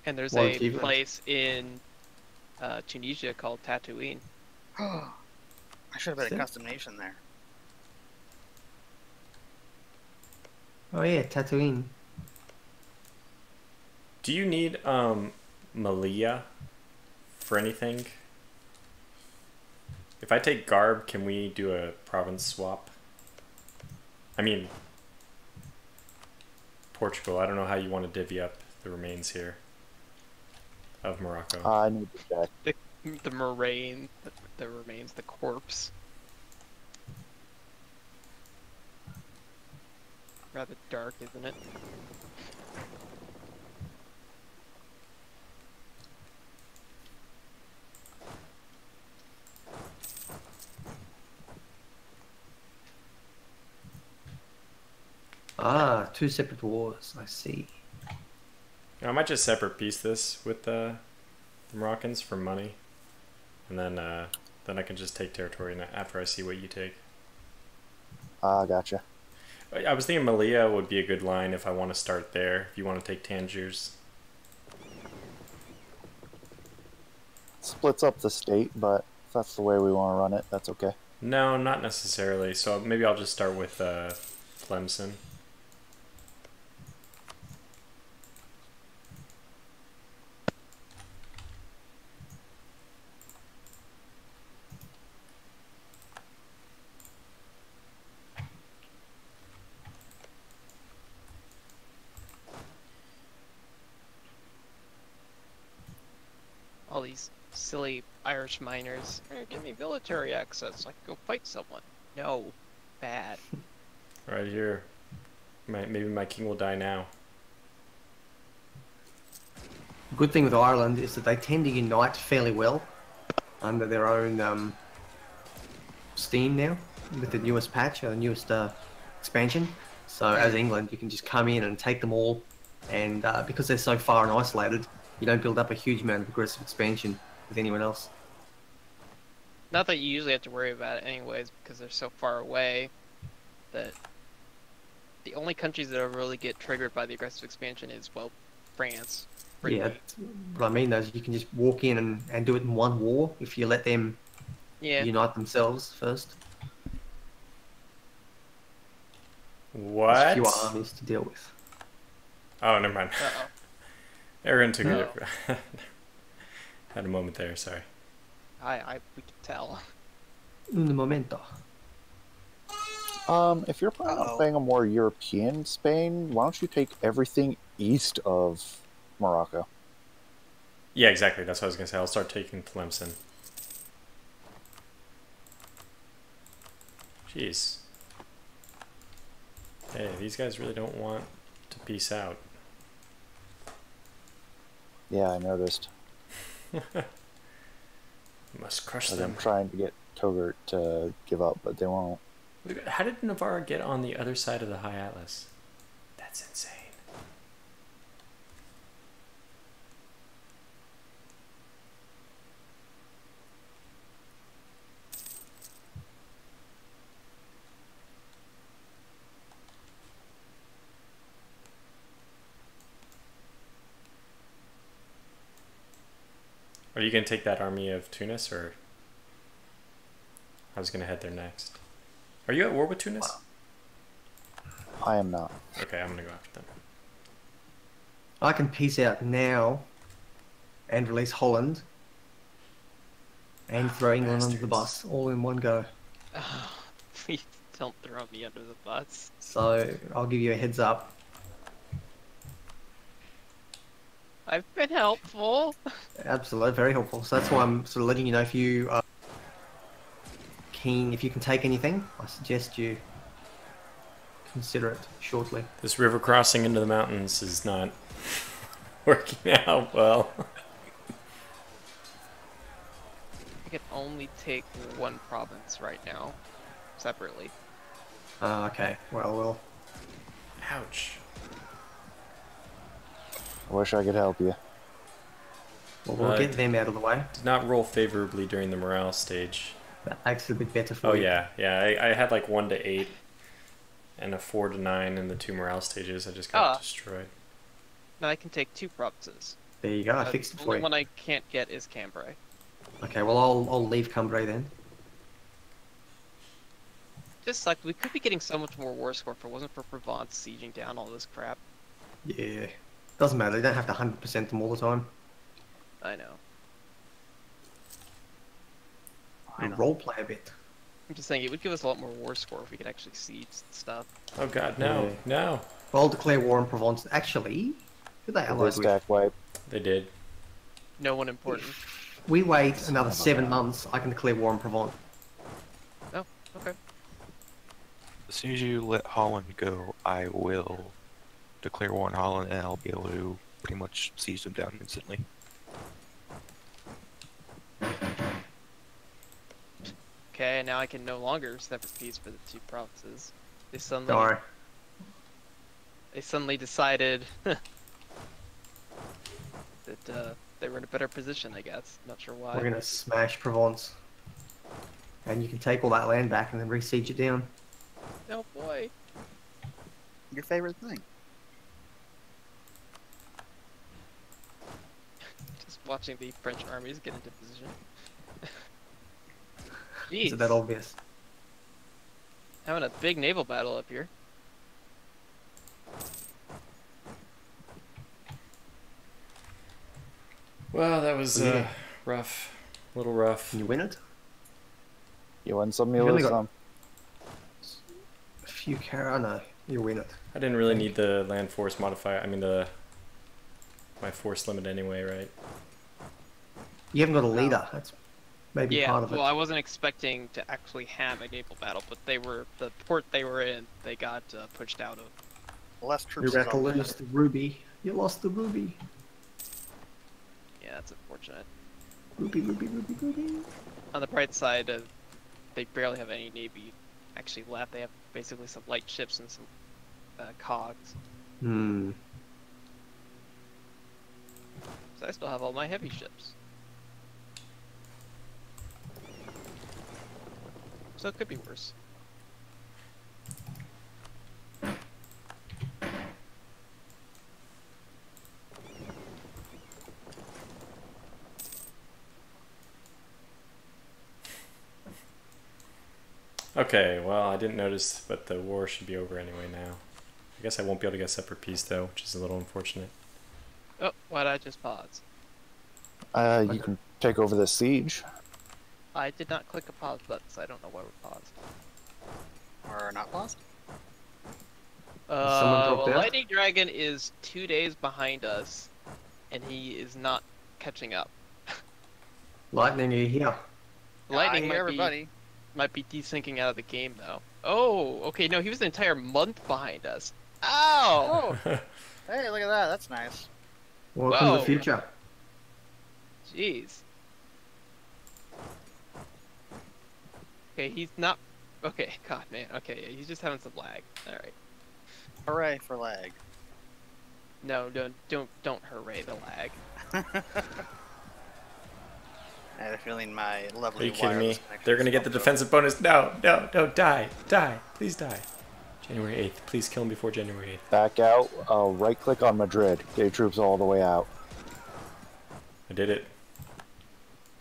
Speaker 3: And there's
Speaker 4: What
Speaker 3: a
Speaker 4: achievement?
Speaker 3: place in Tunisia called Tatooine.
Speaker 7: I should have been a
Speaker 4: See?
Speaker 7: custom nation there.
Speaker 4: Oh yeah, Tatooine.
Speaker 5: Do you need Malia for anything? If I take Garb, can we do a province swap? I mean, Portugal, I don't know how you want to divvy up the remains here of Morocco.
Speaker 2: I need to check.
Speaker 3: The moraine that remains, the corpse. Rather dark, isn't it?
Speaker 4: Ah, 2 separate wars. I see.
Speaker 5: I might just separate piece this with the Moroccans for money, and then I can just take territory after I see what you take.
Speaker 2: Gotcha.
Speaker 5: I was thinking Malia would be a good line if I want to start there. If you want to take Tangiers.
Speaker 2: Splits up the state, but if that's the way we want to run it, that's okay.
Speaker 5: No, not necessarily. So maybe I'll just start with Tlemcen.
Speaker 3: All these silly Irish miners. "Hey, give me military access. I can go fight someone." No. Bad.
Speaker 5: Right here. Maybe my king will die now.
Speaker 4: Good thing with Ireland is that they tend to unite fairly well under their own steam now with the newest patch or the newest expansion. So as England, you can just come in and take them all, and because they're so far and isolated, you don't build up a huge amount of aggressive expansion with anyone else.
Speaker 3: Not that you usually have to worry about it anyways, because they're so far away that the only countries that really get triggered by the aggressive expansion is, well, France. Britain.
Speaker 4: Yeah, what I mean though is you can just walk in and do it in one war if you let them unite themselves first.
Speaker 5: What?
Speaker 4: There's fewer armies to deal with.
Speaker 5: Oh, never mind.
Speaker 3: Uh-oh.
Speaker 5: Aaron took it. Had a moment there, sorry.
Speaker 3: We can tell.
Speaker 4: Un momento.
Speaker 2: If you're planning on playing a more European Spain, why don't you take everything east of Morocco?
Speaker 5: Yeah, exactly. That's what I was going to say. I'll start taking Tlemcen. Jeez. Hey, these guys really don't want to peace out.
Speaker 2: Yeah, I noticed.
Speaker 5: Must crush
Speaker 2: Like,
Speaker 5: them.
Speaker 2: I'm trying to get Togurt to give up, but they won't.
Speaker 5: How did Navarre get on the other side of the High Atlas? That's insane. Are you going to take that army of Tunis, or I was going to head there next? Are you at war with Tunis?
Speaker 2: I am not.
Speaker 5: Okay, I'm going to go after them.
Speaker 4: I can peace out now and release Holland and throw England under the bus all in one go.
Speaker 3: Please don't throw me under the bus.
Speaker 4: So I'll give you a heads up.
Speaker 3: I've been helpful.
Speaker 4: Absolutely, very helpful. So that's why I'm sort of letting you know if you are keen, if you can take anything, I suggest you consider it shortly.
Speaker 5: This river crossing into the mountains is not working out well.
Speaker 3: I can only take one province right now, separately.
Speaker 4: Okay, well,
Speaker 5: Ouch.
Speaker 2: I wish I could help you.
Speaker 4: Well, we'll get them out of the way.
Speaker 5: Did not roll favorably during the morale stage.
Speaker 4: That makes it a bit better for
Speaker 5: Oh
Speaker 4: you.
Speaker 5: yeah, yeah. I had like 1 to 8 and a 4 to 9 in the 2 morale stages. I just got destroyed.
Speaker 3: Now I can take 2 provinces.
Speaker 4: There you go. I fixed it
Speaker 3: The
Speaker 4: for
Speaker 3: only
Speaker 4: you.
Speaker 3: one I can't get is Cambrai.
Speaker 4: Okay, well I'll leave Cambrai then.
Speaker 3: Just sucked. We could be getting so much more war score if it wasn't for Provence sieging down all this crap.
Speaker 4: Yeah. Doesn't matter. You don't have to 100% them all the time.
Speaker 3: I know.
Speaker 7: I know.
Speaker 4: Roleplay a bit.
Speaker 3: I'm just saying it would give us a lot more war score if we could actually siege stuff.
Speaker 5: Oh god, no, no.
Speaker 4: Well, I'll declare war on Provence. Actually, who they
Speaker 2: They
Speaker 4: allied with?
Speaker 2: stack wipe.
Speaker 5: They did.
Speaker 3: No one important.
Speaker 4: We wait another 7 months, I can declare war on Provence.
Speaker 3: Oh, okay.
Speaker 6: As soon as you let Holland go, I will declare war on Holland, and I'll be able to pretty much siege them down instantly.
Speaker 3: Okay, now I can no longer separate peace for the 2 provinces. They
Speaker 4: Don't worry.
Speaker 3: suddenly decided that they were in a better position, I guess. Not sure why.
Speaker 4: We're gonna smash Provence. And you can take all that land back and then re-siege it down.
Speaker 3: Oh boy.
Speaker 7: Your favorite thing?
Speaker 3: Just watching the French armies get into position.
Speaker 4: Is
Speaker 3: Jeez.
Speaker 4: it that obvious?
Speaker 3: Having a big naval battle up here.
Speaker 5: Well, that was
Speaker 4: Yeah.
Speaker 5: rough. A little rough.
Speaker 4: Can you win it?
Speaker 2: You win some, you
Speaker 4: You've only
Speaker 2: lose
Speaker 4: got-
Speaker 2: some.
Speaker 4: A few oh no, you win it.
Speaker 5: I didn't really need the land force modifier. I mean my force limit anyway, right?
Speaker 4: You haven't got a leader. That's maybe
Speaker 3: Yeah,
Speaker 4: part of it.
Speaker 3: well, I wasn't expecting to actually have a naval battle, but the port they were in, they got pushed out of.
Speaker 7: Less
Speaker 4: You
Speaker 7: troops.
Speaker 4: reckon lose the ruby. You lost the ruby.
Speaker 3: Yeah, that's unfortunate.
Speaker 4: Ruby, ruby, ruby, ruby.
Speaker 3: On the bright side, they barely have any navy actually left. They have basically some light ships and some cogs.
Speaker 4: Hmm.
Speaker 3: So I still have all my heavy ships. So it could be worse.
Speaker 5: Okay, well, I didn't notice, but the war should be over anyway now. I guess I won't be able to get separate peace, though, which is a little unfortunate.
Speaker 3: Oh, why'd I just pause?
Speaker 2: You can take over the siege.
Speaker 3: I did not click a pause button, so I don't know why we paused.
Speaker 7: Or not lost?
Speaker 4: Someone dropped out?
Speaker 3: Lightning Dragon is 2 days behind us, and he is not catching up.
Speaker 4: Lightning, are you here?
Speaker 3: Lightning
Speaker 7: I hear everybody.
Speaker 3: might be desyncing out of the game though. Oh, okay, no, he was an entire month behind us. Ow!
Speaker 7: Oh, hey, look at that. That's nice.
Speaker 4: Welcome to
Speaker 3: Whoa.
Speaker 4: the future.
Speaker 3: Jeez. Okay, he's not. Okay, God, man. Okay, yeah, he's just having some lag. All right.
Speaker 7: Hooray for lag.
Speaker 3: No, don't hooray the lag.
Speaker 7: I had a feeling my
Speaker 5: Are
Speaker 7: lovely
Speaker 5: you kidding me?
Speaker 7: wireless connection
Speaker 5: They're gonna get the
Speaker 7: stopped
Speaker 5: defensive bonus. No, no, no, die, die, please die. January 8th. Please kill him before January 8th.
Speaker 2: Back out. Right click on Madrid. Get your troops all the way out.
Speaker 5: I did it.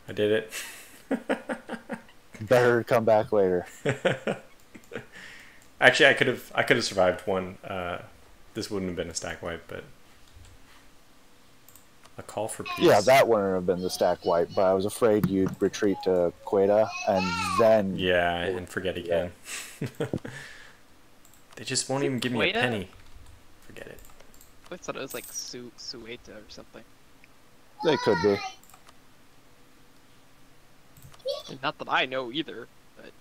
Speaker 5: I did it.
Speaker 2: Better come back later.
Speaker 5: Actually, I could have survived one. This wouldn't have been a stack wipe, but a call for peace.
Speaker 2: Yeah, that wouldn't have been the stack wipe, but I was afraid you'd retreat to Queta and then.
Speaker 5: Yeah, and forget again. They just won't even give me a
Speaker 3: Queta?
Speaker 5: penny. Forget it.
Speaker 3: I thought it was like Sueta or something.
Speaker 2: They could be.
Speaker 3: Not that I know either, but...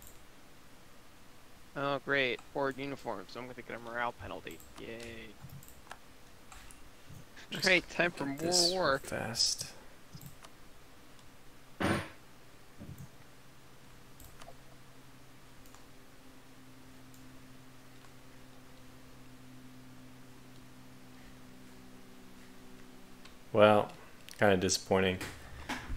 Speaker 3: Oh, great. Forward uniforms, so I'm gonna get a morale penalty. Yay.
Speaker 5: Just
Speaker 3: Great, time for more
Speaker 5: This
Speaker 3: war.
Speaker 5: fast. Well, Kind of disappointing.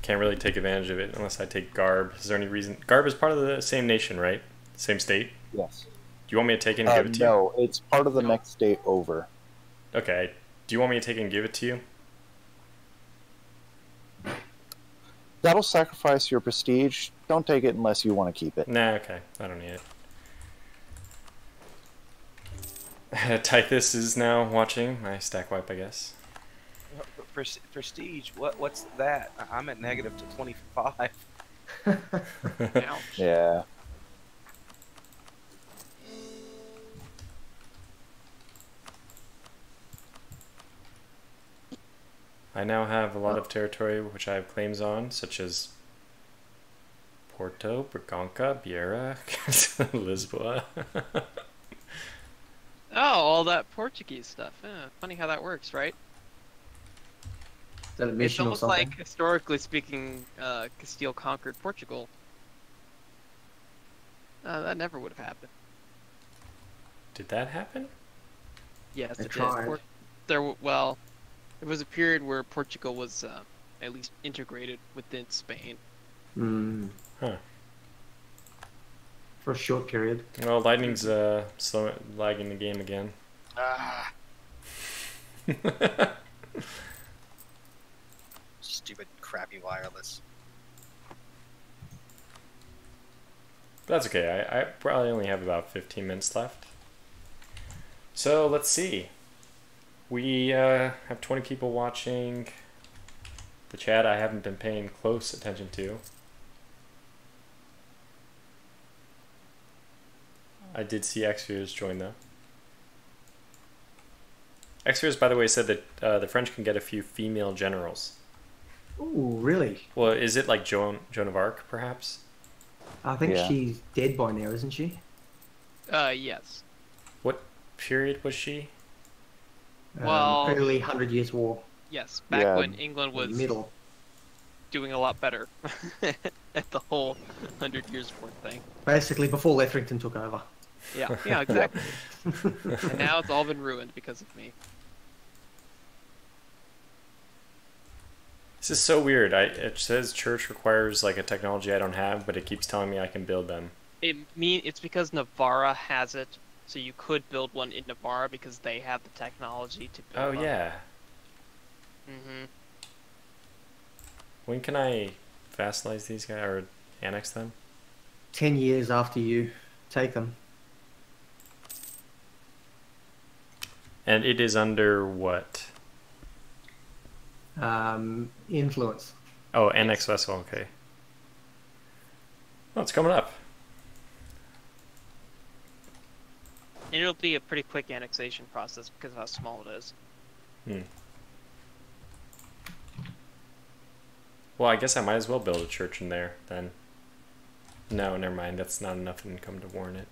Speaker 5: Can't really take advantage of it unless I take Garb. Is there any reason? Garb is part of the same nation, right? Same state?
Speaker 2: Yes.
Speaker 5: Do you want me to take it and give it to you?
Speaker 2: No, it's part of the next state over.
Speaker 5: Okay. Do you want me to take it and give it to you?
Speaker 2: That'll sacrifice your prestige. Don't take it unless you want to keep it.
Speaker 5: Nah, okay. I don't need it. Tythus is now watching my stack wipe, I guess.
Speaker 1: Prestige. What's that? I'm at negative to 25.
Speaker 3: Ouch.
Speaker 2: Yeah.
Speaker 5: I now have a lot of territory which I have claims on, such as Porto, Braganca, Beira, Lisboa.
Speaker 3: Oh, all that Portuguese stuff. Yeah, funny how that works, right?
Speaker 4: Is that a
Speaker 3: It's
Speaker 4: mission or
Speaker 3: almost
Speaker 4: something?
Speaker 3: like, historically speaking, Castile conquered Portugal. That never would have happened.
Speaker 5: Did that happen?
Speaker 3: Yes,
Speaker 4: They
Speaker 3: it
Speaker 4: tried.
Speaker 3: did. Well, there was a period where Portugal was at least integrated within Spain.
Speaker 4: Mm,
Speaker 5: Huh.
Speaker 4: for a short period.
Speaker 5: Well, Lightning's lagging the game again.
Speaker 7: Ah, stupid, crappy wireless.
Speaker 5: That's okay. I probably only have about 15 minutes left. So let's see. We have 20 people watching. The chat I haven't been paying close attention to. I did see Xviewers join though. Xviewers, by the way, said that the French can get a few female generals.
Speaker 4: Ooh, really?
Speaker 5: Well, is it like Joan of Arc, perhaps?
Speaker 4: I think
Speaker 2: Yeah.
Speaker 4: she's dead by now, isn't she?
Speaker 3: Yes.
Speaker 5: What period was she?
Speaker 3: Well-
Speaker 4: Early 100 Years' War.
Speaker 3: Yes. Back
Speaker 2: Yeah,
Speaker 3: when England was
Speaker 4: Middle.
Speaker 3: doing a lot better at the whole 100 Years' War thing.
Speaker 4: Basically, before Lethrington took over.
Speaker 3: Yeah, yeah, exactly. And now it's all been ruined because of me.
Speaker 5: This is so weird. It says church requires like a technology I don't have, but it keeps telling me I can build them.
Speaker 3: It's because Navarra has it, so you could build one in Navarra because they have the technology to
Speaker 5: Oh
Speaker 3: build.
Speaker 5: yeah.
Speaker 3: Mm-hmm.
Speaker 5: When can I vassalize these guys or annex them?
Speaker 4: 10 years after you take them.
Speaker 5: And it is under what?
Speaker 4: Influence.
Speaker 5: Oh, annex vessel. Okay. Oh, it's coming up.
Speaker 3: And it'll be a pretty quick annexation process because of how small it is.
Speaker 5: Hmm. Well, I guess I might as well build a church in there then. No, never mind. That's not enough income to warrant it.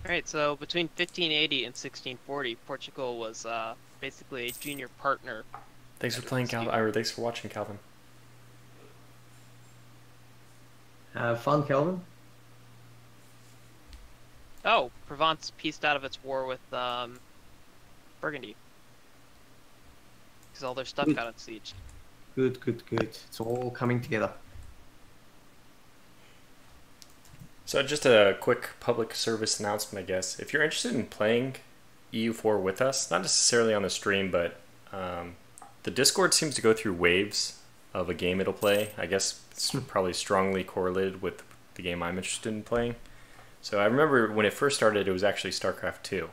Speaker 3: Alright, so between 1580 and 1640, Portugal was basically a junior partner.
Speaker 5: Thanks for playing, Calvin. Or thanks for watching, Calvin.
Speaker 4: Fun, Kelvin.
Speaker 3: Oh, Provence pieced out of its war with Burgundy. Because all their stuff got unsieged.
Speaker 4: Good, good, good. It's all coming together.
Speaker 5: So just a quick public service announcement, I guess. If you're interested in playing EU4 with us, not necessarily on the stream, but the Discord seems to go through waves of a game it'll play. I guess it's probably strongly correlated with the game I'm interested in playing. So I remember when it first started, it was actually StarCraft 2.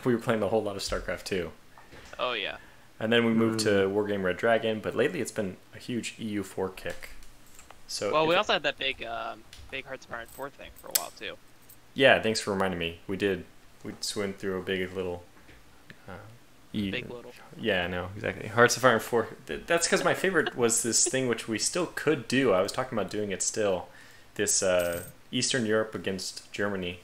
Speaker 5: We were playing a whole lot of StarCraft 2.
Speaker 3: Oh, yeah.
Speaker 5: And then we moved to Wargame Red Dragon, but lately it's been a huge EU4 kick. So
Speaker 3: Well, we also had that big Hearts of Iron 4 thing for a while, too.
Speaker 5: yeah, thanks for reminding me. We swim through a big little...
Speaker 3: Big little.
Speaker 5: Yeah, no, exactly. Hearts of Iron 4. That's because my favorite was this thing which we still could do. I was talking about doing it still. This Eastern Europe against Germany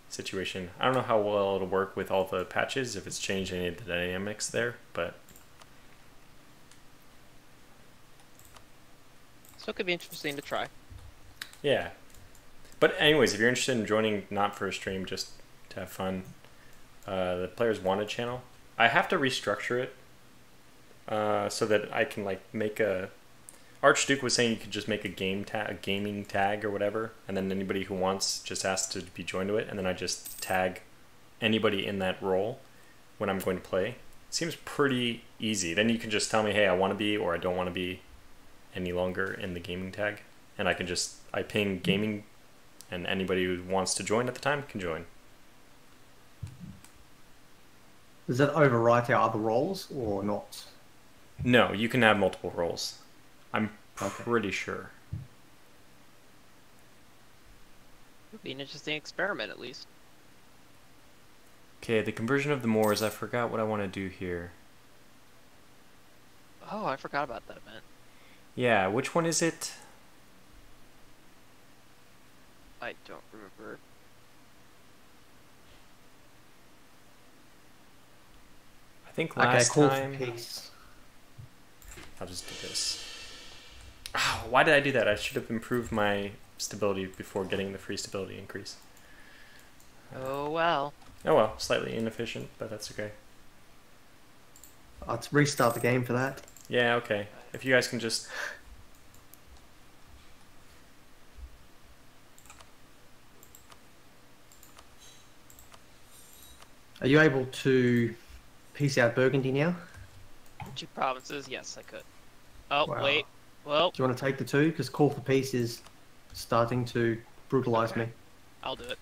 Speaker 5: situation. I don't know how well it'll work with all the patches, if it's changed any of the dynamics there, but...
Speaker 3: Still could be interesting to try.
Speaker 5: Yeah. But anyways, if you're interested in joining, not for a stream, just to have fun, the Players Wanted channel, I have to restructure it so that I can like make a. Archduke was saying you could just make a gaming tag or whatever, and then anybody who wants just has to be joined to it, and then I just tag anybody in that role when I'm going to play. Seems pretty easy. Then you can just tell me, hey, I want to be or I don't want to be any longer in the gaming tag, and I ping gaming, and anybody who wants to join at the time can join.
Speaker 4: Does that overwrite our other roles or not?
Speaker 5: No, you can have multiple roles. I'm
Speaker 4: Okay.
Speaker 5: pretty sure.
Speaker 3: Would be an interesting experiment, at least.
Speaker 5: Okay, the conversion of the Moors. I forgot what I want to do here.
Speaker 3: Oh, I forgot about that event.
Speaker 5: Yeah, which one is it?
Speaker 3: I don't remember.
Speaker 5: I think
Speaker 4: Okay,
Speaker 5: last
Speaker 4: call
Speaker 5: time.
Speaker 4: for peace.
Speaker 5: I'll just do this. Oh, why did I do that? I should have improved my stability before getting the free stability increase.
Speaker 3: Oh well.
Speaker 5: Oh well, slightly inefficient, but that's okay.
Speaker 4: Let's restart the game for that.
Speaker 5: Yeah, okay. If you guys can just...
Speaker 4: Are you able to piece out Burgundy now?
Speaker 3: 2 provinces, yes, I could. Oh,
Speaker 4: Wow.
Speaker 3: wait. Well,
Speaker 4: Do you want to take the 2? Because call for peace is starting to brutalize me.
Speaker 3: I'll do it.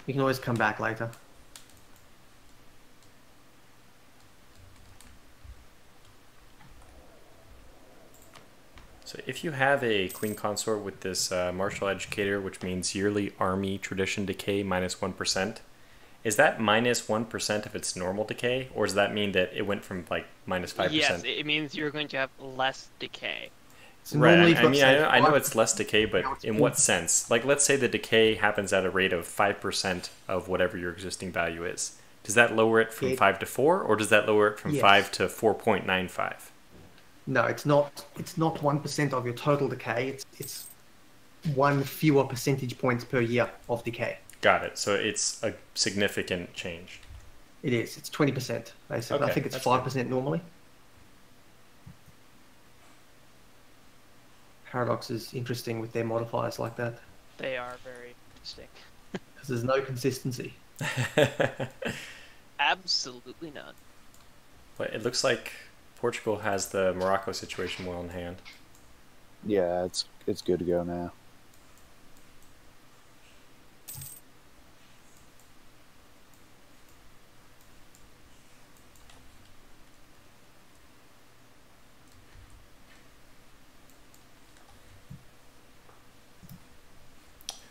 Speaker 4: You can always come back later.
Speaker 5: So if you have a queen consort with this martial educator, which means yearly army tradition decay minus 1%, is that minus 1% of its normal decay, or does that mean that it went from like minus 5%?
Speaker 3: Yes, it means you're going to have less decay.
Speaker 4: So
Speaker 5: Right,
Speaker 4: normally
Speaker 5: I mean, I know
Speaker 4: 5%.
Speaker 5: it's less decay, but
Speaker 4: Now it's
Speaker 5: in
Speaker 4: full.
Speaker 5: what sense? Like, let's say the decay happens at a rate of 5% of whatever your existing value is. Does that lower it from
Speaker 4: Yeah.
Speaker 5: 5 to 4, or does that lower it from
Speaker 4: Yes.
Speaker 5: 5 to 4.95?
Speaker 4: No, it's not. It's not 1% of your total decay. It's 1 fewer percentage points per year of decay.
Speaker 5: Got it. So it's a significant change.
Speaker 4: It is. It's 20%. Basically, I
Speaker 5: Okay,
Speaker 4: think it's
Speaker 5: that's
Speaker 4: 5% normally. Paradox is interesting with their modifiers like that
Speaker 3: They are very interesting.
Speaker 4: because there's no consistency.
Speaker 3: Absolutely none.
Speaker 5: But it looks like Portugal has the Morocco situation well in hand.
Speaker 2: Yeah, it's good to go now.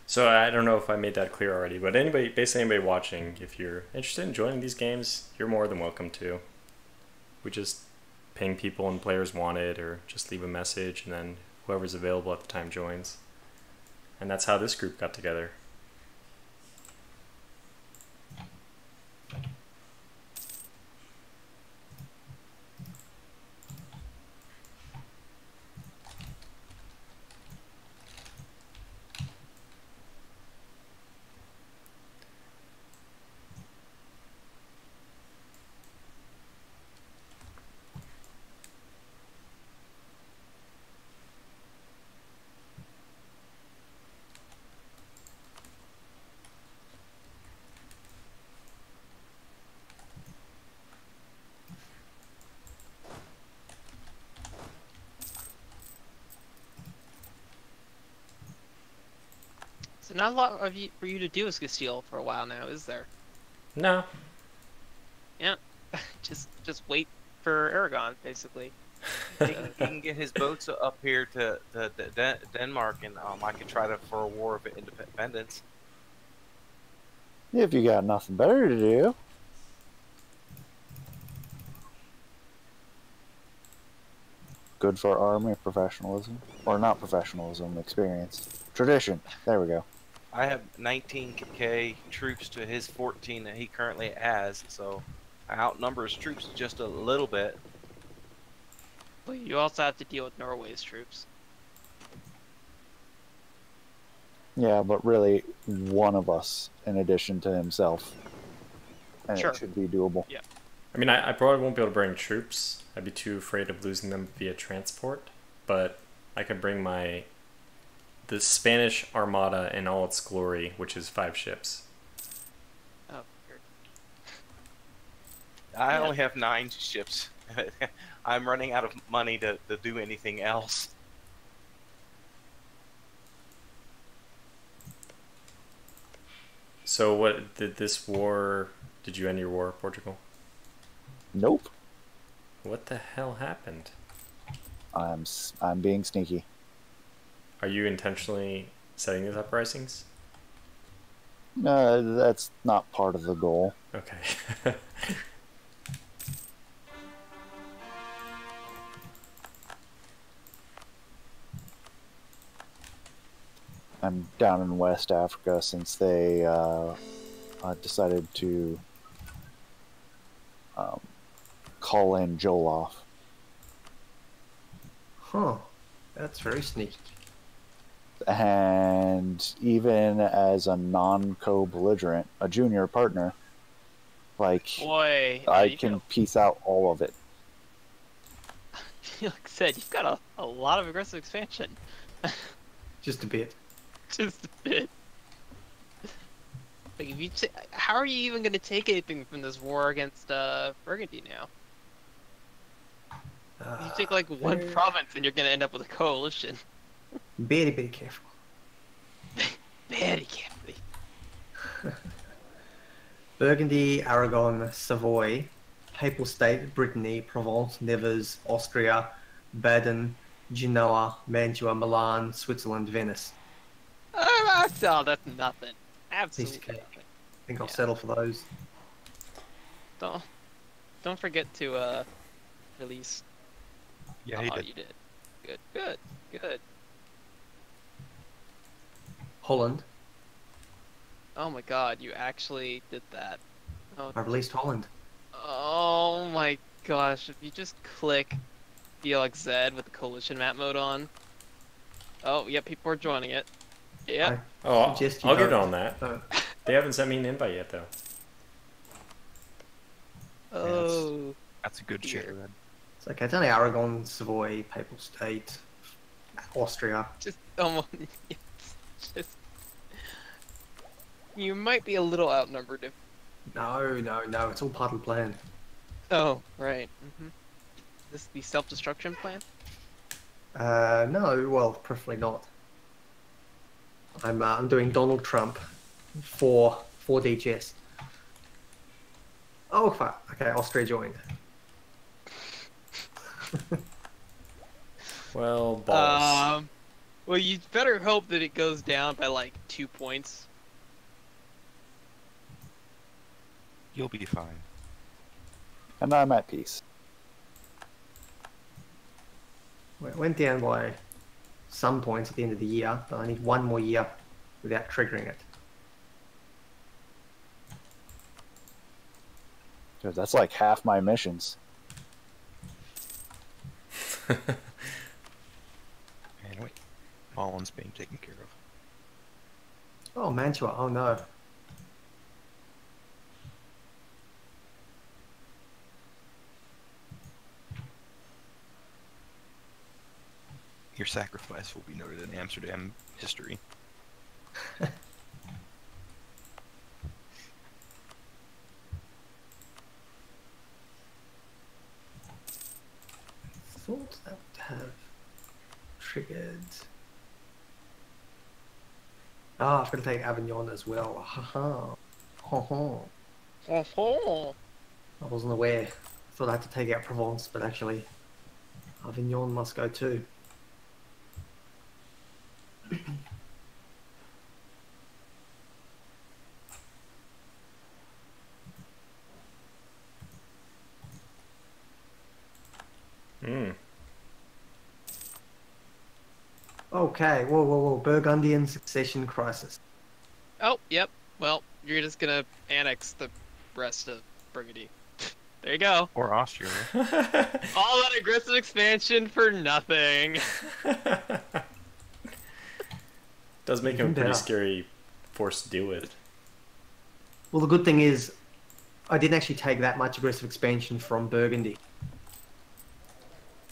Speaker 5: So I don't know if I made that clear already, but basically anybody watching, if you're interested in joining these games, you're more than welcome to. We just ping people and players want it, or just leave a message, and then whoever's available at the time joins. And that's how this group got together.
Speaker 3: So not a lot for you to do as Castile for a while now, is there?
Speaker 5: No.
Speaker 3: Yeah. just wait for Aragon, basically.
Speaker 1: He can get his boats up here to Denmark, and I could try to for a war of independence.
Speaker 2: If you got nothing better to do. Good for army professionalism. Or not professionalism, experience. Tradition. There we go.
Speaker 1: I have 19k troops to his 14 that he currently has, so I outnumber his troops just a little bit.
Speaker 3: But you also have to deal with Norway's troops.
Speaker 2: Yeah, but really, one of us in addition to himself. And
Speaker 3: Sure.
Speaker 2: it should be doable.
Speaker 3: Yeah.
Speaker 5: I mean, I probably won't be able to bring troops. I'd be too afraid of losing them via transport. But I could bring the Spanish Armada in all its glory, which is 5 ships.
Speaker 3: Oh, weird.
Speaker 1: I only have 9 ships. I'm running out of money to do anything else.
Speaker 5: So what did this war... Did you end your war, Portugal?
Speaker 2: Nope.
Speaker 5: What the hell happened?
Speaker 2: I'm being sneaky.
Speaker 5: Are you intentionally setting these uprisings?
Speaker 2: That's not part of the goal.
Speaker 5: Okay.
Speaker 2: I'm down in West Africa since they decided to call in Joloff.
Speaker 4: Huh. That's very sneaky.
Speaker 2: And even as a non-co-belligerent, a junior partner, like,
Speaker 3: Boy,
Speaker 2: I can piece out all of it.
Speaker 3: like I said, you've got a lot of aggressive expansion.
Speaker 4: Just a bit.
Speaker 3: Just a bit. Like, if you how are you even going to take anything from this war against Burgundy now? You take like one province and you're going to end up with a coalition.
Speaker 4: Very, very careful.
Speaker 3: Very carefully.
Speaker 4: Burgundy, Aragon, Savoy, Papal State, Brittany, Provence, Nevers, Austria, Baden, Genoa, Mantua, Milan, Switzerland, Venice.
Speaker 3: Oh, that's nothing. Absolutely
Speaker 4: Piece of cake.
Speaker 3: nothing.
Speaker 4: I think I'll settle for those.
Speaker 3: Don't forget to release.
Speaker 6: Yeah, he did.
Speaker 3: You did. Good, good, good.
Speaker 4: Holland.
Speaker 3: Oh my god, you actually did that. Oh,
Speaker 4: I released Holland.
Speaker 3: oh my gosh, if you just click BLXZ with the coalition map mode on. Oh, yep, people are joining it. Yeah.
Speaker 5: Oh, I'll
Speaker 4: Suggest you
Speaker 5: get
Speaker 4: don't-
Speaker 5: on that.
Speaker 4: don't.
Speaker 5: They haven't sent me an invite yet, though.
Speaker 3: Oh.
Speaker 6: That's a good
Speaker 3: Dear.
Speaker 6: share then.
Speaker 4: It's okay. It's only Aragon, Savoy, Papal State, Austria.
Speaker 3: Just almost. Just. You might be a little outnumbered if.
Speaker 4: No, no, no. It's all part of the plan.
Speaker 3: Oh, right. This is the self-destruction plan?
Speaker 4: No. Well, preferably not. I'm doing Donald Trump for DGS. Oh fuck. Okay, Austria joined.
Speaker 5: Well, balls.
Speaker 3: Well, you better hope that it goes down by like 2 points.
Speaker 6: You'll be fine.
Speaker 2: And I'm at peace.
Speaker 4: Well, it went down by some points at the end of the year, but I need one more year without triggering it.
Speaker 2: Dude, that's like half my missions.
Speaker 6: Anyway, Holland's being taken care of.
Speaker 4: Oh, Mantua. Oh no.
Speaker 6: Your sacrifice will be noted in Amsterdam history.
Speaker 4: Thought that would have triggered. Ah, I've got to take Avignon as well. Haha. Ha
Speaker 3: Oh,
Speaker 4: I wasn't aware. Thought I had to take out Provence, but actually, Avignon must go too. Okay, whoa, whoa, whoa. Burgundian succession crisis.
Speaker 3: Oh, yep. Well, you're just gonna annex the rest of Burgundy. There you go.
Speaker 6: Or Austria.
Speaker 3: All that aggressive expansion for nothing.
Speaker 5: Does make him a pretty
Speaker 4: Yeah.
Speaker 5: scary force to deal with.
Speaker 4: Well, the good thing is, I didn't actually take that much aggressive expansion from Burgundy.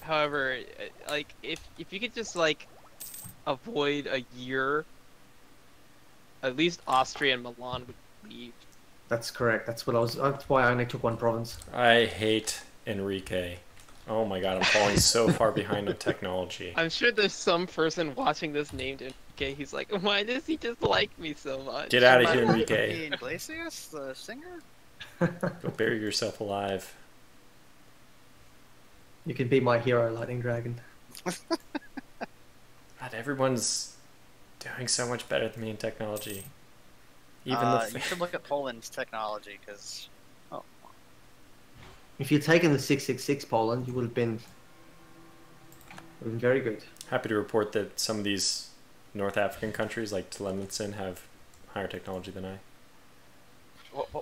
Speaker 3: However, like if you could just like avoid a year, at least Austria and Milan would leave.
Speaker 4: That's correct. That's why I only took one province.
Speaker 5: I hate Enrique. Oh my god, I'm falling so far behind on technology.
Speaker 3: I'm sure there's some person watching this named Enrique. He's like, why does he just like me so much?
Speaker 5: Get out of here, Enrique.
Speaker 7: Iglesias, the singer?
Speaker 5: Go bury yourself alive.
Speaker 4: You can be my hero, Lightning Dragon.
Speaker 5: God, everyone's doing so much better than me in technology. Even
Speaker 7: You should look at Poland's technology, because...
Speaker 4: If you'd taken the 666 Poland, you would have been very good.
Speaker 5: Happy to report that some of these North African countries, like Lethrington, have higher technology than I.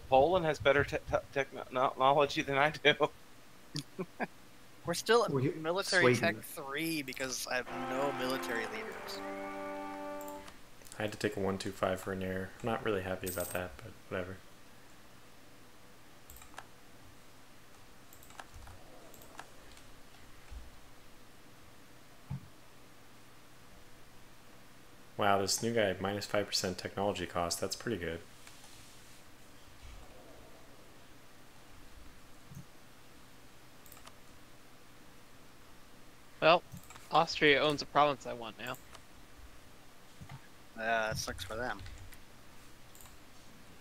Speaker 1: Poland has better technology than I do.
Speaker 7: We're still at
Speaker 4: Well,
Speaker 7: military
Speaker 4: Sweden.
Speaker 7: tech 3 because I have no military leaders.
Speaker 5: I had to take a 125 for an error. I'm not really happy about that, but whatever. Wow, this new guy, minus 5% technology cost, that's pretty good.
Speaker 3: Well, Austria owns a province I want now.
Speaker 7: That sucks for them.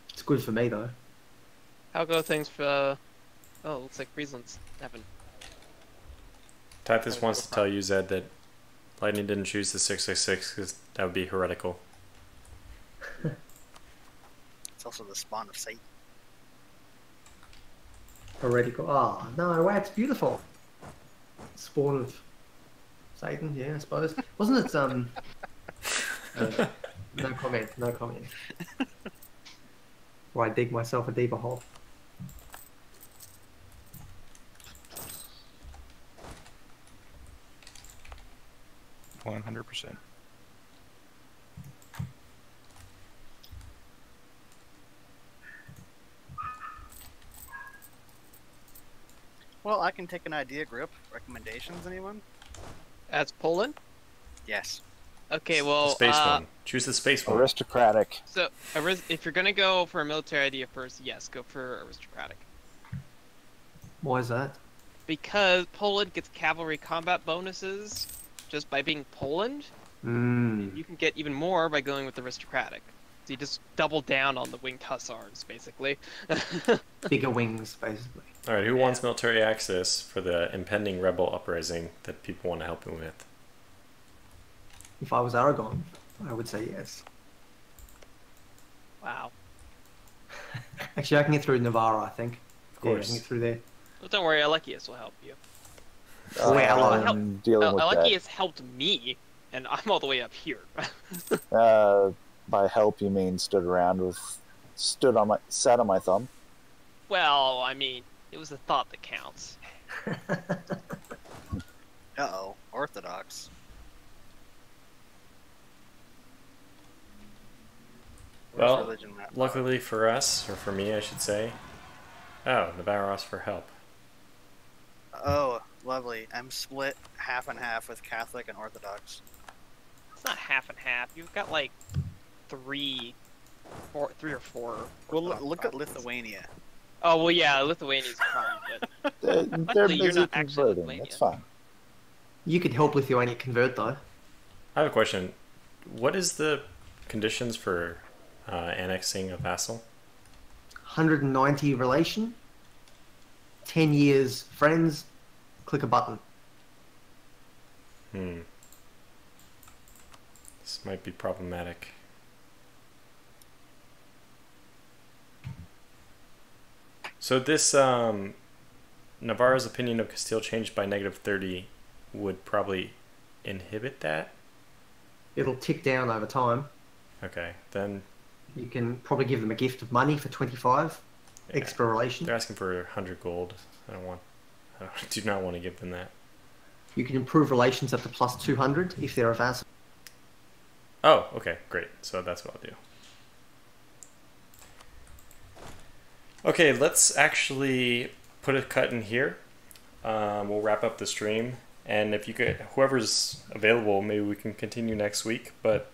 Speaker 4: It's good for me, though.
Speaker 3: How go things for... Oh, looks like Friesland's having...
Speaker 5: Typhus wants to tell you, Zed, that Lightning didn't choose the 666 because that would be heretical.
Speaker 7: It's also the spawn of Satan.
Speaker 4: Heretical. Oh, no, wow, it's beautiful. Spawn of Satan, yeah, I suppose. Wasn't it, no comment, no comment. Or I dig myself a deeper hole.
Speaker 6: %100%.
Speaker 7: Well, I can take an idea group. Recommendations, anyone?
Speaker 3: That's Poland?
Speaker 7: Yes.
Speaker 3: Okay,
Speaker 5: The
Speaker 3: well,
Speaker 5: space one. Choose the space one.
Speaker 2: Aristocratic.
Speaker 3: so if you're gonna go for a military idea first, yes, go for aristocratic.
Speaker 4: Why is that?
Speaker 3: Because Poland gets cavalry combat bonuses just by being Poland. You can get even more by going with aristocratic. So you just double down on the winged hussars, basically.
Speaker 4: Bigger wings, basically.
Speaker 5: Alright, who wants military access for the impending rebel uprising that people want to help him with?
Speaker 4: If I was Aragon, I would say yes.
Speaker 3: Wow.
Speaker 4: Actually, I can get through Navarra, I think.
Speaker 5: Of
Speaker 4: Yeah, I
Speaker 5: course.
Speaker 4: can get through there.
Speaker 3: Well, don't worry, Alekius will help you.
Speaker 4: We're allied.
Speaker 2: I'm dealing with
Speaker 3: Alekius helped me, and I'm all the way up here.
Speaker 2: that. By help, you mean sat on my thumb.
Speaker 3: Well, I mean, it was the thought that counts.
Speaker 7: Uh-oh. Orthodox. Where's
Speaker 5: Well,
Speaker 7: religion at?
Speaker 5: luckily for us, or for me, I should say. Oh, Navarro asked for help.
Speaker 7: Oh, lovely. I'm split half and half with Catholic and Orthodox.
Speaker 3: It's not half and half. You've got like three or four.
Speaker 7: Well,
Speaker 3: Orthodox
Speaker 7: look at
Speaker 3: provinces.
Speaker 7: Lithuania.
Speaker 3: Oh well, yeah, Lithuania's fine, but
Speaker 2: They're
Speaker 3: Luckily, you're
Speaker 2: busy
Speaker 3: not actually
Speaker 2: converting.
Speaker 3: Lithuania.
Speaker 2: That's fine.
Speaker 4: You could help Lithuania convert, though.
Speaker 5: I have a question. What is the conditions for annexing a vassal?
Speaker 4: 190 relation, 10 years friends, click a button.
Speaker 5: This might be problematic. So this Navarro's opinion of Castile changed by -30 would probably inhibit that?
Speaker 4: It'll tick down over time.
Speaker 5: Okay, then
Speaker 4: You can probably give them a gift of money for 25
Speaker 5: yeah.
Speaker 4: extra relation.
Speaker 5: They're asking for 100 gold. I do not want to give them that.
Speaker 4: You can improve relations up to plus 200 if they're a vassal.
Speaker 5: Oh, okay, great. So that's what I'll do. Okay, let's actually put a cut in here. We'll wrap up the stream, and if you could, whoever's available, maybe we can continue next week. But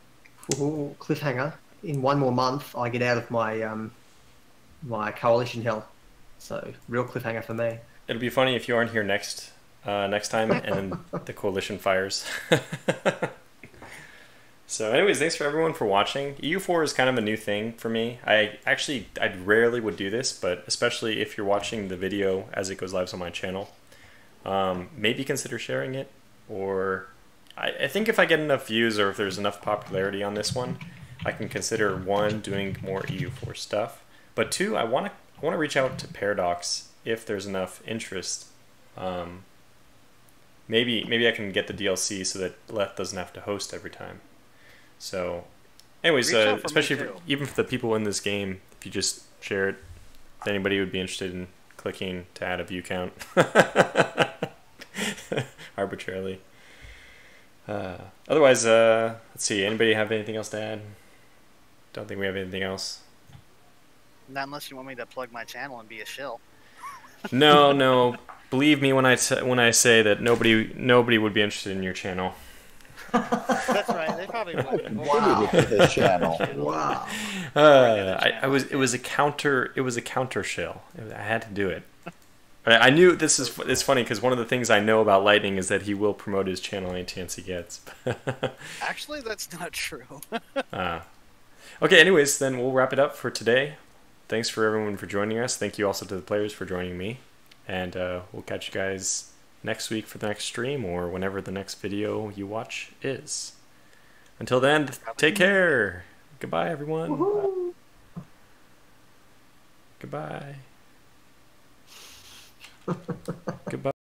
Speaker 4: Ooh, cliffhanger. In 1 more month, I get out of my my coalition hell. So real cliffhanger for me.
Speaker 5: it'll be funny if you aren't here next time, and then the coalition fires. So anyways, thanks for everyone for watching. EU4 is kind of a new thing for me. I rarely would do this, but especially if you're watching the video as it goes live on my channel, maybe consider sharing it. Or I think if I get enough views, or if there's enough popularity on this one, I can consider, 1, doing more EU4 stuff, but 2, I want to reach out to Paradox if there's enough interest. Maybe I can get the DLC so that Leth doesn't have to host every time. So, anyways,
Speaker 7: Reach out for me,
Speaker 5: especially
Speaker 7: too.
Speaker 5: even for the people in this game, if you just share it, if anybody would be interested in clicking to add a view count arbitrarily. Otherwise, let's see. Anybody have anything else to add? Don't think we have anything else.
Speaker 7: Not unless you want me to plug my channel and be a shill.
Speaker 5: No. Believe me when I say that nobody would be interested in your channel.
Speaker 7: That's right. They probably would.
Speaker 2: Wow. This channel.
Speaker 4: Wow.
Speaker 5: It was a counter shill. I had to do it. I knew it's funny because one of the things I know about Lightning is that he will promote his channel any chance he gets.
Speaker 7: Actually, that's not true.
Speaker 5: Okay, anyways, then we'll wrap it up for today. Thanks for everyone for joining us. Thank you also to the players for joining me. And we'll catch you guys next week for the next stream, or whenever the next video you watch is. Until then, take care. Goodbye, everyone.
Speaker 4: Woohoo.
Speaker 5: Goodbye. Goodbye.